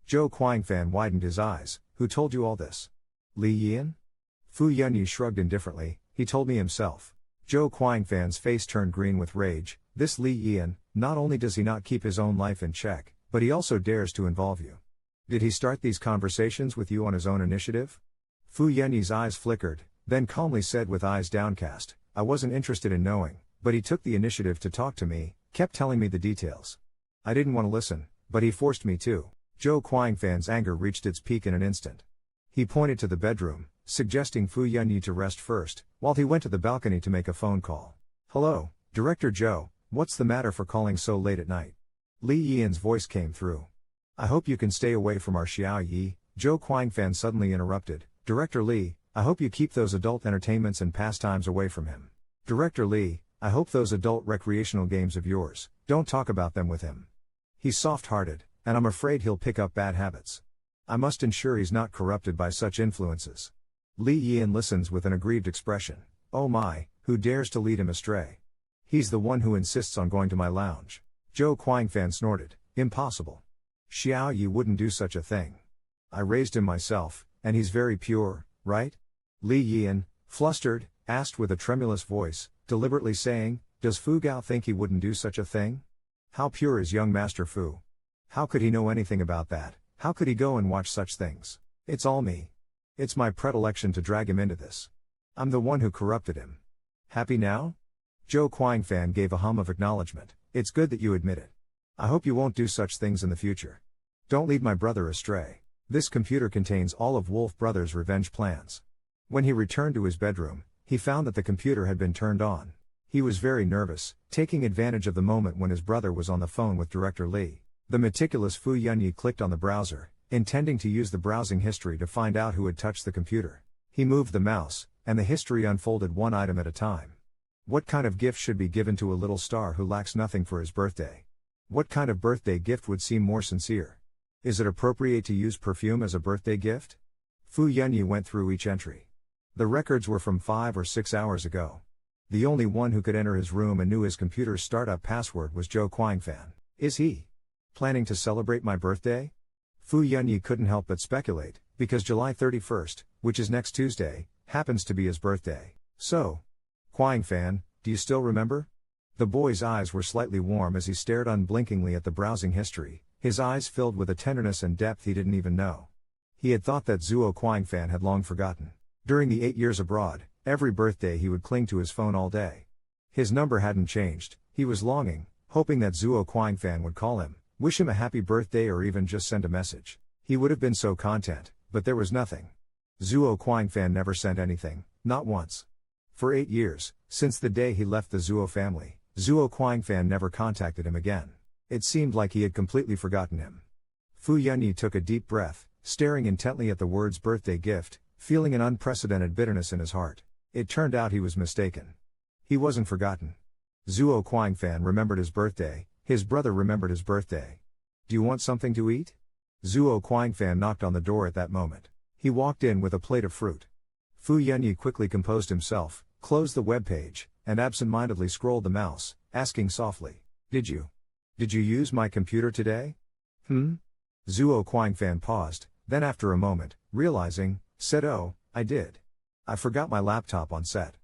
Zhou Quanfan widened his eyes. "Who told you all this? Li Yian?" Fu Yunyi shrugged indifferently. "He told me himself." Zhou Quanfan's face turned green with rage. "This Li Yian, not only does he not keep his own life in check, but he also dares to involve you. Did he start these conversations with you on his own initiative?" Fu Yunyi's eyes flickered, then calmly said with eyes downcast, "I wasn't interested in knowing, but he took the initiative to talk to me, kept telling me the details. I didn't want to listen, but he forced me to." Zhou Quanfan's anger reached its peak in an instant. He pointed to the bedroom, suggesting Fu Yunyi to rest first, while he went to the balcony to make a phone call. "Hello, Director Zhou, what's the matter for calling so late at night?" Li Yian's voice came through. "I hope you can stay away from our Xiao Yi," Zhou Quanfan suddenly interrupted. "Director Li, I hope you keep those adult entertainments and pastimes away from him. Director Li, I hope those adult recreational games of yours, don't talk about them with him. He's soft-hearted, and I'm afraid he'll pick up bad habits. I must ensure he's not corrupted by such influences." Li Yian listens with an aggrieved expression. "Oh my, who dares to lead him astray? He's the one who insists on going to my lounge." Zhou Quanfan snorted. "Impossible. Xiao Yi wouldn't do such a thing. I raised him myself, and he's very pure, right?" Li Yian, flustered, asked with a tremulous voice, deliberately saying, "Does Fu Gao think he wouldn't do such a thing? How pure is young Master Fu? How could he know anything about that? How could he go and watch such things? It's all me. It's my predilection to drag him into this. I'm the one who corrupted him. Happy now?" Zhou Quanfan gave a hum of acknowledgement. "It's good that you admit it. I hope you won't do such things in the future. Don't lead my brother astray. This computer contains all of Wolf Brothers' revenge plans." When he returned to his bedroom, he found that the computer had been turned on. He was very nervous, taking advantage of the moment when his brother was on the phone with Director Li. The meticulous Fu Yunyi clicked on the browser, intending to use the browsing history to find out who had touched the computer. He moved the mouse, and the history unfolded one item at a time. What kind of gift should be given to a little star who lacks nothing for his birthday? What kind of birthday gift would seem more sincere? Is it appropriate to use perfume as a birthday gift? Fu Yunyi went through each entry. The records were from 5 or 6 hours ago. The only one who could enter his room and knew his computer's startup password was Zhou Quanfan. Is he planning to celebrate my birthday? Fu Yunyi couldn't help but speculate, because July 31st, which is next Tuesday, happens to be his birthday. So, Quanfan, do you still remember? The boy's eyes were slightly warm as he stared unblinkingly at the browsing history, his eyes filled with a tenderness and depth he didn't even know. He had thought that Zhuo Quanfan had long forgotten. During the 8 years abroad, every birthday he would cling to his phone all day. His number hadn't changed. He was longing, hoping that Zhuo Quanfan would call him, wish him a happy birthday or even just send a message. He would have been so content, but there was nothing. Zhuo Quanfan never sent anything, not once. For 8 years, since the day he left the Zhuo family, Zhuo Quanfan never contacted him again. It seemed like he had completely forgotten him. Fu Yunyi took a deep breath, staring intently at the words birthday gift, feeling an unprecedented bitterness in his heart. It turned out he was mistaken. He wasn't forgotten. Zhuo Quanfan remembered his birthday, his brother remembered his birthday. "Do you want something to eat?" Zhuo Quanfan knocked on the door at that moment. He walked in with a plate of fruit. Fu Yunyi quickly composed himself, closed the web page, and absent-mindedly scrolled the mouse, asking softly, "Did you Did you use my computer today? Zhuo Quanfan paused, then after a moment, realizing, said, "Oh, I did. I forgot my laptop on set.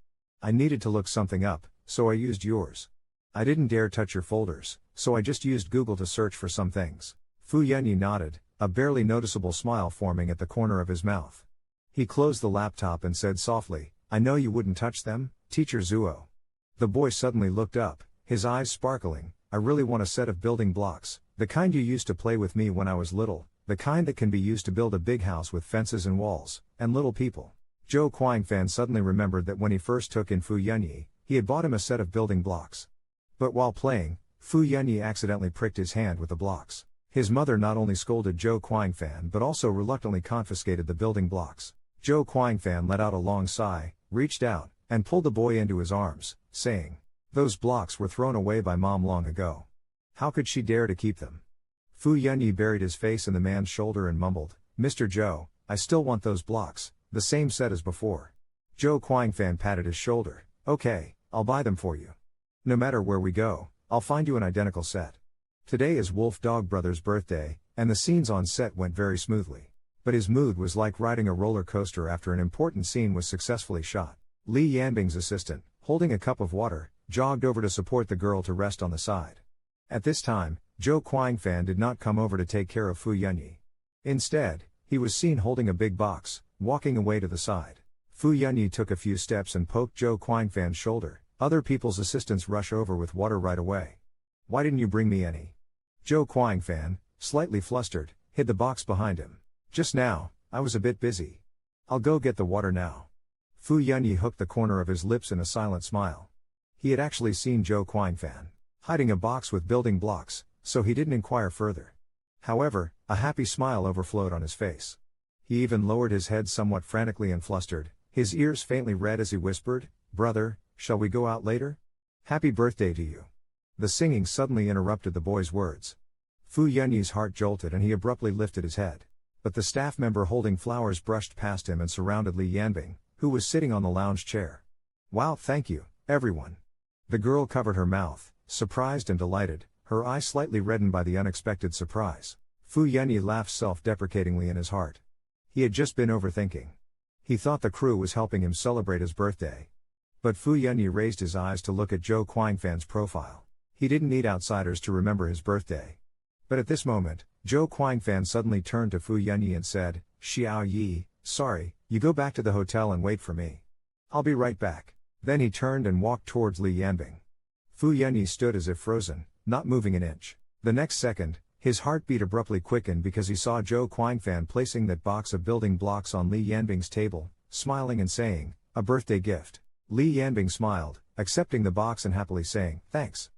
I needed to look something up, so I used yours. I didn't dare touch your folders, so I just used Google to search for some things." Fu Yanyi nodded, a barely noticeable smile forming at the corner of his mouth. He closed the laptop and said softly, "I know you wouldn't touch them, Teacher Zhuo." The boy suddenly looked up, his eyes sparkling. "I really want a set of building blocks, the kind you used to play with me when I was little, the kind that can be used to build a big house with fences and walls, and little people." Zhou Quanfan suddenly remembered that when he first took in Fu Yanyi, he had bought him a set of building blocks. But while playing, Fu Yanyi accidentally pricked his hand with the blocks. His mother not only scolded Zhou Quanfan but also reluctantly confiscated the building blocks. Zhou Quanfan let out a long sigh, reached out, and pulled the boy into his arms, saying, "Those blocks were thrown away by Mom long ago. How could she dare to keep them?" Fu Yanyi buried his face in the man's shoulder and mumbled, "Mr. Zhou, I still want those blocks, the same set as before." Zhou Quanfan patted his shoulder, "Okay, I'll buy them for you. No matter where we go, I'll find you an identical set." Today is Wolf Dog Brothers' birthday, and the scenes on set went very smoothly. But his mood was like riding a roller coaster after an important scene was successfully shot. Li Yanbing's assistant, holding a cup of water, jogged over to support the girl to rest on the side. At this time, Zhou Quanfan did not come over to take care of Fu Yanyi. Instead, he was seen holding a big box, walking away to the side. Fu Yanyi took a few steps and poked Zhou Quanfan's shoulder. "Other people's assistants rush over with water right away. Why didn't you bring me any?" Zhou Quanfan, slightly flustered, hid the box behind him. "Just now, I was a bit busy. I'll go get the water now." Fu Yanyi hooked the corner of his lips in a silent smile. He had actually seen Zhou Quanfan hiding a box with building blocks, so he didn't inquire further. However, a happy smile overflowed on his face. He even lowered his head somewhat frantically and flustered, his ears faintly red as he whispered, "Brother, shall we go out later? Happy birthday to you." The singing suddenly interrupted the boy's words. Fu Yanyi's heart jolted and he abruptly lifted his head. But the staff member holding flowers brushed past him and surrounded Li Yanbing, who was sitting on the lounge chair. "Wow, thank you, everyone." The girl covered her mouth, surprised and delighted, her eyes slightly reddened by the unexpected surprise. Fu Yanyi laughed self-deprecatingly in his heart. He had just been overthinking. He thought the crew was helping him celebrate his birthday. But Fu Yanyi raised his eyes to look at Zhou Quanfan's profile. He didn't need outsiders to remember his birthday. But at this moment, Zhou Quanfan suddenly turned to Fu Yanyi and said, "Xiao Yi, sorry, you go back to the hotel and wait for me. I'll be right back." Then he turned and walked towards Li Yanbing. Fu Yanyi stood as if frozen, not moving an inch. The next second, his heartbeat abruptly quickened because he saw Zhou Quanfan placing that box of building blocks on Li Yanbing's table, smiling and saying, "A birthday gift." Li Yanbing smiled, accepting the box and happily saying, "Thanks."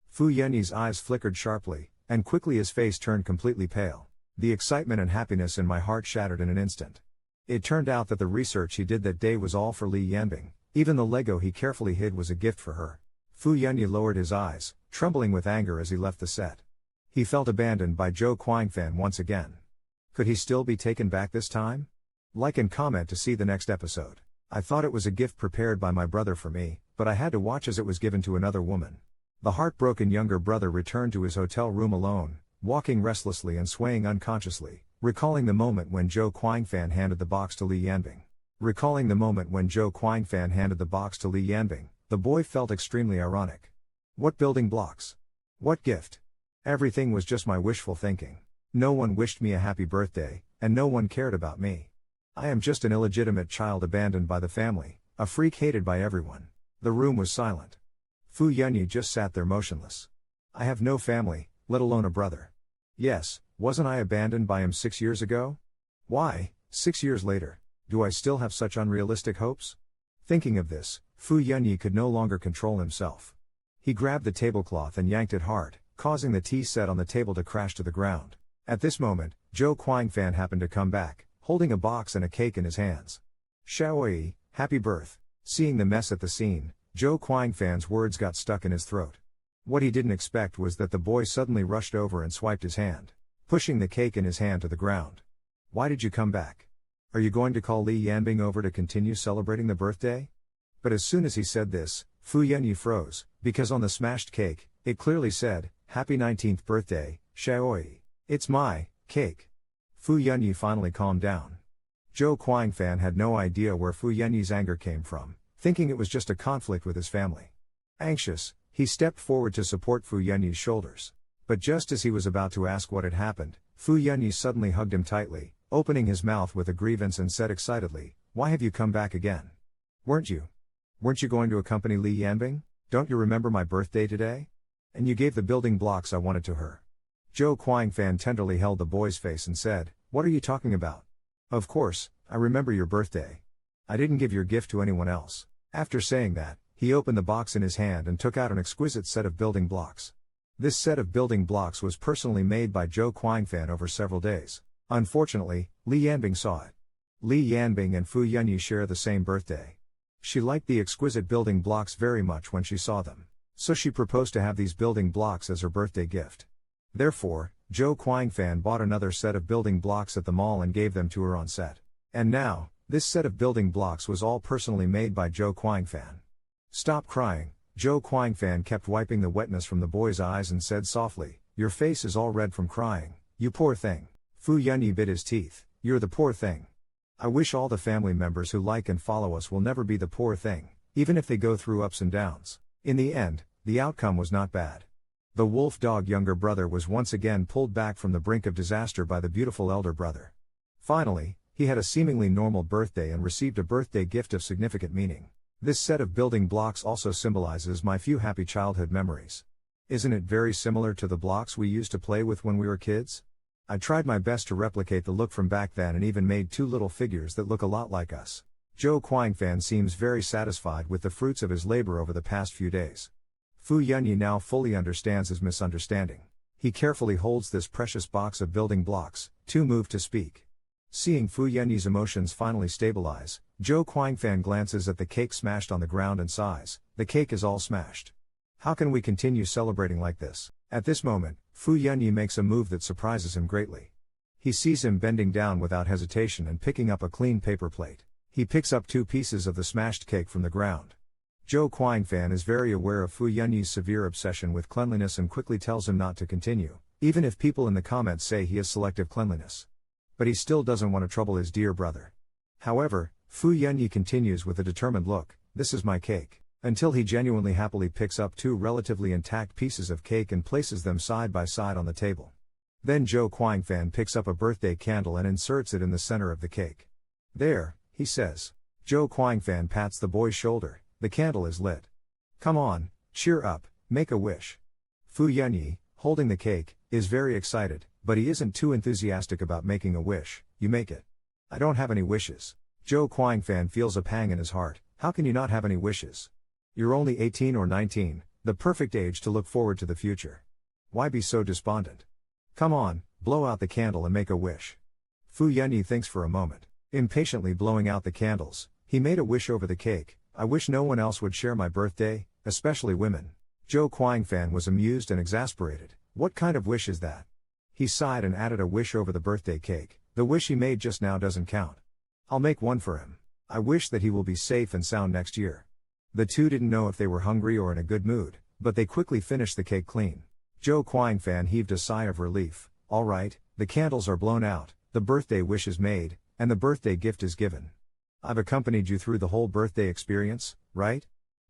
Fu Yanyi's eyes flickered sharply, and quickly his face turned completely pale. The excitement and happiness in my heart shattered in an instant. It turned out that the research he did that day was all for Li Yanbing. Even the Lego he carefully hid was a gift for her. Fu Yanyi lowered his eyes, trembling with anger as he left the set. He felt abandoned by Zhou Quanfan once again. Could he still be taken back this time? Like and comment to see the next episode. I thought it was a gift prepared by my brother for me, but I had to watch as it was given to another woman. The heartbroken younger brother returned to his hotel room alone, walking restlessly and swaying unconsciously, recalling the moment when Zhou Quanfan handed the box to Li Yanbing. Recalling the moment when Zhou Quanfan handed the box to Li Yanbing, the boy felt extremely ironic. What building blocks? What gift? Everything was just my wishful thinking. No one wished me a happy birthday, and no one cared about me. I am just an illegitimate child abandoned by the family, a freak hated by everyone. The room was silent. Fu Yanyi just sat there motionless. I have no family, let alone a brother. Yes, wasn't I abandoned by him 6 years ago? Why, 6 years later, do I still have such unrealistic hopes? Thinking of this, Fu Yanyi could no longer control himself. He grabbed the tablecloth and yanked it hard, causing the tea set on the table to crash to the ground. At this moment, Zhou Quanfan happened to come back, holding a box and a cake in his hands. "Xiaoyi, happy birth." Seeing the mess at the scene, Zhou Quanfan's words got stuck in his throat. What he didn't expect was that the boy suddenly rushed over and swiped his hand, pushing the cake in his hand to the ground. "Why did you come back? Are you going to call Li Yanbing over to continue celebrating the birthday?" But as soon as he said this, Fu Yanyi froze, because on the smashed cake, it clearly said, Happy 19th birthday, Xiaoyi. It's my cake. Fu Yunyi finally calmed down. Zhou Quanfan had no idea where Fu Yunyi's anger came from, thinking it was just a conflict with his family. Anxious, he stepped forward to support Fu Yunyi's shoulders. But just as he was about to ask what had happened, Fu Yunyi suddenly hugged him tightly, opening his mouth with a grievance and said excitedly, "Why have you come back again? Weren't you going to accompany Li Yanbing? Don't you remember my birthday today? And you gave the building blocks I wanted to her." Zhou Quanfan tenderly held the boy's face and said, "What are you talking about? Of course, I remember your birthday. I didn't give your gift to anyone else." After saying that, he opened the box in his hand and took out an exquisite set of building blocks. This set of building blocks was personally made by Zhou Quanfan over several days. Unfortunately, Li Yanbing saw it. Li Yanbing and Fu Yunyi share the same birthday. She liked the exquisite building blocks very much when she saw them, so she proposed to have these building blocks as her birthday gift. Therefore, Zhou Quanfan bought another set of building blocks at the mall and gave them to her on set. And now, this set of building blocks was all personally made by Zhou Quanfan. "Stop crying." Zhou Quanfan kept wiping the wetness from the boy's eyes and said softly, "Your face is all red from crying, you poor thing." Fu Yunyi bit his teeth. "You're the poor thing. I wish all the family members who like and follow us will never be the poor thing, even if they go through ups and downs." In the end, the outcome was not bad. The wolf dog younger brother was once again pulled back from the brink of disaster by the beautiful elder brother. Finally, he had a seemingly normal birthday and received a birthday gift of significant meaning. This set of building blocks also symbolizes my few happy childhood memories. Isn't it very similar to the blocks we used to play with when we were kids? I tried my best to replicate the look from back then and even made two little figures that look a lot like us. Zhou Quanfan seems very satisfied with the fruits of his labor over the past few days. Fu Yunyi now fully understands his misunderstanding. He carefully holds this precious box of building blocks, too moved to speak. Seeing Fu Yunyi's emotions finally stabilize, Zhou Quanfan glances at the cake smashed on the ground and sighs, "The cake is all smashed. How can we continue celebrating like this?" At this moment, Fu Yunyi makes a move that surprises him greatly. He sees him bending down without hesitation and picking up a clean paper plate. He picks up 2 pieces of the smashed cake from the ground. Zhou Quanfan is very aware of Fu Yunyi's severe obsession with cleanliness and quickly tells him not to continue, even if people in the comments say he has selective cleanliness. But he still doesn't want to trouble his dear brother. However, Fu Yunyi continues with a determined look, "This is my cake," until he genuinely happily picks up 2 relatively intact pieces of cake and places them side by side on the table. Then Zhou Quanfan picks up a birthday candle and inserts it in the center of the cake. "There," he says. Zhou Quanfan pats the boy's shoulder. "The candle is lit. Come on, cheer up, make a wish." Fu Yunyi, holding the cake, is very excited, but he isn't too enthusiastic about making a wish. "You make it." "I don't have any wishes." Zhou Quanfan feels a pang in his heart. "How can you not have any wishes? You're only 18 or 19, the perfect age to look forward to the future. Why be so despondent? Come on, blow out the candle and make a wish." Fu Yunyi thinks for a moment. Impatiently blowing out the candles, he made a wish over the cake. "I wish no one else would share my birthday, especially women." Zhou Quanfan was amused and exasperated. "What kind of wish is that?" He sighed and added a wish over the birthday cake. "The wish he made just now doesn't count. I'll make one for him. I wish that he will be safe and sound next year." The two didn't know if they were hungry or in a good mood, but they quickly finished the cake clean. Zhou Quanfan heaved a sigh of relief. "All right, the candles are blown out, the birthday wish is made, and the birthday gift is given. I've accompanied you through the whole birthday experience, right?"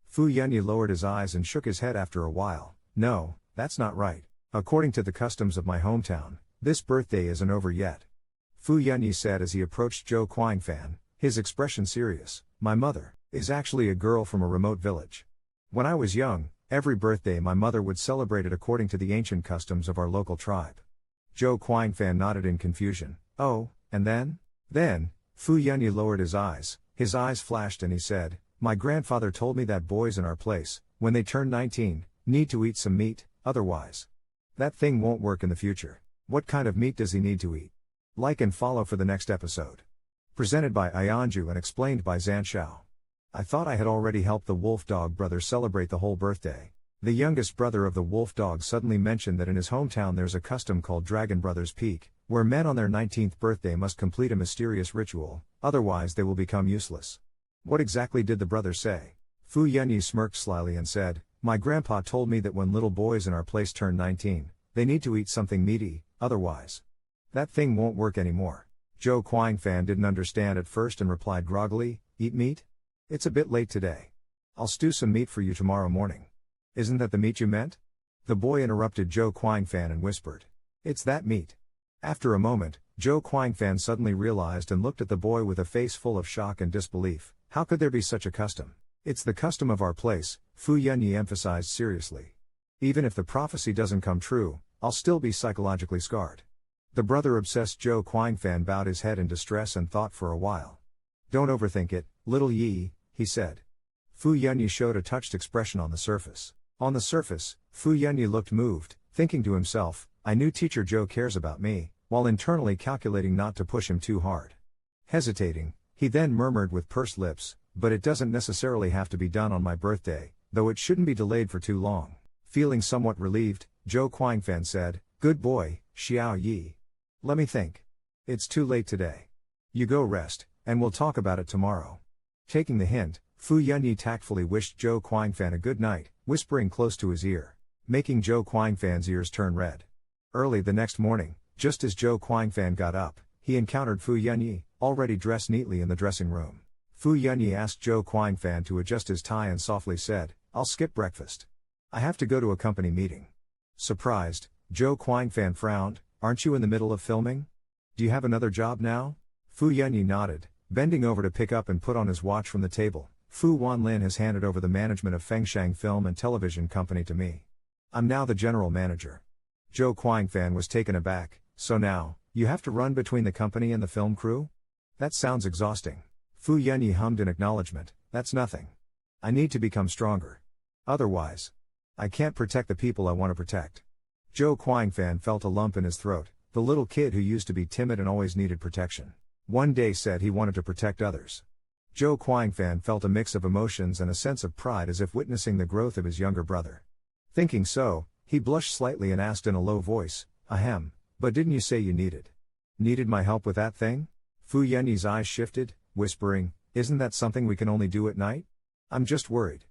Fu Yunyi lowered his eyes and shook his head after a while. "No, that's not right. According to the customs of my hometown, this birthday isn't over yet." Fu Yunyi said as he approached Zhou Quanfan, his expression serious. "My mother is actually a girl from a remote village. When I was young, every birthday my mother would celebrate it according to the ancient customs of our local tribe." Zhou Quanfan nodded in confusion. "Oh, and then?" "Then," Fu Yunyi lowered his eyes flashed and he said, "My grandfather told me that boys in our place, when they turn 19, need to eat some meat, otherwise that thing won't work in the future." "What kind of meat does he need to eat?" Like and follow for the next episode. Presented by Ayanju and explained by Zhan Xiao. I thought I had already helped the wolf dog brother celebrate the whole birthday. The youngest brother of the wolf dog suddenly mentioned that in his hometown there's a custom called Dragon Brothers Peak, where men on their 19th birthday must complete a mysterious ritual, otherwise they will become useless. What exactly did the brother say? Fu Yunyi smirked slyly and said, My grandpa told me that when little boys in our place turn 19, they need to eat something meaty, otherwise. That thing won't work anymore. Joe Quang Fan didn't understand at first and replied groggily, eat meat? It's a bit late today. I'll stew some meat for you tomorrow morning. Isn't that the meat you meant? The boy interrupted Joe Quang Fan and whispered. It's that meat. After a moment, Joe Quang Fan suddenly realized and looked at the boy with a face full of shock and disbelief. How could there be such a custom? It's the custom of our place, Fu Yunyi emphasized seriously. Even if the prophecy doesn't come true, I'll still be psychologically scarred. The brother-obsessed Joe Quang Fan bowed his head in distress and thought for a while. Don't overthink it, little Yi, he said. Fu Yunyi showed a touched expression on the surface. On the surface, Fu Yunyi looked moved, thinking to himself, I knew teacher Joe cares about me, while internally calculating not to push him too hard. Hesitating, he then murmured with pursed lips, but it doesn't necessarily have to be done on my birthday, though it shouldn't be delayed for too long. Feeling somewhat relieved, Joe Quang Fan said, good boy, Xiao Yi. Let me think. It's too late today. You go rest, and we'll talk about it tomorrow. Taking the hint, Fu Yunyi tactfully wished Joe Quang Fan a good night, whispering close to his ear, making Joe Quang Fan's ears turn red. Early the next morning, just as Joe Quang Fan got up, he encountered Fu Yunyi, already dressed neatly in the dressing room. Fu Yunyi asked Joe Quang Fan to adjust his tie and softly said, I'll skip breakfast. I have to go to a company meeting. Surprised, Joe Quang Fan frowned, aren't you in the middle of filming? Do you have another job now? Fu Yunyi nodded, bending over to pick up and put on his watch from the table. Fu Wanlin has handed over the management of Fengshang Film and Television Company to me. I'm now the general manager. Joe Quang Fan was taken aback, so now, you have to run between the company and the film crew? That sounds exhausting. Fu Yunyi hummed in acknowledgement, that's nothing. I need to become stronger. Otherwise, I can't protect the people I want to protect. Joe Quang Fan felt a lump in his throat, the little kid who used to be timid and always needed protection. One day said he wanted to protect others. Joe Quang Fan felt a mix of emotions and a sense of pride as if witnessing the growth of his younger brother. Thinking so, he blushed slightly and asked in a low voice, ahem, but didn't you say you needed my help with that thing? Fu Yunyi's eyes shifted, whispering, isn't that something we can only do at night? I'm just worried.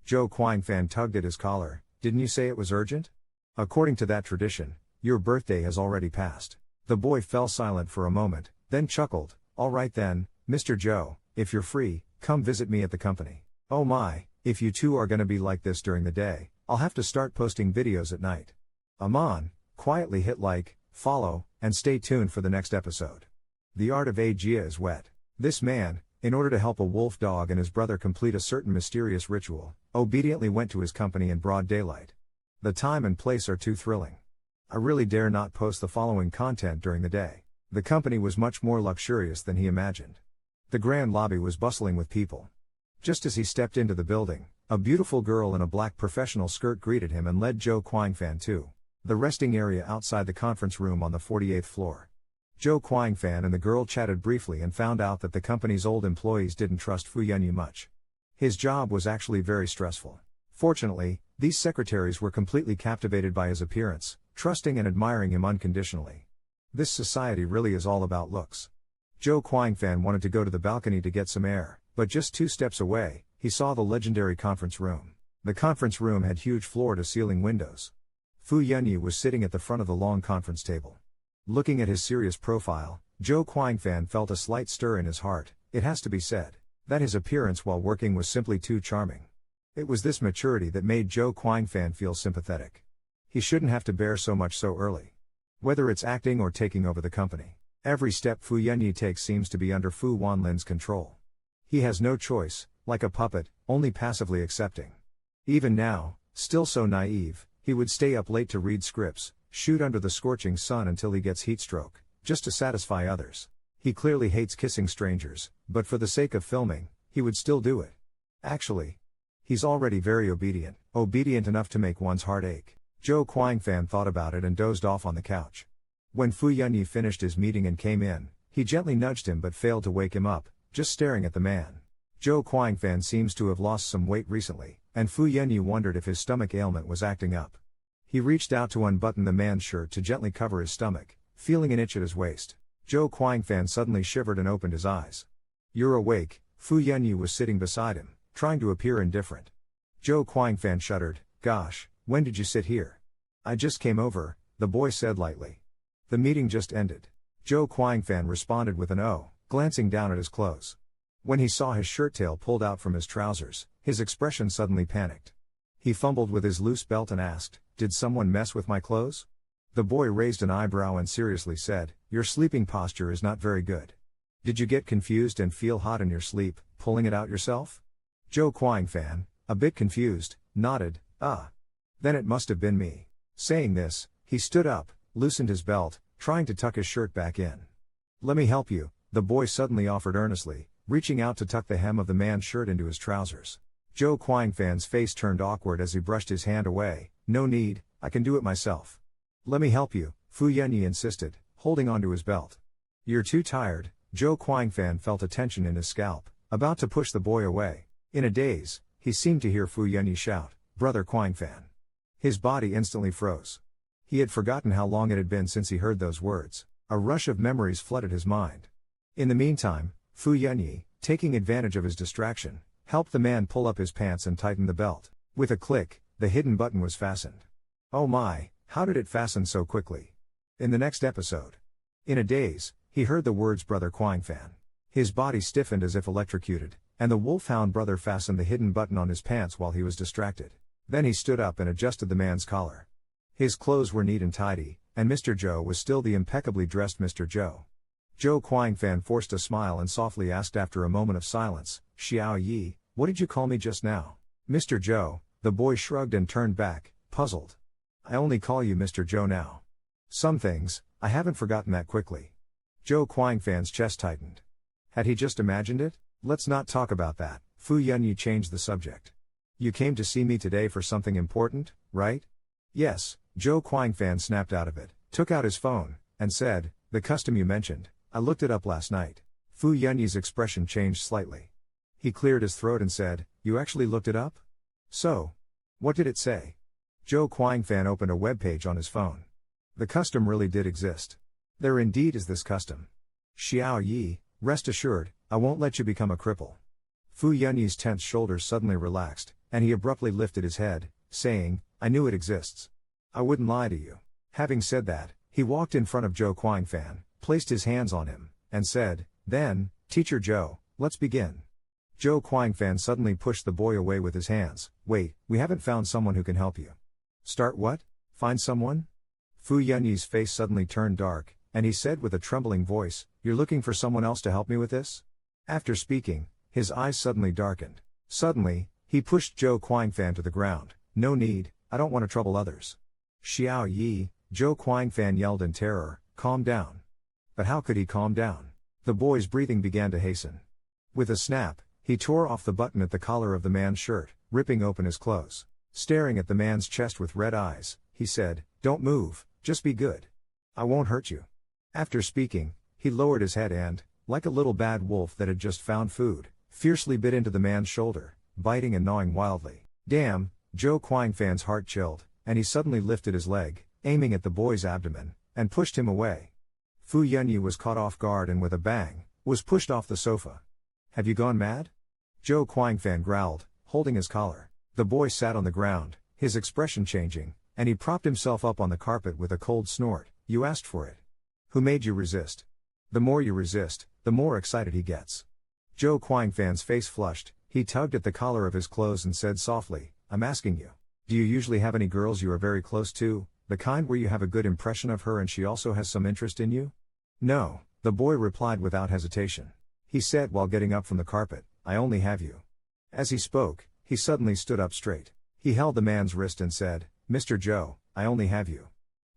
Joe Quang Fan tugged at his collar, didn't you say it was urgent? According to that tradition, your birthday has already passed. The boy fell silent for a moment, then chuckled, all right then, Mr. Joe, if you're free, come visit me at the company. Oh my, if you two are gonna be like this during the day, I'll have to start posting videos at night. Aman, quietly hit like, follow, and stay tuned for the next episode. The art of Ajia is wet. This man, in order to help a wolf dog and his brother complete a certain mysterious ritual, obediently went to his company in broad daylight. The time and place are too thrilling. I really dare not post the following content during the day. The company was much more luxurious than he imagined. The grand lobby was bustling with people. Just as he stepped into the building, a beautiful girl in a black professional skirt greeted him and led Joe Quang Fan to the resting area outside the conference room on the 48th floor. Joe Quang Fan and the girl chatted briefly and found out that the company's old employees didn't trust Fu Yunyi much. His job was actually very stressful. Fortunately, these secretaries were completely captivated by his appearance, trusting and admiring him unconditionally. This society really is all about looks. Joe Quang Fan wanted to go to the balcony to get some air, but just 2 steps away, he saw the legendary conference room. The conference room had huge floor-to-ceiling windows. Fu Yunyi was sitting at the front of the long conference table. Looking at his serious profile, Joe Quang Fan felt a slight stir in his heart. It has to be said that his appearance while working was simply too charming. It was this maturity that made Joe Quang Fan feel sympathetic. He shouldn't have to bear so much so early. Whether it's acting or taking over the company, every step Fu Yunyi takes seems to be under Fu Wanlin's control. He has no choice, like a puppet, only passively accepting. Even now, still so naive, he would stay up late to read scripts, shoot under the scorching sun until he gets heat stroke, just to satisfy others. He clearly hates kissing strangers, but for the sake of filming, he would still do it. Actually, he's already very obedient enough to make one's heart ache. Joe Quang Fan thought about it and dozed off on the couch. When Fu Yunyi finished his meeting and came in, he gently nudged him but failed to wake him up, just staring at the man. Joe Quang Fan seems to have lost some weight recently, and Fu Yunyi wondered if his stomach ailment was acting up. He reached out to unbutton the man's shirt to gently cover his stomach, feeling an itch at his waist. Joe Quang Fan suddenly shivered and opened his eyes. You're awake. Fu Yunyi was sitting beside him, trying to appear indifferent. Zhou Guangfan shuddered. Gosh, when did you sit here? I just came over, the boy said lightly. The meeting just ended. Zhou Guangfan responded with an "oh," glancing down at his clothes. When he saw his shirt tail pulled out from his trousers, his expression suddenly panicked. He fumbled with his loose belt and asked, "Did someone mess with my clothes?" The boy raised an eyebrow and seriously said, "Your sleeping posture is not very good. Did you get confused and feel hot in your sleep, pulling it out yourself?" Zhou Guangfan, a bit confused, nodded, Then it must have been me. Saying this, he stood up, loosened his belt, trying to tuck his shirt back in. "Let me help you," the boy suddenly offered earnestly, reaching out to tuck the hem of the man's shirt into his trousers. Zhou Guangfan's face turned awkward as he brushed his hand away. "No need, I can do it myself." "Let me help you," Fu Yanyi insisted, holding onto his belt. "You're too tired." Zhou Guangfan felt a tension in his scalp, about to push the boy away. In a daze, he seemed to hear Fu Yanyi shout, "Brother Guangfan." His body instantly froze. He had forgotten how long it had been since he heard those words. A rush of memories flooded his mind. In the meantime, Fu Yanyi, taking advantage of his distraction, helped the man pull up his pants and tighten the belt. With a click, the hidden button was fastened. Oh my, how did it fasten so quickly? In the next episode. In a daze, he heard the words "Brother Guangfan." His body stiffened as if electrocuted, and the wolfhound brother fastened the hidden button on his pants while he was distracted. Then he stood up and adjusted the man's collar. His clothes were neat and tidy, and Mr. Zhou was still the impeccably dressed Mr. Zhou. Zhou Guangfan forced a smile and softly asked after a moment of silence, "Xiao Yi, what did you call me just now?" "Mr. Zhou," the boy shrugged and turned back, puzzled. "I only call you Mr. Zhou now. Some things, I haven't forgotten that quickly." Zhou Guangfan's chest tightened. Had he just imagined it? "Let's not talk about that," Fu Yanyi changed the subject. "You came to see me today for something important, right?" "Yes," Zhou Guangfan snapped out of it, took out his phone, and said, "The custom you mentioned, I looked it up last night." Fu Yanyi's expression changed slightly. He cleared his throat and said, "You actually looked it up? So, what did it say?" Zhou Guangfan opened a web page on his phone. The custom really did exist. There indeed is this custom. "Xiao Yi, rest assured, I won't let you become a cripple." Fu Yanyi's tense shoulders suddenly relaxed, and he abruptly lifted his head, saying, "I knew it exists. I wouldn't lie to you." Having said that, he walked in front of Zhou Guangfan, placed his hands on him, and said, "Then, Teacher Zhou, let's begin." Zhou Guangfan suddenly pushed the boy away with his hands. "Wait, we haven't found someone who can help you." "Start what? Find someone?" Fu Yanyi's face suddenly turned dark, and he said with a trembling voice, "You're looking for someone else to help me with this?" After speaking, his eyes suddenly darkened. Suddenly, he pushed Zhou Guangfan to the ground. "No need, I don't want to trouble others." "Xiao Yi," Zhou Guangfan yelled in terror, "calm down." But how could he calm down? The boy's breathing began to hasten. With a snap, he tore off the button at the collar of the man's shirt, ripping open his clothes. Staring at the man's chest with red eyes, he said, "Don't move, just be good. I won't hurt you." After speaking, he lowered his head and, like a little bad wolf that had just found food, fiercely bit into the man's shoulder, biting and gnawing wildly. Damn, Zhou Guangfan's heart chilled, and he suddenly lifted his leg, aiming at the boy's abdomen, and pushed him away. Fu Yanyi was caught off guard and with a bang, was pushed off the sofa. "Have you gone mad?" Zhou Guangfan growled, holding his collar. The boy sat on the ground, his expression changing, and he propped himself up on the carpet with a cold snort. "You asked for it. Who made you resist?" "The more you resist, the more excited he gets." Zhou Guangfan's face flushed, he tugged at the collar of his clothes and said softly, "I'm asking you, do you usually have any girls you are very close to, the kind where you have a good impression of her and she also has some interest in you?" "No," the boy replied without hesitation. He said while getting up from the carpet, "I only have you." As he spoke, he suddenly stood up straight. He held the man's wrist and said, "Mr. Zhou, I only have you."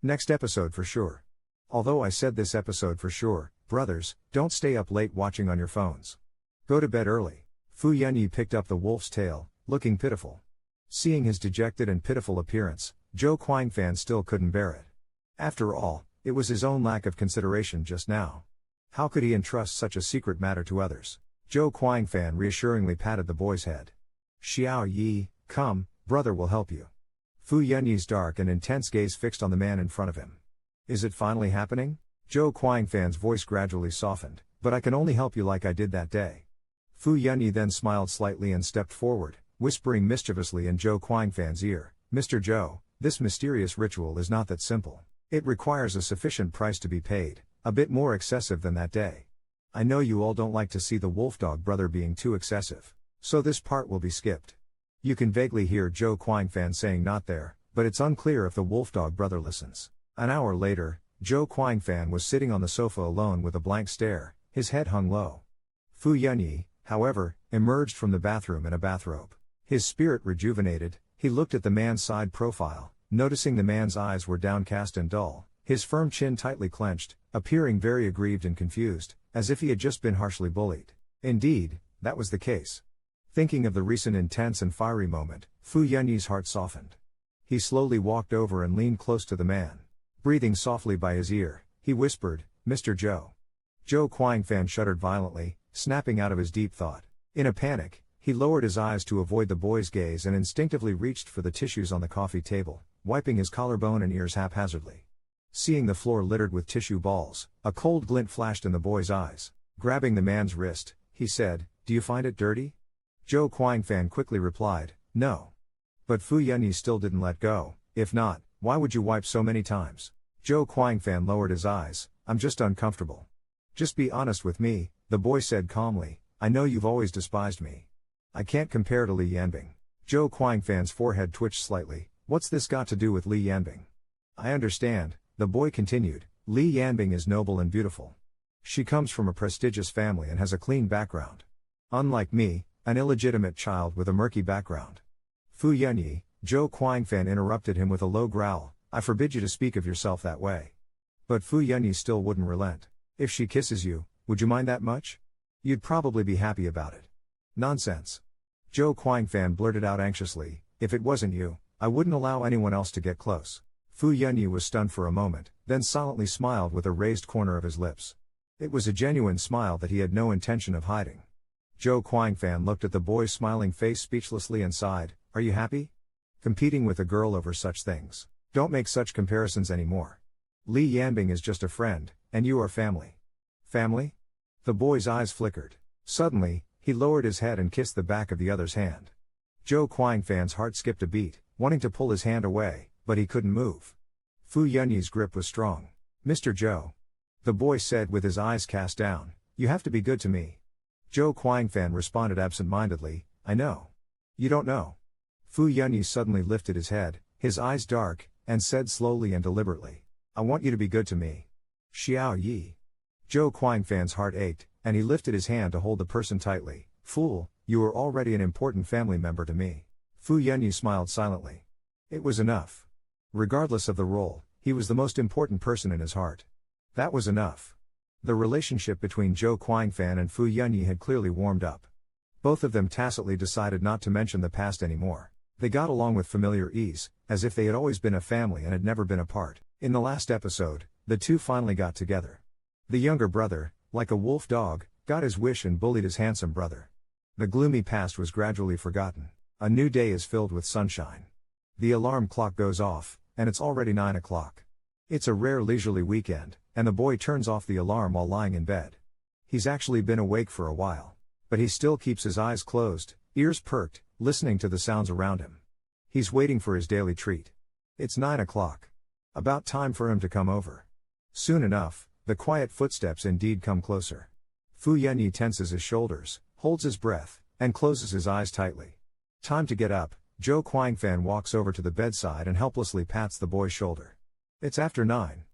Next episode for sure. Although I said this episode for sure, brothers, don't stay up late watching on your phones. Go to bed early. Fu Yanyi picked up the wolf's tail, looking pitiful. Seeing his dejected and pitiful appearance, Zhou Guangfan still couldn't bear it. After all, it was his own lack of consideration just now. How could he entrust such a secret matter to others? Zhou Guangfan reassuringly patted the boy's head. "Xiao Yi, come, brother will help you." Fu Yanyi's dark and intense gaze fixed on the man in front of him. "Is it finally happening?" Zhou Guangfan's voice gradually softened, "But I can only help you like I did that day." Fu Yanyi then smiled slightly and stepped forward, whispering mischievously in Zhou Quangfan's ear, "Mr. Zhou, this mysterious ritual is not that simple. It requires a sufficient price to be paid, a bit more excessive than that day. I know you all don't like to see the wolfdog brother being too excessive. So this part will be skipped." You can vaguely hear Zhou Quangfan saying "not there," but it's unclear if the wolfdog brother listens. An hour later, Zhou Quangfan was sitting on the sofa alone with a blank stare, his head hung low. Fu Yunyi, however, emerged from the bathroom in a bathrobe. His spirit rejuvenated, he looked at the man's side profile, noticing the man's eyes were downcast and dull, his firm chin tightly clenched, appearing very aggrieved and confused, as if he had just been harshly bullied. Indeed, that was the case. Thinking of the recent intense and fiery moment, Fu Yunyi's heart softened. He slowly walked over and leaned close to the man. Breathing softly by his ear, he whispered, "Mr. Zhou." Zhou Quangfan shuddered violently, snapping out of his deep thought. In a panic, he lowered his eyes to avoid the boy's gaze and instinctively reached for the tissues on the coffee table, wiping his collarbone and ears haphazardly. Seeing the floor littered with tissue balls, a cold glint flashed in the boy's eyes. Grabbing the man's wrist, he said, "Do you find it dirty?" Zhou Quangfan quickly replied, "No." But Fu Yunyi still didn't let go. "If not, why would you wipe so many times?" Zhou Quangfan lowered his eyes, "I'm just uncomfortable." "Just be honest with me," the boy said calmly, "I know you've always despised me. I can't compare to Li Yanbing." Zhou Quangfan's forehead twitched slightly. "What's this got to do with Li Yanbing?" "I understand," the boy continued, "Li Yanbing is noble and beautiful. She comes from a prestigious family and has a clean background. Unlike me, an illegitimate child with a murky background." "Fu Yunyi," Zhou Quangfan interrupted him with a low growl, "I forbid you to speak of yourself that way." But Fu Yunyi still wouldn't relent. "If she kisses you, would you mind that much? You'd probably be happy about it." "Nonsense." Zhou Quangfan blurted out anxiously, "If it wasn't you, I wouldn't allow anyone else to get close." Fu Yunyi was stunned for a moment, then silently smiled with a raised corner of his lips. It was a genuine smile that he had no intention of hiding. Zhou Quangfan looked at the boy's smiling face speechlessly and sighed, "Are you happy? Competing with a girl over such things. Don't make such comparisons anymore. Li Yanbing is just a friend, and you are family." "Family?" The boy's eyes flickered. Suddenly, he lowered his head and kissed the back of the other's hand. Zhou Quangfan's heart skipped a beat, wanting to pull his hand away, but he couldn't move. Fu Yunyi's grip was strong. "Mr. Zhou," the boy said with his eyes cast down, "you have to be good to me." Zhou Quangfan responded absent-mindedly, "I know." "You don't know." Fu Yunyi suddenly lifted his head, his eyes dark, and said slowly and deliberately, "I want you to be good to me." "Xiao Yi." Zhou Quangfan's heart ached, and he lifted his hand to hold the person tightly. "Fool, you are already an important family member to me." Fu Yunyi smiled silently. It was enough. Regardless of the role, he was the most important person in his heart. That was enough. The relationship between Zhou Quangfan and Fu Yunyi had clearly warmed up. Both of them tacitly decided not to mention the past anymore. They got along with familiar ease, as if they had always been a family and had never been apart. In the last episode, the two finally got together. The younger brother, like a wolf dog, got his wish and bullied his handsome brother. The gloomy past was gradually forgotten. A new day is filled with sunshine. The alarm clock goes off, and it's already 9 o'clock. It's a rare leisurely weekend, and the boy turns off the alarm while lying in bed. He's actually been awake for a while. But he still keeps his eyes closed, ears perked, listening to the sounds around him. He's waiting for his daily treat. It's 9 o'clock. About time for him to come over. Soon enough, the quiet footsteps indeed come closer. Fu Yunyi tenses his shoulders, holds his breath, and closes his eyes tightly. Time to get up. Zhou Quangfan walks over to the bedside and helplessly pats the boy's shoulder. It's after 9.